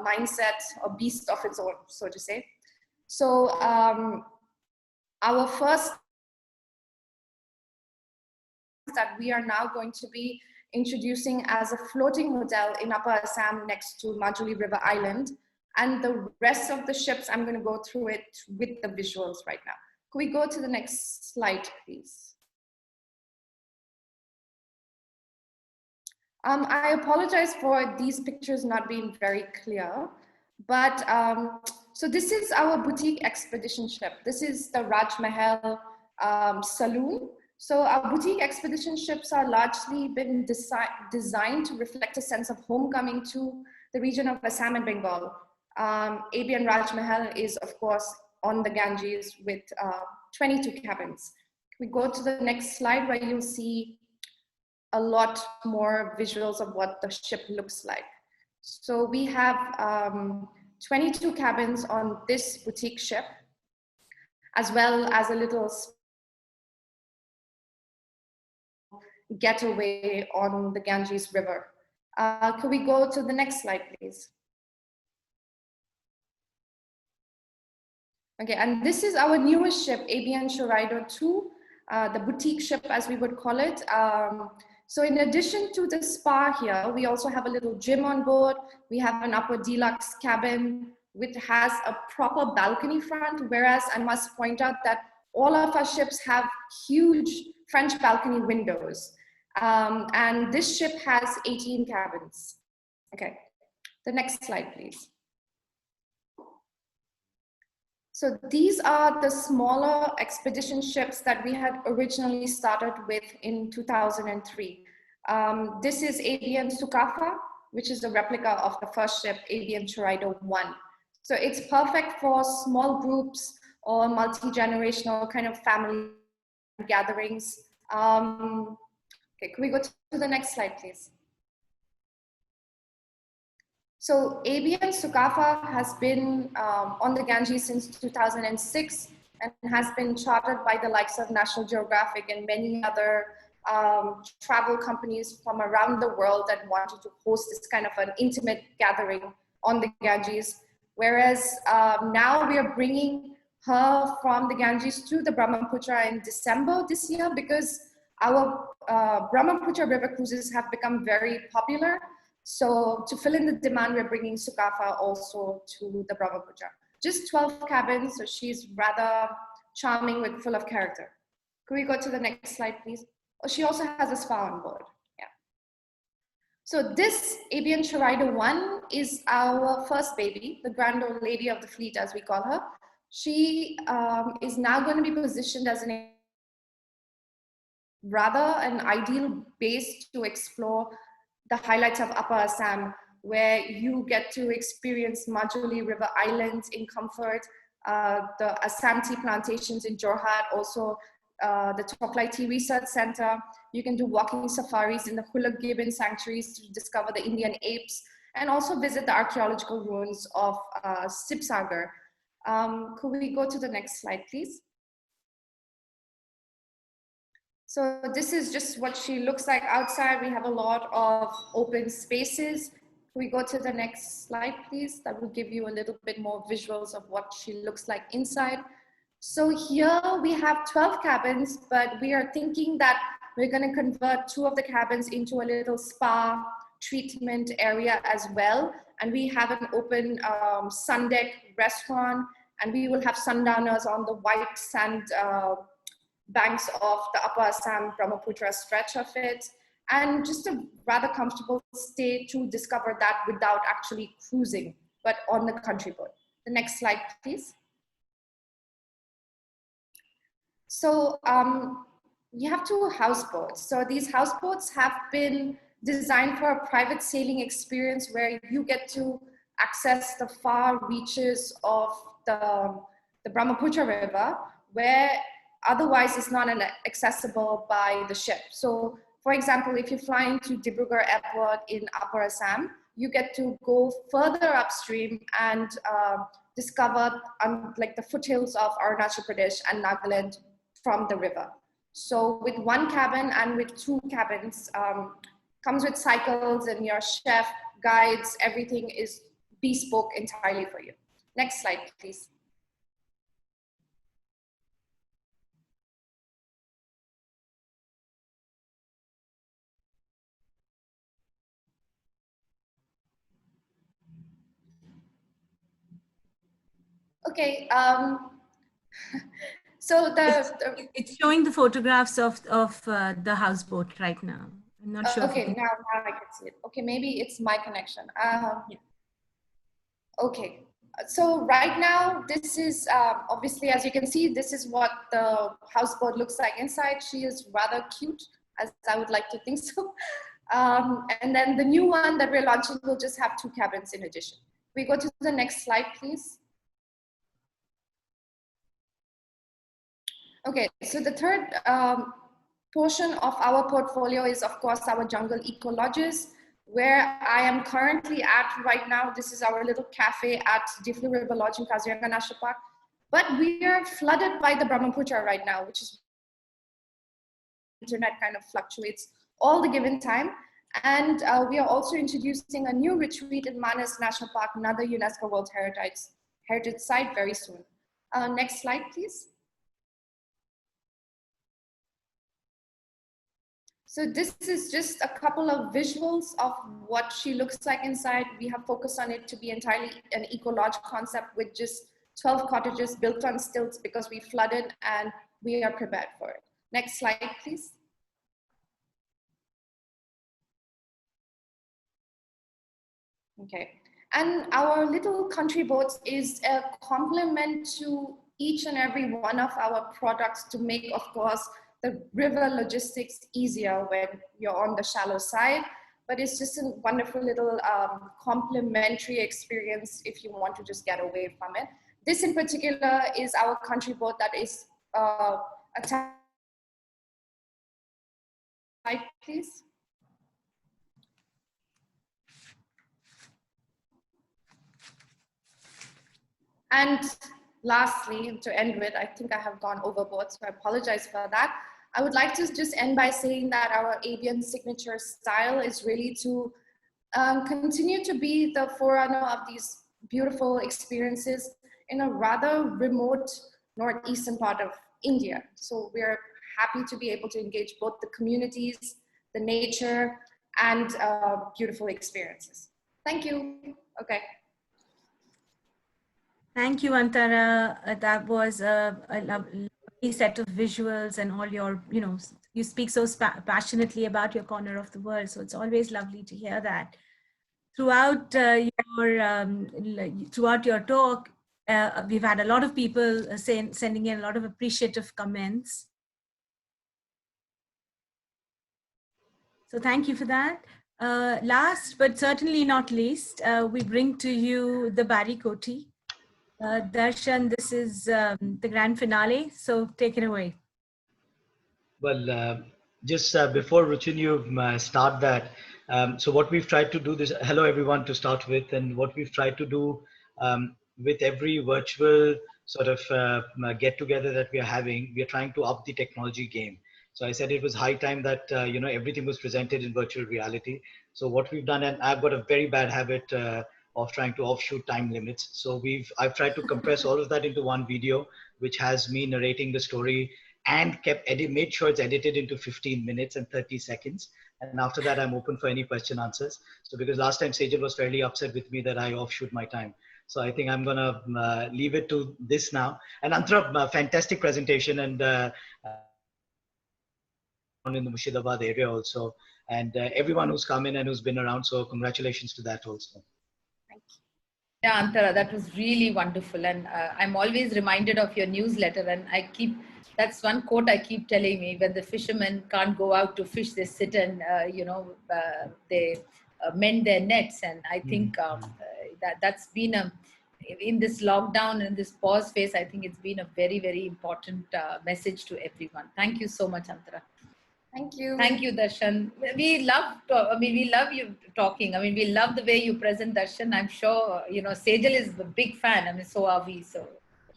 mindset or beast of its own, so to say. So our first that we are now going to be introducing as a floating hotel in Upper Assam next to Majuli River Island. And the rest of the ships, I'm going to go through it with the visuals right now. Could we go to the next slide, please? I apologize for these pictures not being very clear, but so this is our boutique expedition ship. This is the Raj Mahal saloon. So our boutique expedition ships are largely been designed to reflect a sense of homecoming to the region of Assam and Bengal. AB and Raj Mahal is, of course, on the Ganges with 22 cabins. We go to the next slide where you'll see a lot more visuals of what the ship looks like. So we have 22 cabins on this boutique ship, as well as a little getaway on the Ganges River. Could we go to the next slide, please? Okay, and this is our newest ship, ABN Choraido 2, the boutique ship as we would call it. So in addition to the spa here, we also have a little gym on board. We have an upper deluxe cabin which has a proper balcony front, whereas I must point out that all of our ships have huge French balcony windows. And this ship has 18 cabins. Okay, the next slide, please. So these are the smaller expedition ships that we had originally started with in 2003. This is ABN Sukafa, which is a replica of the first ship, ABN Choraido 1. So it's perfect for small groups or multi-generational kind of family gatherings. Okay, can we go to the next slide, please? So ABN Sukafa has been on the Ganges since 2006 and has been chartered by the likes of National Geographic and many other travel companies from around the world that wanted to host this kind of an intimate gathering on the Ganges. Whereas now we are bringing her from the Ganges to the Brahmaputra in December this year because our Brahmaputra river cruises have become very popular. So to fill in the demand, we're bringing Sukafa also to the Brahmaputra. Just 12 cabins, so she's rather charming with full of character. Could we go to the next slide, please? Oh, she also has a spa on board. Yeah. So this ABN Choraido 1 is our first baby, the grand old lady of the fleet, as we call her. She is now going to be positioned as an ideal base to explore the highlights of Upper Assam, where you get to experience Majuli River Islands in comfort, the Assam tea plantations in Jorhat, also the Toklai Tea Research Center. You can do walking safaris in the Hulak Gibbon sanctuaries to discover the Indian apes, and also visit the archaeological ruins of Sipsagar. Could we go to the next slide, please? So this is just what she looks like outside. We have a lot of open spaces. Can we go to the next slide, please? That will give you a little bit more visuals of what she looks like inside. So here we have 12 cabins, but we are thinking that we're going to convert 2 of the cabins into a little spa treatment area as well. And we have an open sun deck restaurant, and we will have sundowners on the white sand banks of the Upper Assam Brahmaputra stretch of it, and just a rather comfortable stay to discover that without actually cruising, but on the country boat. The next slide, please. So we have 2 houseboats. So these houseboats have been designed for a private sailing experience where you get to access the far reaches of the Brahmaputra River, where otherwise it's not accessible by the ship. So for example, if you fly into Dibrugarh Airport in Upper Assam, you get to go further upstream and discover like the foothills of Arunachal Pradesh and Nagaland from the river. So with 1 cabin and with 2 cabins, comes with cycles and your chef, guides, everything is bespoke entirely for you. Next slide, please. Okay, so it's showing the photographs of the houseboat right now. I'm not sure. Okay, now I can see it. Okay, maybe it's my connection. Yeah. Okay, So right now, this is obviously, as you can see, this is what the houseboat looks like inside. She is rather cute, as I would like to think so. And then the new one that we're launching will just have 2 cabins in addition. We go to the next slide, please. Okay, so the third portion of our portfolio is, of course, our jungle eco lodges, where I am currently at right now. This is our little cafe at Diflu River Lodge in Kaziranga National Park. But we are flooded by the Brahmaputra right now, which is internet kind of fluctuates all the given time. And we are also introducing a new retreat in Manas National Park, another UNESCO World Heritage Site very soon. Next slide, please. So this is just a couple of visuals of what she looks like inside. We have focused on it to be entirely an eco-lodge concept with just 12 cottages built on stilts because we flooded and we are prepared for it. Next slide, please. Okay, and our little country boats is a complement to each and every one of our products to make, of course, the river logistics easier when you're on the shallow side, but it's just a wonderful little complementary experience if you want to just get away from it. This in particular is our country boat that is attached. Slide, please. And lastly, to end with, I think I have gone overboard, so I apologize for that. I would like to just end by saying that our avian signature style is really to continue to be the forerunner of these beautiful experiences in a rather remote northeastern part of India. So we're happy to be able to engage both the communities, the nature, and beautiful experiences. Thank you. Okay. Thank you, Antara. That was a lovely set of visuals and all your, you speak so passionately about your corner of the world. So it's always lovely to hear that. Throughout your talk, we've had a lot of people sending in a lot of appreciative comments. So thank you for that. Last but certainly not least, we bring to you the Barry Koti. Darshan, this is the grand finale, so take it away. Well, just before Ruchin, you start that, so what we've tried to do this, hello everyone to start with, and what we've tried to do with every virtual sort of get together that we are having, we are trying to up the technology game. So I said it was high time that, everything was presented in virtual reality. So what we've done, and I've got a very bad habit of trying to offshoot time limits. So I've tried to compress all of that into one video, which has me narrating the story and made sure it's edited into 15 minutes and 30 seconds. And after that, I'm open for any question answers. So because last time Sejal was fairly upset with me that I offshoot my time. So I think I'm gonna leave it to this now. And Antara, fantastic presentation, and in the Mushidabad area also. And everyone who's come in and who's been around. So congratulations to that also. Yeah, Antara, that was really wonderful. And I'm always reminded of your newsletter. And that's one quote I keep telling me: when the fishermen can't go out to fish, they sit and, they mend their nets. And I think that's been in this lockdown and this pause phase, I think it's been a very, very important message to everyone. Thank you so much, Antara. Thank you. Thank you, Darshan. We love you talking. We love the way you present, Darshan. I'm sure, Sejal is a big fan. So are we. So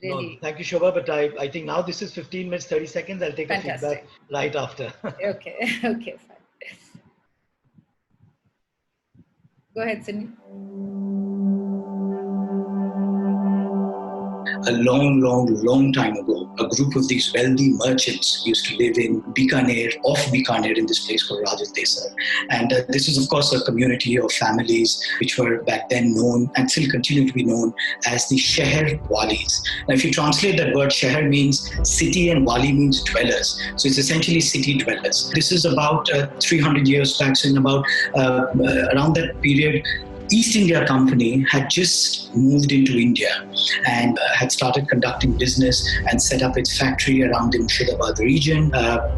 really. No, thank you, Shobha. But I think now this is 15 minutes, 30 seconds. I'll take a feedback right after. Okay. Okay, fine. Go ahead, Cindy. A long time ago, a group of these wealthy merchants used to live in Bikaner, off Bikaner, in this place called Rajastesar. And this is, of course, a community of families which were back then known and still continue to be known as the Sheher Walis. Now, if you translate that word, Sheher means city and Wali means dwellers. So it's essentially city dwellers. This is about 300 years back, so in about around that period, East India Company had just moved into India and had started conducting business and set up its factory around the Murshidabad region.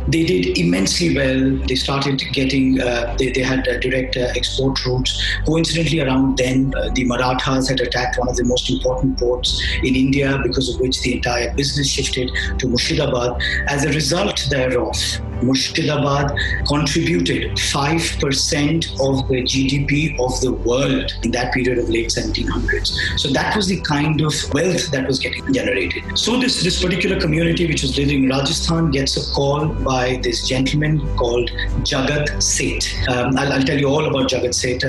They did immensely well. They started getting, they had direct export routes. Coincidentally, around then, the Marathas had attacked one of the most important ports in India, because of which the entire business shifted to Murshidabad. As a result thereof, Murshidabad contributed 5% of the GDP of the world in that period of late 1700s. So that was the kind of wealth that was getting generated. So this particular community, which was living in Rajasthan, gets a call by this gentleman called Jagat Seth. I'll tell you all about Jagat Seth.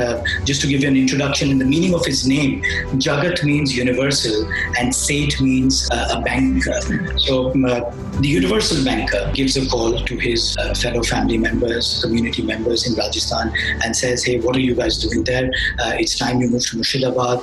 Just to give you an introduction, in the meaning of his name, Jagat means universal and Seth means a banker. So the universal banker gives a call to his fellow family members, community members in Rajasthan, and says, hey, what are you guys doing there? It's time you move to Murshidabad.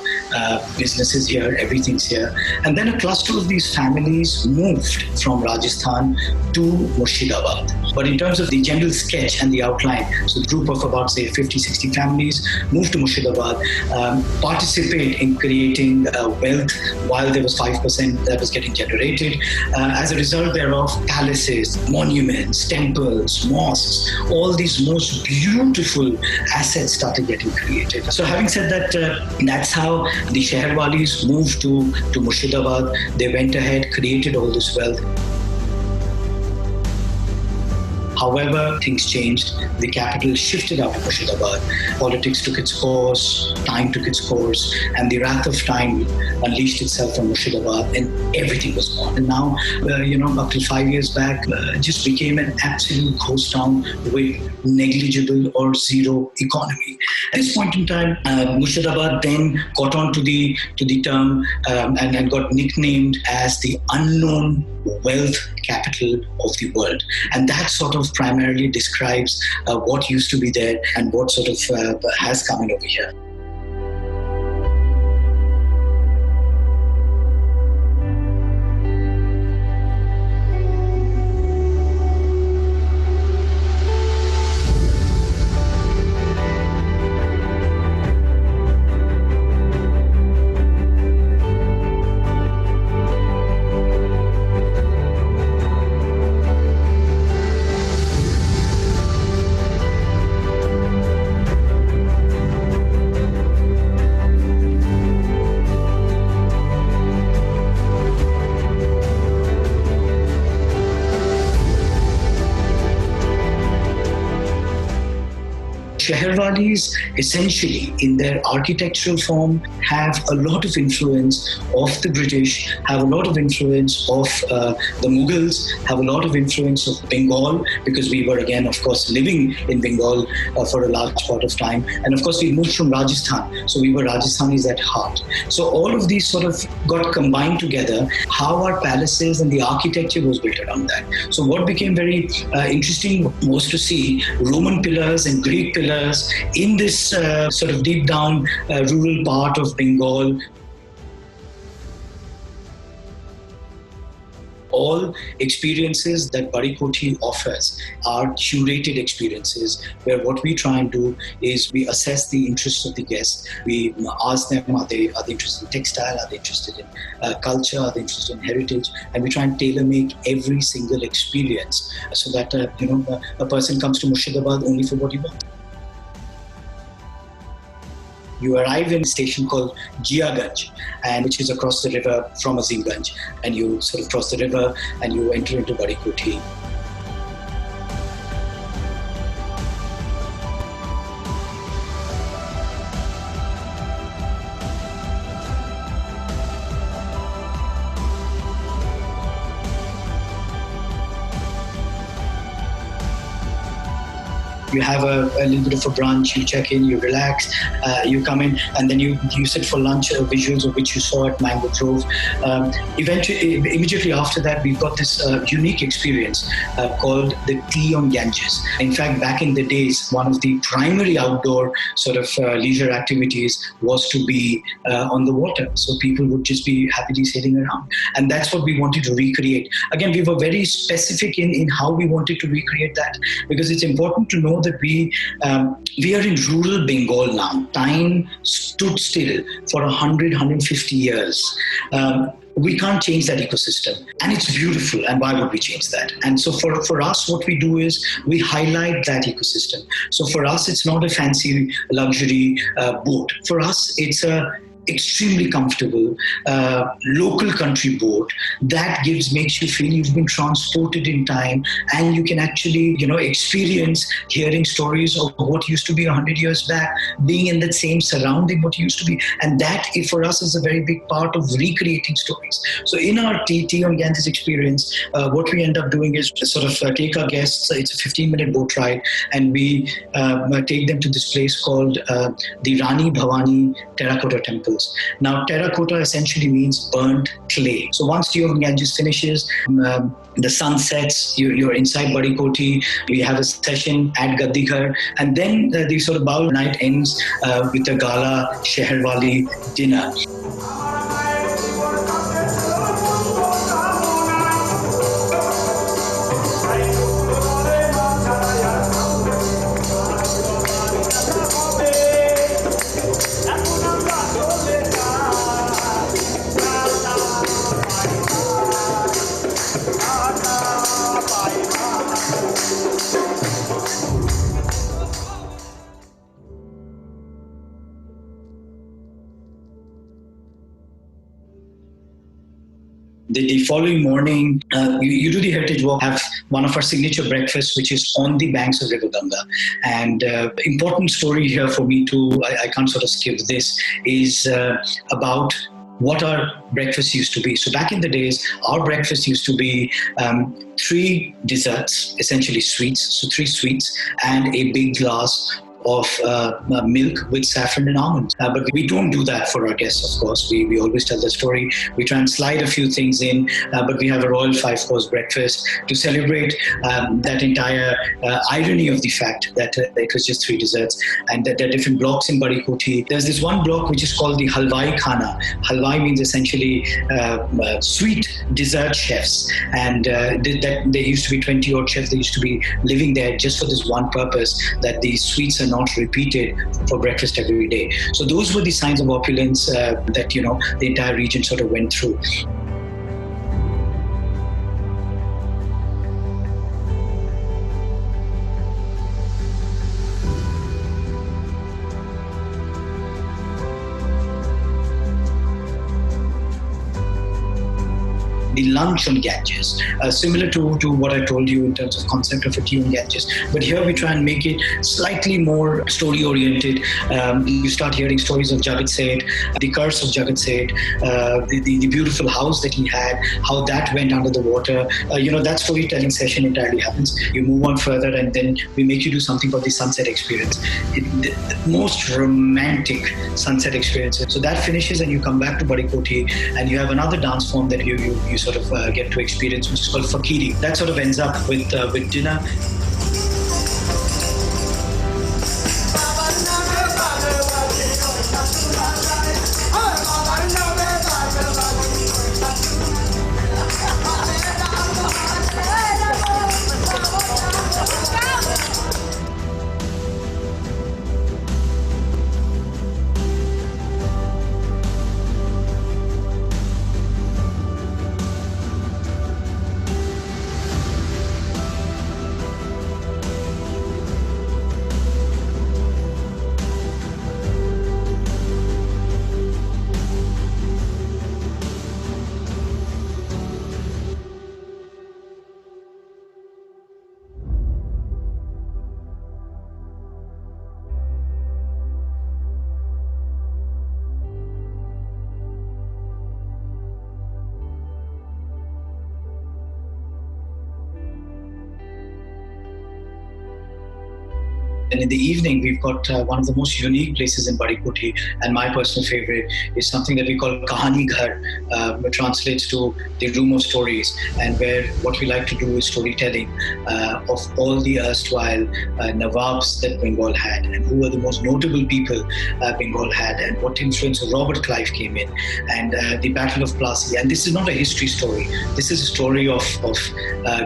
Business is here, everything's here. And then a cluster of these families moved from Rajasthan to Murshidabad. But in terms of the general sketch and the outline, so the group of about, say, 50, 60 families moved to Murshidabad, participate in creating wealth while there was 5% that was getting generated. As a result thereof, palaces, monuments, temples, mosques, all these most beautiful assets started getting created. So having said that, that's how the Sheherwalis moved to Murshidabad. They went ahead, created all this wealth. However, things changed. The capital shifted out to Murshidabad. Politics took its course, time took its course, and the wrath of time unleashed itself on Murshidabad, and everything was gone. And now, up till 5 years back, just became an absolute ghost town with negligible or zero economy. At this point in time, Murshidabad then caught on to the term and got nicknamed as the unknown wealth capital of the world. And that sort of primarily describes what used to be there and what sort of has come in over here. Sheherwalis, essentially, in their architectural form, have a lot of influence of the British, have a lot of influence of the Mughals, have a lot of influence of Bengal, because we were, again, of course, living in Bengal for a large part of time. And of course, we moved from Rajasthan, so we were Rajasthanis at heart. So all of these sort of got combined together, how our palaces and the architecture was built around that. So what became very interesting was to see Roman pillars and Greek pillars in this sort of deep down rural part of Bengal. All experiences that Badi Koti offers are curated experiences, where what we try and do is we assess the interests of the guests. We ask them, are they interested in textile? Are they interested in culture? Are they interested in heritage? And we try and tailor make every single experience so that a person comes to Murshidabad only for what he wants. You arrive in a station called Jiaganj, and which is across the river from Azimganj, and you sort of cross the river and you enter into Badi Koti. You have a little bit of a brunch, you check in, you relax, you come in, and then you sit for lunch, visuals of which you saw at Mango Grove. Immediately after that, we've got this unique experience called the tea on Ganges. In fact, back in the days, one of the primary outdoor sort of leisure activities was to be on the water. So people would just be happily sailing around. And that's what we wanted to recreate. Again, we were very specific in how we wanted to recreate that, because it's important to know that we are in rural Bengal now. Time stood still for 100, 150 years. We can't change that ecosystem, and it's beautiful, and why would we change that? And so for us, what we do is we highlight that ecosystem. So for us, it's not a fancy luxury boat. For us, it's a extremely comfortable local country boat that makes you feel you've been transported in time, and you can actually experience hearing stories of what used to be 100 years back, being in that same surrounding what used to be, and that for us is a very big part of recreating stories. So in our Tea on Ganges experience, what we end up doing is sort of take our guests, it's a 15-minute boat ride, and we take them to this place called the Rani Bhavani Terracotta Temple. Now, terracotta essentially means burnt clay. So once Tea on Ganges finishes, the sun sets, you're inside Badi Koti, we have a session at Gaddighar, and then the sort of bowl night ends with a gala Sheherwali dinner. The following morning, you do the Heritage Walk, have one of our signature breakfasts, which is on the banks of River Ganga. And important story here for me too, I can't sort of skip this, is about what our breakfast used to be. So back in the days, our breakfast used to be 3 desserts, essentially sweets, so 3 sweets, and a big glass of milk with saffron and almonds. But we don't do that for our guests, of course. We always tell the story. We try and slide a few things in, but we have a royal 5-course breakfast to celebrate that entire irony of the fact that it was just 3 desserts, and that there are different blocks in Badi Koti. There's this one block which is called the Halwai Khana. Halwai means essentially sweet dessert chefs, and there used to be 20-odd chefs. They used to be living there just for this one purpose, that these sweets are not repeated for breakfast every day. So those were the signs of opulence that the entire region sort of went through. The lunch on Ganges, similar to what I told you in terms of concept of a tea on Ganges. But here we try and make it slightly more story-oriented. You start hearing stories of Jagat Seth, the curse of Jagat Seth, the beautiful house that he had, how that went under the water. That storytelling session entirely happens. You move on further, and then we make you do something called the sunset experience. The most romantic sunset experience. So that finishes, and you come back to Badi Koti, and you have another dance form that you sort of get to experience, which is called Fakiri. That sort of ends up with dinner. And in the evening, we've got one of the most unique places in Barikoti, and my personal favorite is something that we call Kahani Ghar, which translates to the room of stories, and where what we like to do is storytelling of all the erstwhile Nawabs that Bengal had, and who were the most notable people Bengal had, and what influence of Robert Clive came in, and the Battle of Plassey. And this is not a history story. This is a story of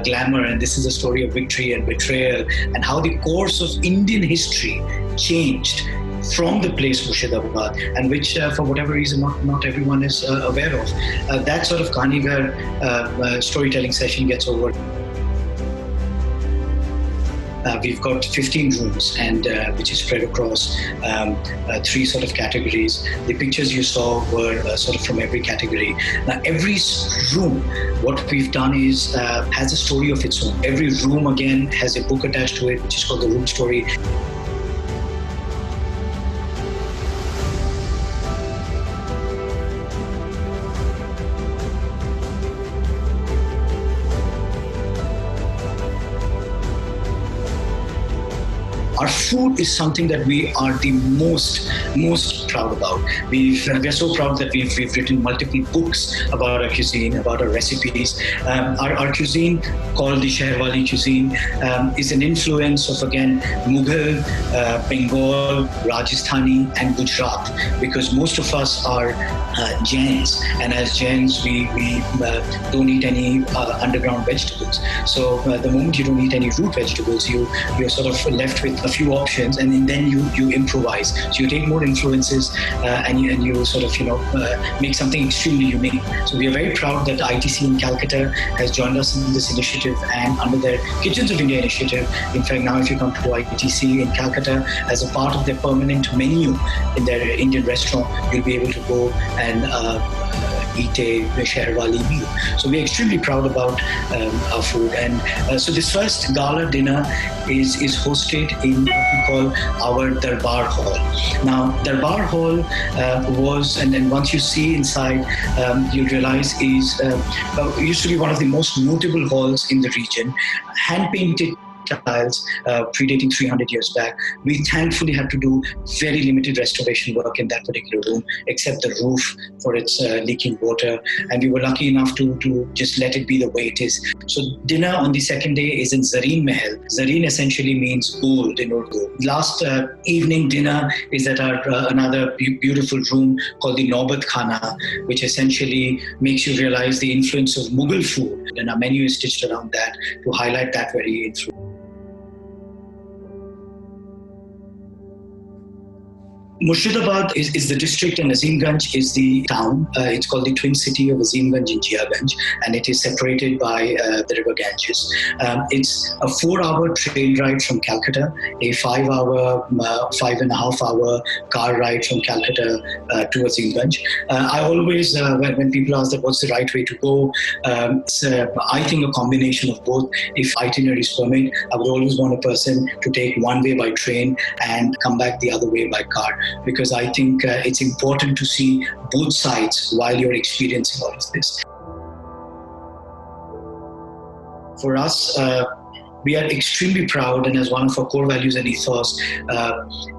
glamour, and this is a story of victory and betrayal, and how the course of Indian history changed from the place Murshidabad, and which for whatever reason not everyone is aware of. That sort of Kahani Ghar storytelling session gets over. We've got 15 rooms, and which is spread across 3 sort of categories. The pictures you saw were sort of from every category. Now, every room, what we've done is has a story of its own. Every room again has a book attached to it, which is called the room story. Our food is something that we are the most proud about. We're so proud that we've written multiple books about our cuisine, about our recipes. Our cuisine, called the Sheherwali cuisine, is an influence of, again, Mughal, Bengal, Rajasthani, and Gujarat, because most of us are Jains, and as Jains, we don't eat any underground vegetables. So the moment you don't eat any root vegetables, you're sort of left with a few options, and then you improvise. So you take more influences and you sort of make something extremely unique. So we are very proud that ITC in Calcutta has joined us in this initiative, and under their Kitchens of India initiative. In fact, now if you come to ITC in Calcutta as a part of their permanent menu in their Indian restaurant, you'll be able to go and eat a Sheherwali meal. So we're extremely proud about our food. And so this first gala dinner is hosted in what we call our Darbar Hall. Now, Darbar Hall was, and then once you see inside, you'll realize used to be one of the most notable halls in the region, hand-painted tiles predating 300 years back. We thankfully had to do very limited restoration work in that particular room, except the roof for its leaking water. And we were lucky enough to just let it be the way it is. So dinner on the second day is in Zareen Mahal. Zareen essentially means gold in Urdu. Last evening dinner is at our another beautiful room called the Naubat Khana, which essentially makes you realize the influence of Mughal food. And our menu is stitched around that to highlight that very influence. Murshidabad is the district, and Azimganj is the town. It's called the twin city of Azimganj and Jiaganj, and it is separated by the river Ganges. It's a 4-hour train ride from Calcutta, a 5-hour, 5.5-hour car ride from Calcutta to Azimganj. I always, when people ask that what's the right way to go, I think a combination of both. If itineraries permit, I would always want a person to take one way by train and come back the other way by car, because I think it's important to see both sides while you're experiencing all of this. For us, we are extremely proud, and as one of our core values and ethos,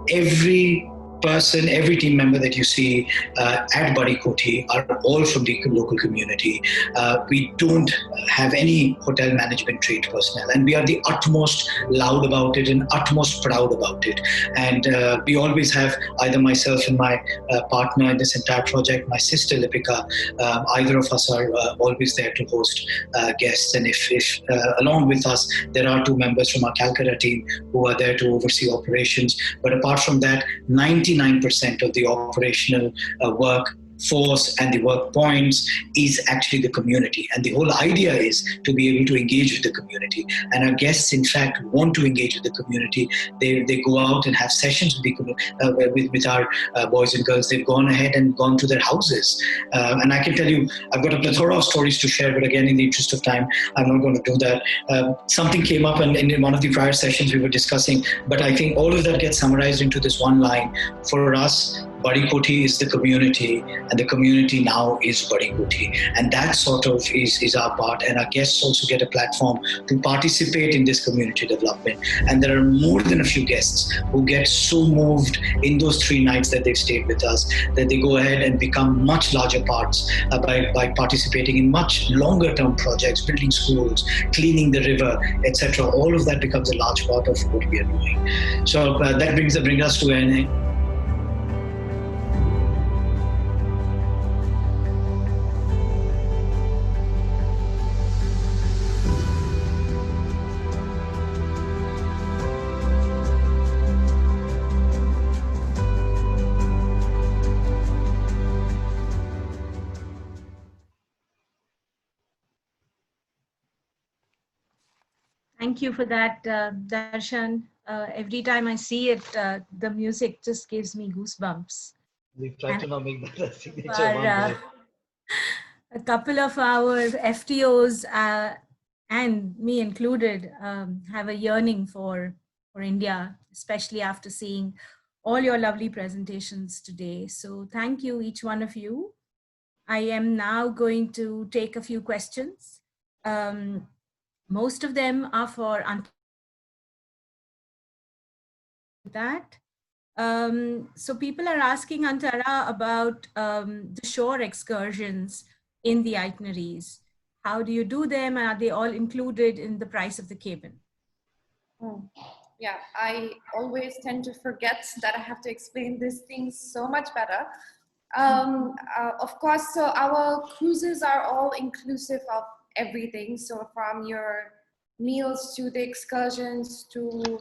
every person, every team member that you see at Barikoti are all from the local community. We don't have any hotel management trained personnel, and we are the utmost loud about it and utmost proud about it. And we always have either myself and my partner in this entire project, my sister Lipika, either of us are always there to host guests. And if along with us, there are 2 members from our Calcutta team who are there to oversee operations. But apart from that, 99% of the operational work force and the work points is actually the community. And the whole idea is to be able to engage with the community. And our guests, in fact, want to engage with the community. They go out and have sessions with our boys and girls. They've gone ahead and gone to their houses. And I can tell you, I've got a plethora of stories to share, but again, in the interest of time, I'm not going to do that. Something came up and in one of the prior sessions we were discussing, but I think all of that gets summarized into this one line. For us, Badi Koti is the community, and the community now is Badi Koti. And that sort of is our part. And our guests also get a platform to participate in this community development. And there are more than a few guests who get so moved in those 3 nights that they've stayed with us that they go ahead and become much larger parts by participating in much longer term projects, building schools, cleaning the river, etc. All of that becomes a large part of what we are doing. So that brings us to an Thank you for that, Darshan. Every time I see it, the music just gives me goosebumps. We've tried to now make that a signature Our, one, but a couple of our FTOs and me included have a yearning for India, especially after seeing all your lovely presentations today. So thank you, each one of you. I am now going to take a few questions. Most of them are for that. So people are asking Antara about the shore excursions in the itineraries. How do you do them? Are they all included in the price of the cabin? Yeah, I always tend to forget that I have to explain these things so much better. Of course, so our cruises are all inclusive of everything. So from your meals to the excursions to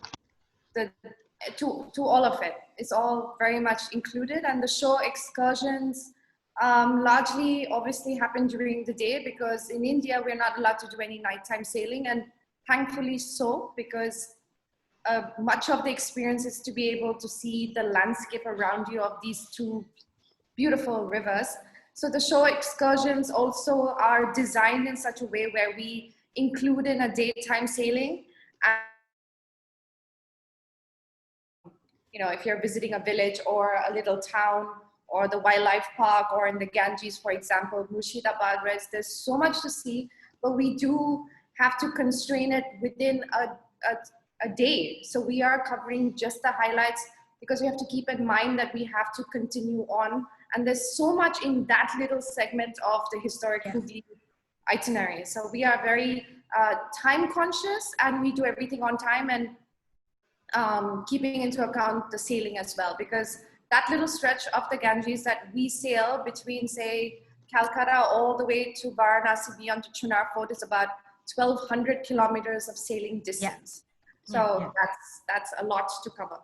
all of it, it's all very much included. And the shore excursions largely obviously happen during the day, because in India we're not allowed to do any nighttime sailing, and thankfully so, because much of the experience is to be able to see the landscape around you of these 2 beautiful rivers. So the shore excursions also are designed in such a way where we include in a daytime sailing. And, you know, if you're visiting a village or a little town or the wildlife park, or in the Ganges, for example, Murshidabad, where there's so much to see, but we do have to constrain it within a day. So we are covering just the highlights, because we have to keep in mind that we have to continue on. And there's so much in that little segment of the historic Hooghly itinerary. So we are very time conscious, and we do everything on time, and keeping into account the sailing as well, because that little stretch of the Ganges that we sail between, say, Calcutta all the way to Varanasi beyond to Chunar Fort is about 1,200 kilometers of sailing distance. So that's a lot to cover.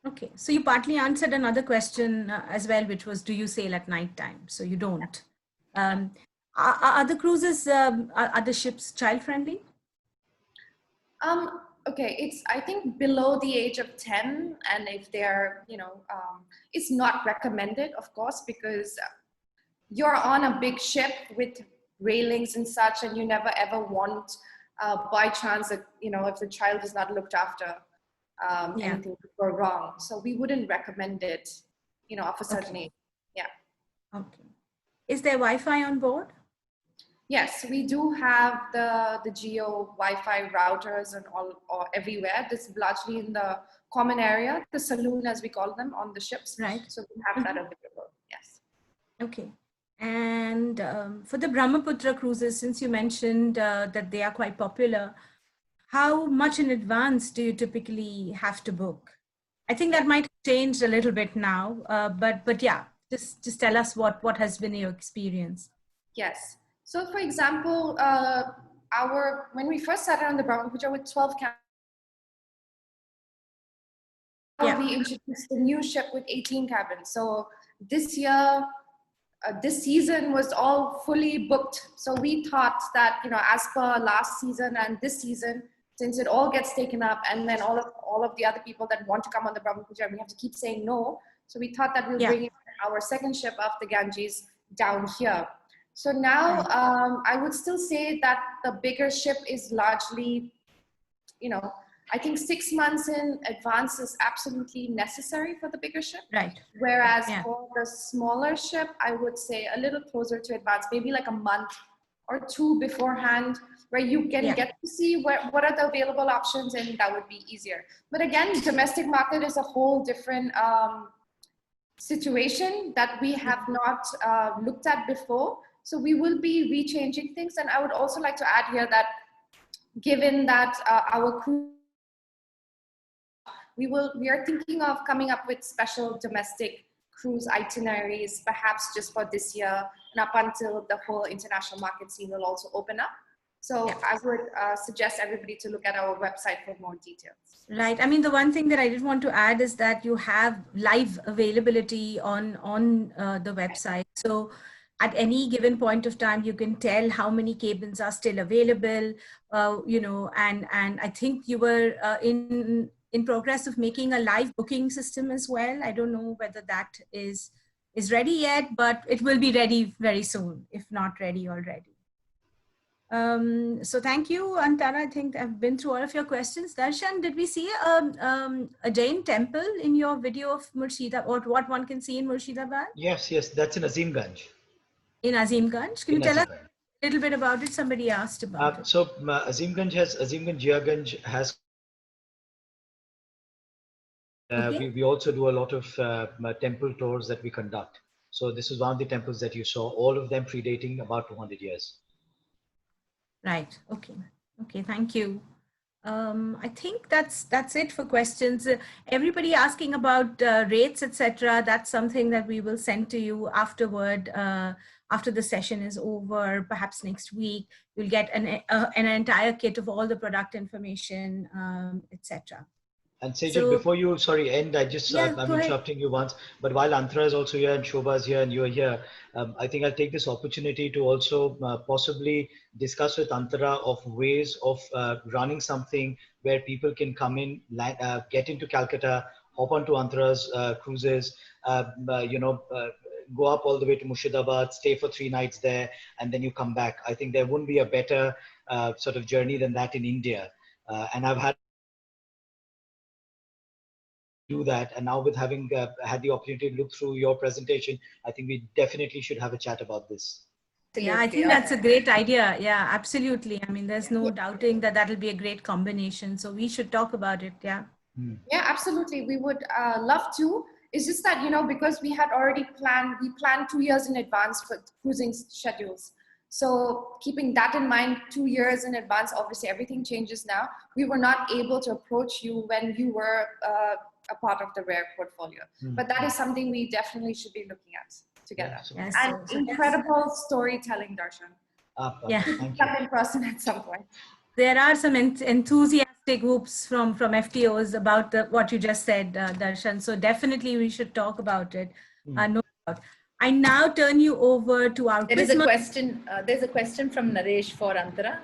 Okay, so you partly answered another question as well, which was, do you sail at night time? So you don't. Are the cruises, are the ships child friendly? Okay, it's, I think, below the age of 10, and if they're, you know, it's not recommended, of course, because you're on a big ship with railings and such, and you never ever want, by chance, that, you know, if the child is not looked after, anything could go wrong. So we wouldn't recommend it, you know, of a certain age. Yeah. Okay. Is there Wi-Fi on board? Yes, we do have the Geo Wi-Fi routers and all everywhere. This is largely in the common area, the saloon as we call them on the ships. Right. So we have that available. Yes. Okay. And for the Brahmaputra cruises, since you mentioned that they are quite popular, how much in advance do you typically have to book? I think that might have changed a little bit now, but yeah, just tell us what has been your experience. Yes. So for example, when we first started on the Brahmaputra with 12 cabins, we introduced the new ship with 18 cabins. So this year, this season was all fully booked. So we thought that, you know, as per last season and this season, since it all gets taken up, and then all of the other people that want to come on the Brahmaputra, we have to keep saying no. So we thought that we'll bring our second ship of the Ganges down here. So now I would still say that the bigger ship is largely, you know, I think 6 months in advance is absolutely necessary for the bigger ship. Right. Whereas Yeah. for the smaller ship, I would say a little closer to advance, maybe like a month or two beforehand, where you can get to see what are the available options, and that would be easier. But again, domestic market is a whole different situation that we have not looked at before. So we will be rechanging things. And I would also like to add here that given that our crew, we are thinking of coming up with special domestic cruise itineraries, perhaps just for this year and up until the whole international market scene will also open up. So I would suggest everybody to look at our website for more details. Right. I mean, the one thing that I did want to add is that you have live availability on the website. So at any given point of time, you can tell how many cabins are still available, you know, and I think you were in progress of making a live booking system as well. I don't know whether that is ready yet, but it will be ready very soon, if not ready already. So thank you, Antara. I think I've been through all of your questions. Darshan, did we see a Jain temple in your video of Murshidabad, or what one can see in Murshidabad? Yes, yes, that's in Azimganj. In Azimganj? Can you tell us a little bit about it? Somebody asked about it. So Azimganj Jiaganj has. We also do a lot of temple tours that we conduct. So this is one of the temples that you saw, all of them predating about 200 years. Right. Okay. Okay. Thank you. I think that's it for questions. Everybody asking about rates, etc. That's something that we will send to you afterward. After the session is over, perhaps next week, you'll get an entire kit of all the product information, etc. And Sejal, before you, end, I'm interrupting you once, but while Antara is also here and Shobha is here and you're here, I think I'll take this opportunity to also possibly discuss with Antara of ways of running something where people can come in, get into Calcutta, hop onto Antara's cruises, go up all the way to Murshidabad, stay for 3 nights there, and then you come back. I think there wouldn't be a better sort of journey than that in India. And I've had do that, and now with having had the opportunity to look through your presentation, I think we definitely should have a chat about this. Yeah, I think that's a great idea. Yeah, absolutely. I mean, there's no doubting that that'll be a great combination. So we should talk about it. Yeah. Yeah, absolutely. We would love to. It's just that, you know, because we had already planned 2 years in advance for cruising schedules. So keeping that in mind, 2 years in advance, obviously everything changes now. We were not able to approach you when you were a part of the RARE portfolio. But that is something we definitely should be looking at together. Yes, and incredible storytelling, Darshan. Yeah. Come in person at some point. There are some enthusiastic groups from FTOs about what you just said, Darshan. So definitely we should talk about it. No doubt. I now turn you over to our There is a question. There's a question from Naresh for Antara.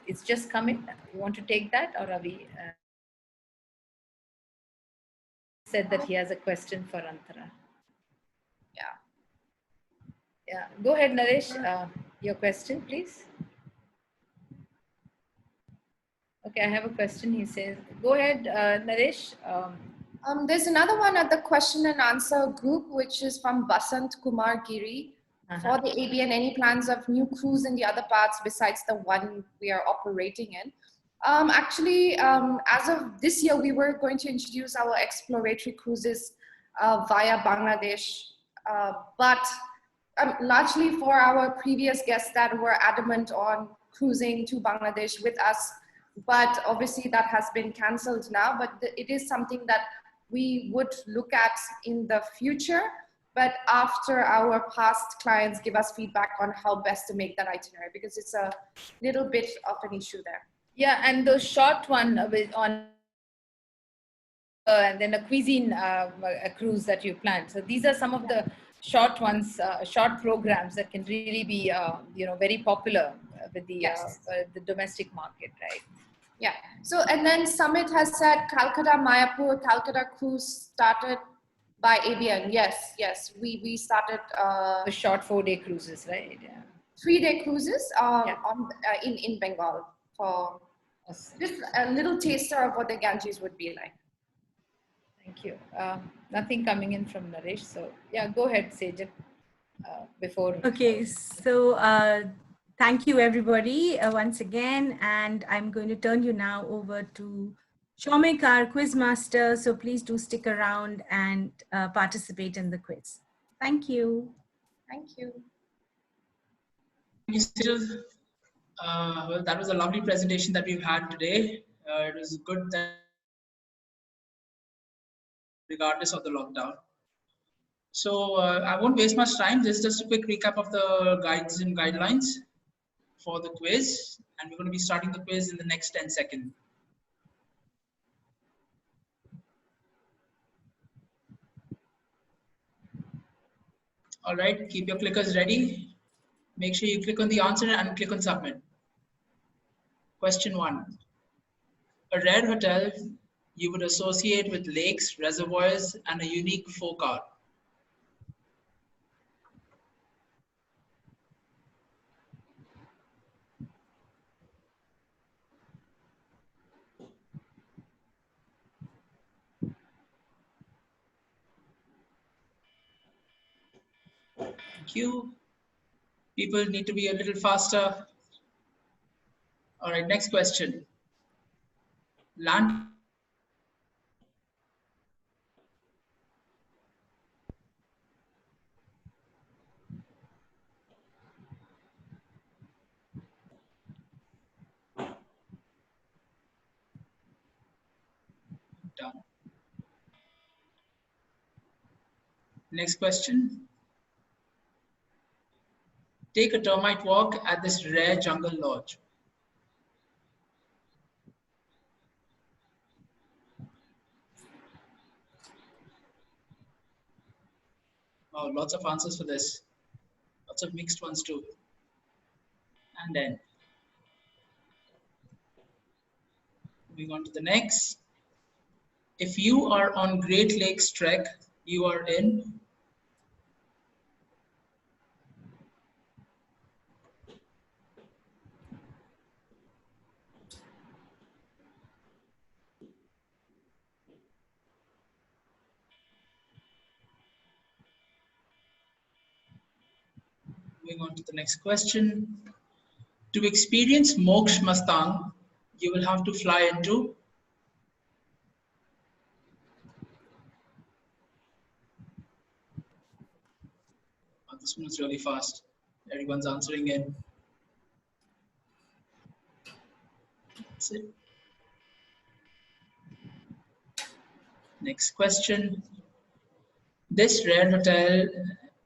It's just come in. You want to take that, or are we? Said that he has a question for Antara. Yeah. Go ahead, Naresh. Your question, please. Okay, I have a question. He says, "Go ahead, Naresh." There's another one at the question and answer group, which is from Basant Kumar Giri. For the ABN, any plans of new cruise in the other parts besides the one we are operating in? Actually, as of this year, we were going to introduce our exploratory cruises via Bangladesh, but largely for our previous guests that were adamant on cruising to Bangladesh with us. But obviously that has been cancelled now, but it is something that we would look at in the future, but after our past clients give us feedback on how best to make that itinerary, because it's a little bit of an issue there. Yeah, and the short one on and then a cuisine a cruise that you planned. So these are some of the short ones, short programs that can really be, very popular with the domestic market, right? Yeah. So, and then Summit has said Calcutta, Mayapur, Calcutta cruise started by ABN. Yes. We started the short 4-day cruises, right? Yeah. 3-day cruises in Bengal for Just a little taster of what the Ganges would be like. Thank you. Nothing coming in from Naresh. So yeah, go ahead, Sejal. Before. Okay, so thank you everybody once again, and I'm going to turn you now over to Shomik, our quiz master. So please do stick around and participate in the quiz. Thank you. Thank you. Thank you, Cyril. Well, that was a lovely presentation that we've had today. It was good that regardless of the lockdown. So I won't waste much time. This is just a quick recap of the guides and guidelines for the quiz. And we're going to be starting the quiz in the next 10 seconds. All right, keep your clickers ready. Make sure you click on the answer and click on submit. Question 1. A rare hotel you would associate with lakes, reservoirs, and a unique folk art. Thank you. People need to be a little faster. All right, next question. Land. Done. Next question. Take a termite walk at this rare jungle lodge. Oh, lots of answers for this. Lots of mixed ones too. And then moving on to the next. If you are on Great Lakes trek, you are in. Moving on to the next question. To experience Moksh Mastang, you will have to fly into. Oh, this one is really fast. Everyone's answering in. That's it. Next question. This rare hotel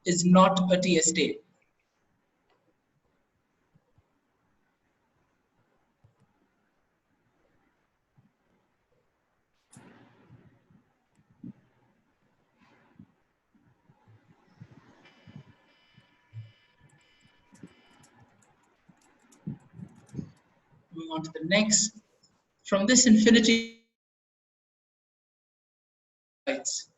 is not a tea estate. Moving on to the next. From this infinity sites.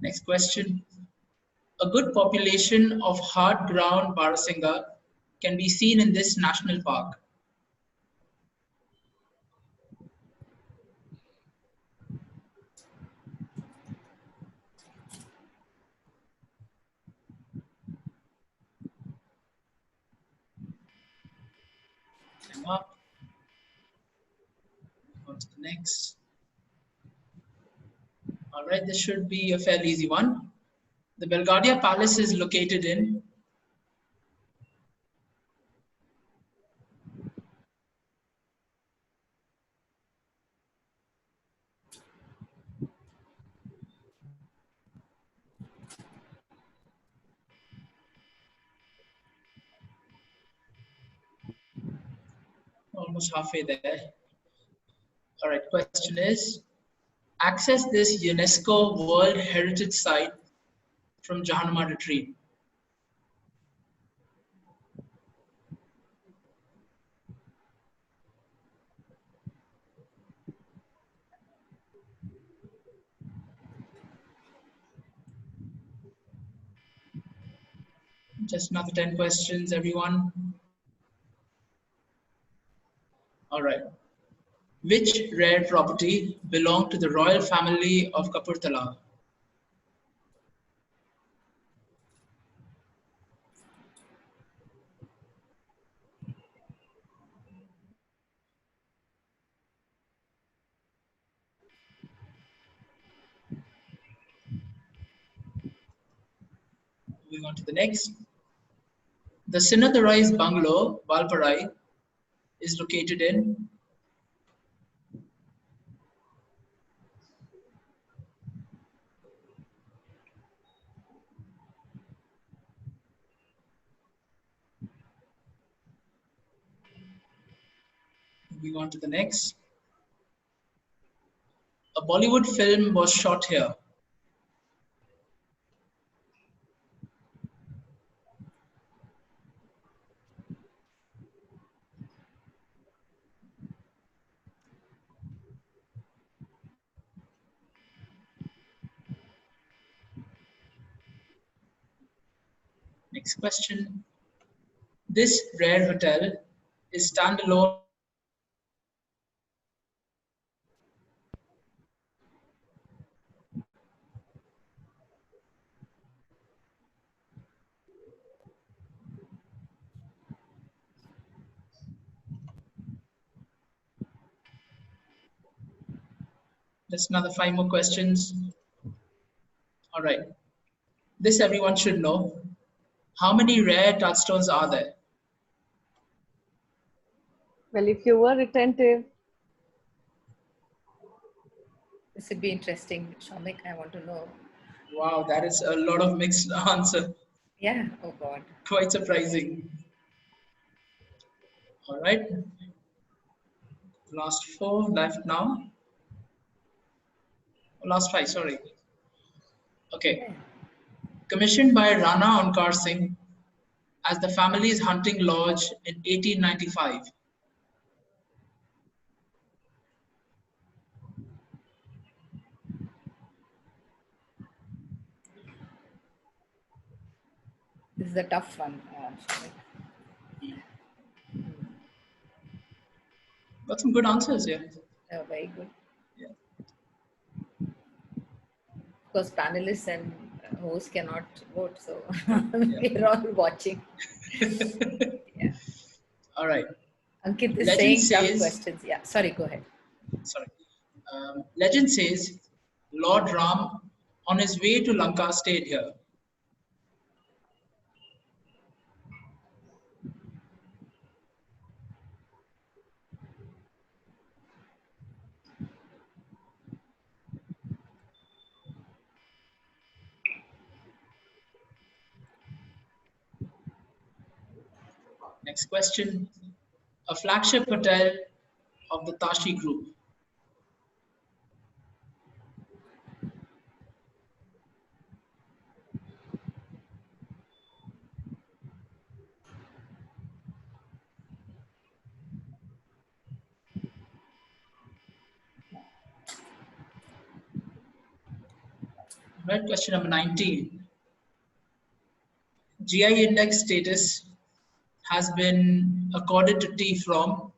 Next question. A good population of hard ground Barasinga can be seen in this national park. Time up. On to the next. All right, this should be a fairly easy one. The Belgravia Palace is located in. Almost halfway there. All right, question is, access this UNESCO World Heritage Site from Jahannama Retreat. Just another 10 questions, everyone. All right. Which rare property belonged to the royal family of Kapurthala? Moving on to the next. The Sinatharais bungalow, Valparai, is located in moving on to the next. A Bollywood film was shot here. Next question. This rare hotel is standalone. Just another 5 more questions. All right. This everyone should know. How many rare touchstones are there? Well, if you were attentive. This would be interesting, Shamik. I want to know. Wow, that is a lot of mixed answer. Yeah. Oh God. Quite surprising. All right. Last 4 left now. Last 5, sorry. Okay. Commissioned by Rana Onkar Singh as the family's hunting lodge in 1895. This is a tough one. Got some good answers here. Very good. Yeah. Of course, panelists and hosts cannot vote, so we're all watching. Yeah. All right. Ankit is Legend saying tough says, questions. Yeah, sorry, go ahead. Sorry. Legend says Lord Ram on his way to Lanka stayed here. Next question. A flagship hotel of the Tashi Group. Right, question number 19. GI index status has been accorded to tea from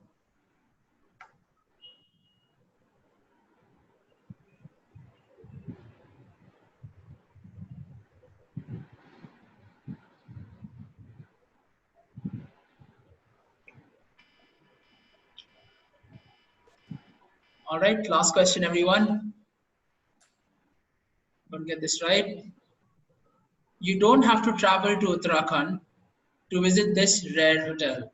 All right, last question, everyone. Don't get this right. You don't have to travel to Uttarakhand to visit this rare hotel.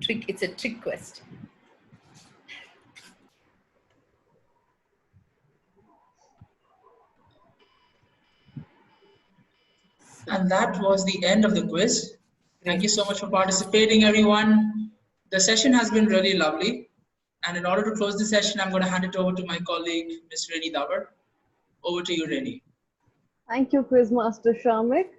It's a trick question. And that was the end of the quiz. Thank you so much for participating, everyone. The session has been really lovely. And in order to close the session, I'm going to hand it over to my colleague, Ms. Reni Davar. Over to you, Reni. Thank you, Quizmaster Shamik.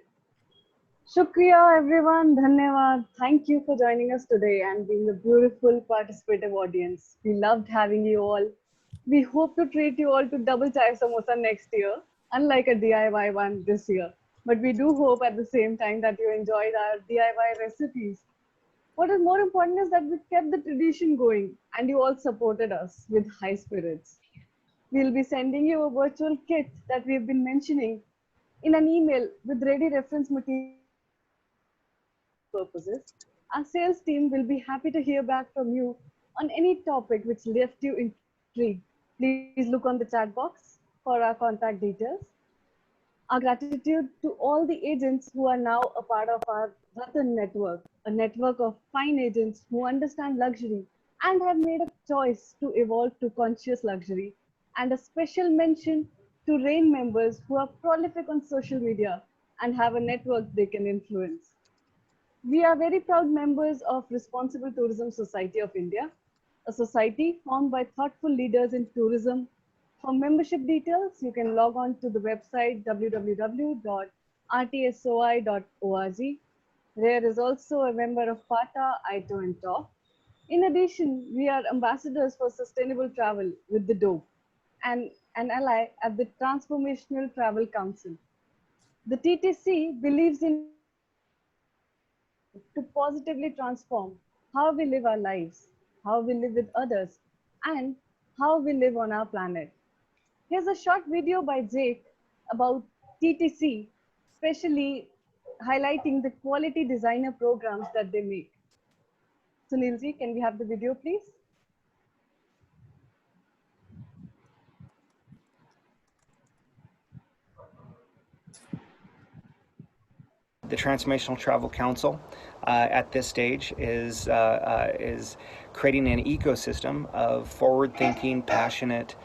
Shukriya, everyone. Dhanyawad. Thank you for joining us today and being a beautiful participative audience. We loved having you all. We hope to treat you all to double chai samosa next year, unlike a DIY one this year. But we do hope at the same time that you enjoyed our DIY recipes. What is more important is that we kept the tradition going and you all supported us with high spirits. We'll be sending you a virtual kit that we've been mentioning in an email with ready reference material purposes. Our sales team will be happy to hear back from you on any topic which left you intrigued. Please look on the chat box for our contact details. Our gratitude to all the agents who are now a part of our Ratan network, a network of fine agents who understand luxury and have made a choice to evolve to conscious luxury. And a special mention to RAIN members who are prolific on social media and have a network they can influence. We are very proud members of Responsible Tourism Society of India, a society formed by thoughtful leaders in tourism. For membership details, you can log on to the website www.rtsoi.org. RARE is also a member of PATA, ITO, and TOP. In addition, we are ambassadors for sustainable travel with the DOPE and an ally at the Transformational Travel Council. The TTC believes in to positively transform how we live our lives, how we live with others, and how we live on our planet. Here's a short video by Jake about TTC, especially highlighting the quality designer programs that they make. Sunilji, can we have the video, please? The Transformational Travel Council at this stage is creating an ecosystem of forward-thinking, passionate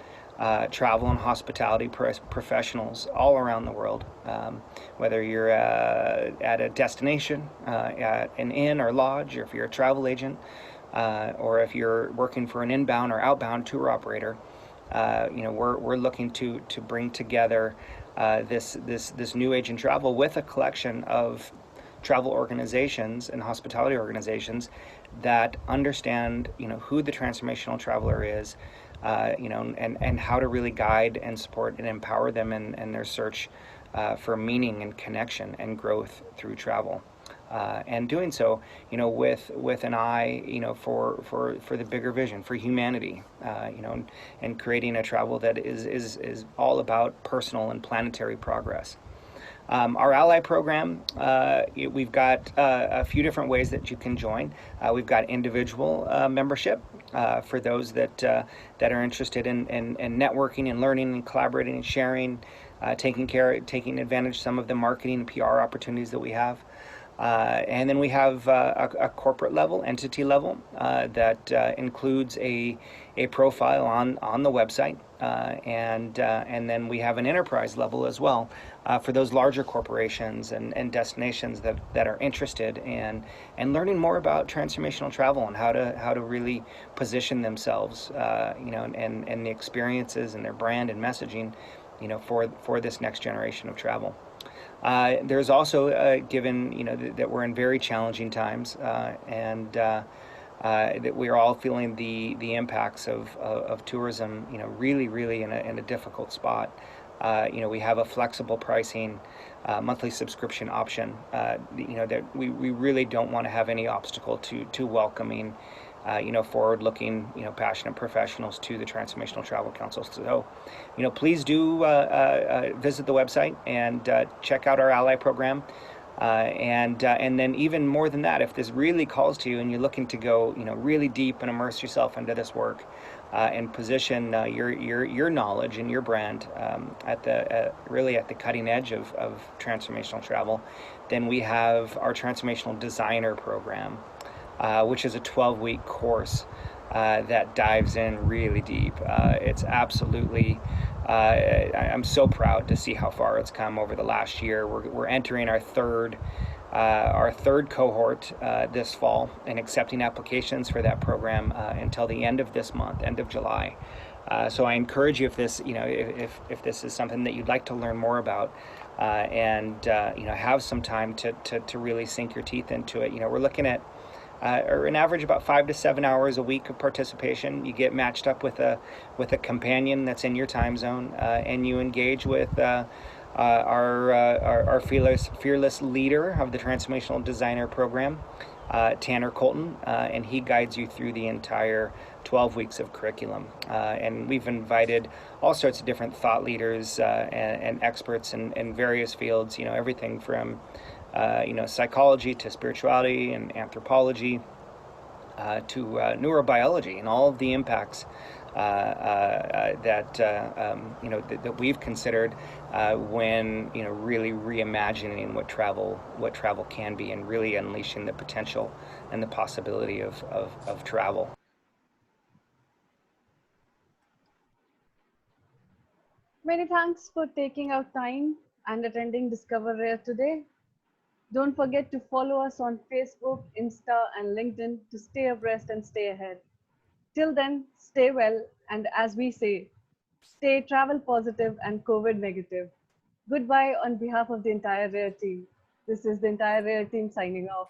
travel and hospitality professionals all around the world. Whether you're at a destination, at an inn or lodge, or if you're a travel agent, or if you're working for an inbound or outbound tour operator, we're looking to bring together this new age in travel with a collection of travel organizations and hospitality organizations that understand who the transformational traveler is, and how to really guide and support and empower them in their search for meaning and connection and growth through travel. And doing so, with an eye, for the bigger vision, for humanity, and creating a travel that is all about personal and planetary progress. Our ally program, we've got a few different ways that you can join. We've got individual membership for those that are interested in networking and learning and collaborating and sharing, taking advantage of some of the marketing and PR opportunities that we have. And then we have a corporate level, entity level, that includes a profile on the website, and then we have an enterprise level as well for those larger corporations and destinations that are interested in learning more about transformational travel and how to really position themselves, and the experiences and their brand and messaging, for this next generation of travel. There's also, given that we're in very challenging times, and that we're all feeling the impacts of tourism, really in a difficult spot. We have a flexible pricing, monthly subscription option. That we really don't want to have any obstacle to welcoming, forward-looking, passionate professionals to the Transformational Travel Council. So, please do visit the website and check out our ally program. And then even more than that, if this really calls to you and you're looking to go, really deep and immerse yourself into this work, and position your knowledge and your brand really at the cutting edge of transformational travel, then we have our Transformational Designer program, which is a 12-week course that dives in really deep. It's absolutely, I'm so proud to see how far it's come over the last year. We're entering our third cohort this fall and accepting applications for that program until the end of this month, end of July. So I encourage you, if this, if this is something that you'd like to learn more about, and have some time to really sink your teeth into it. We're looking at or an average about 5 to 7 hours a week of participation. You get matched up with a companion that's in your time zone, and you engage with our fearless leader of the Transformational Designer Program, Tanner Colton, and he guides you through the entire 12 weeks of curriculum. And we've invited all sorts of different thought leaders and experts in various fields, everything from psychology to spirituality and anthropology to neurobiology, and all of the impacts that we've considered when really reimagining what travel can be, and really unleashing the potential and the possibility of travel. Many thanks for taking out time and attending Discover Rare today. Don't forget to follow us on Facebook, Insta, and LinkedIn to stay abreast and stay ahead. Till then, stay well, and as we say, stay travel positive and COVID negative. Goodbye on behalf of the entire Rare team. This is the entire Rare team signing off.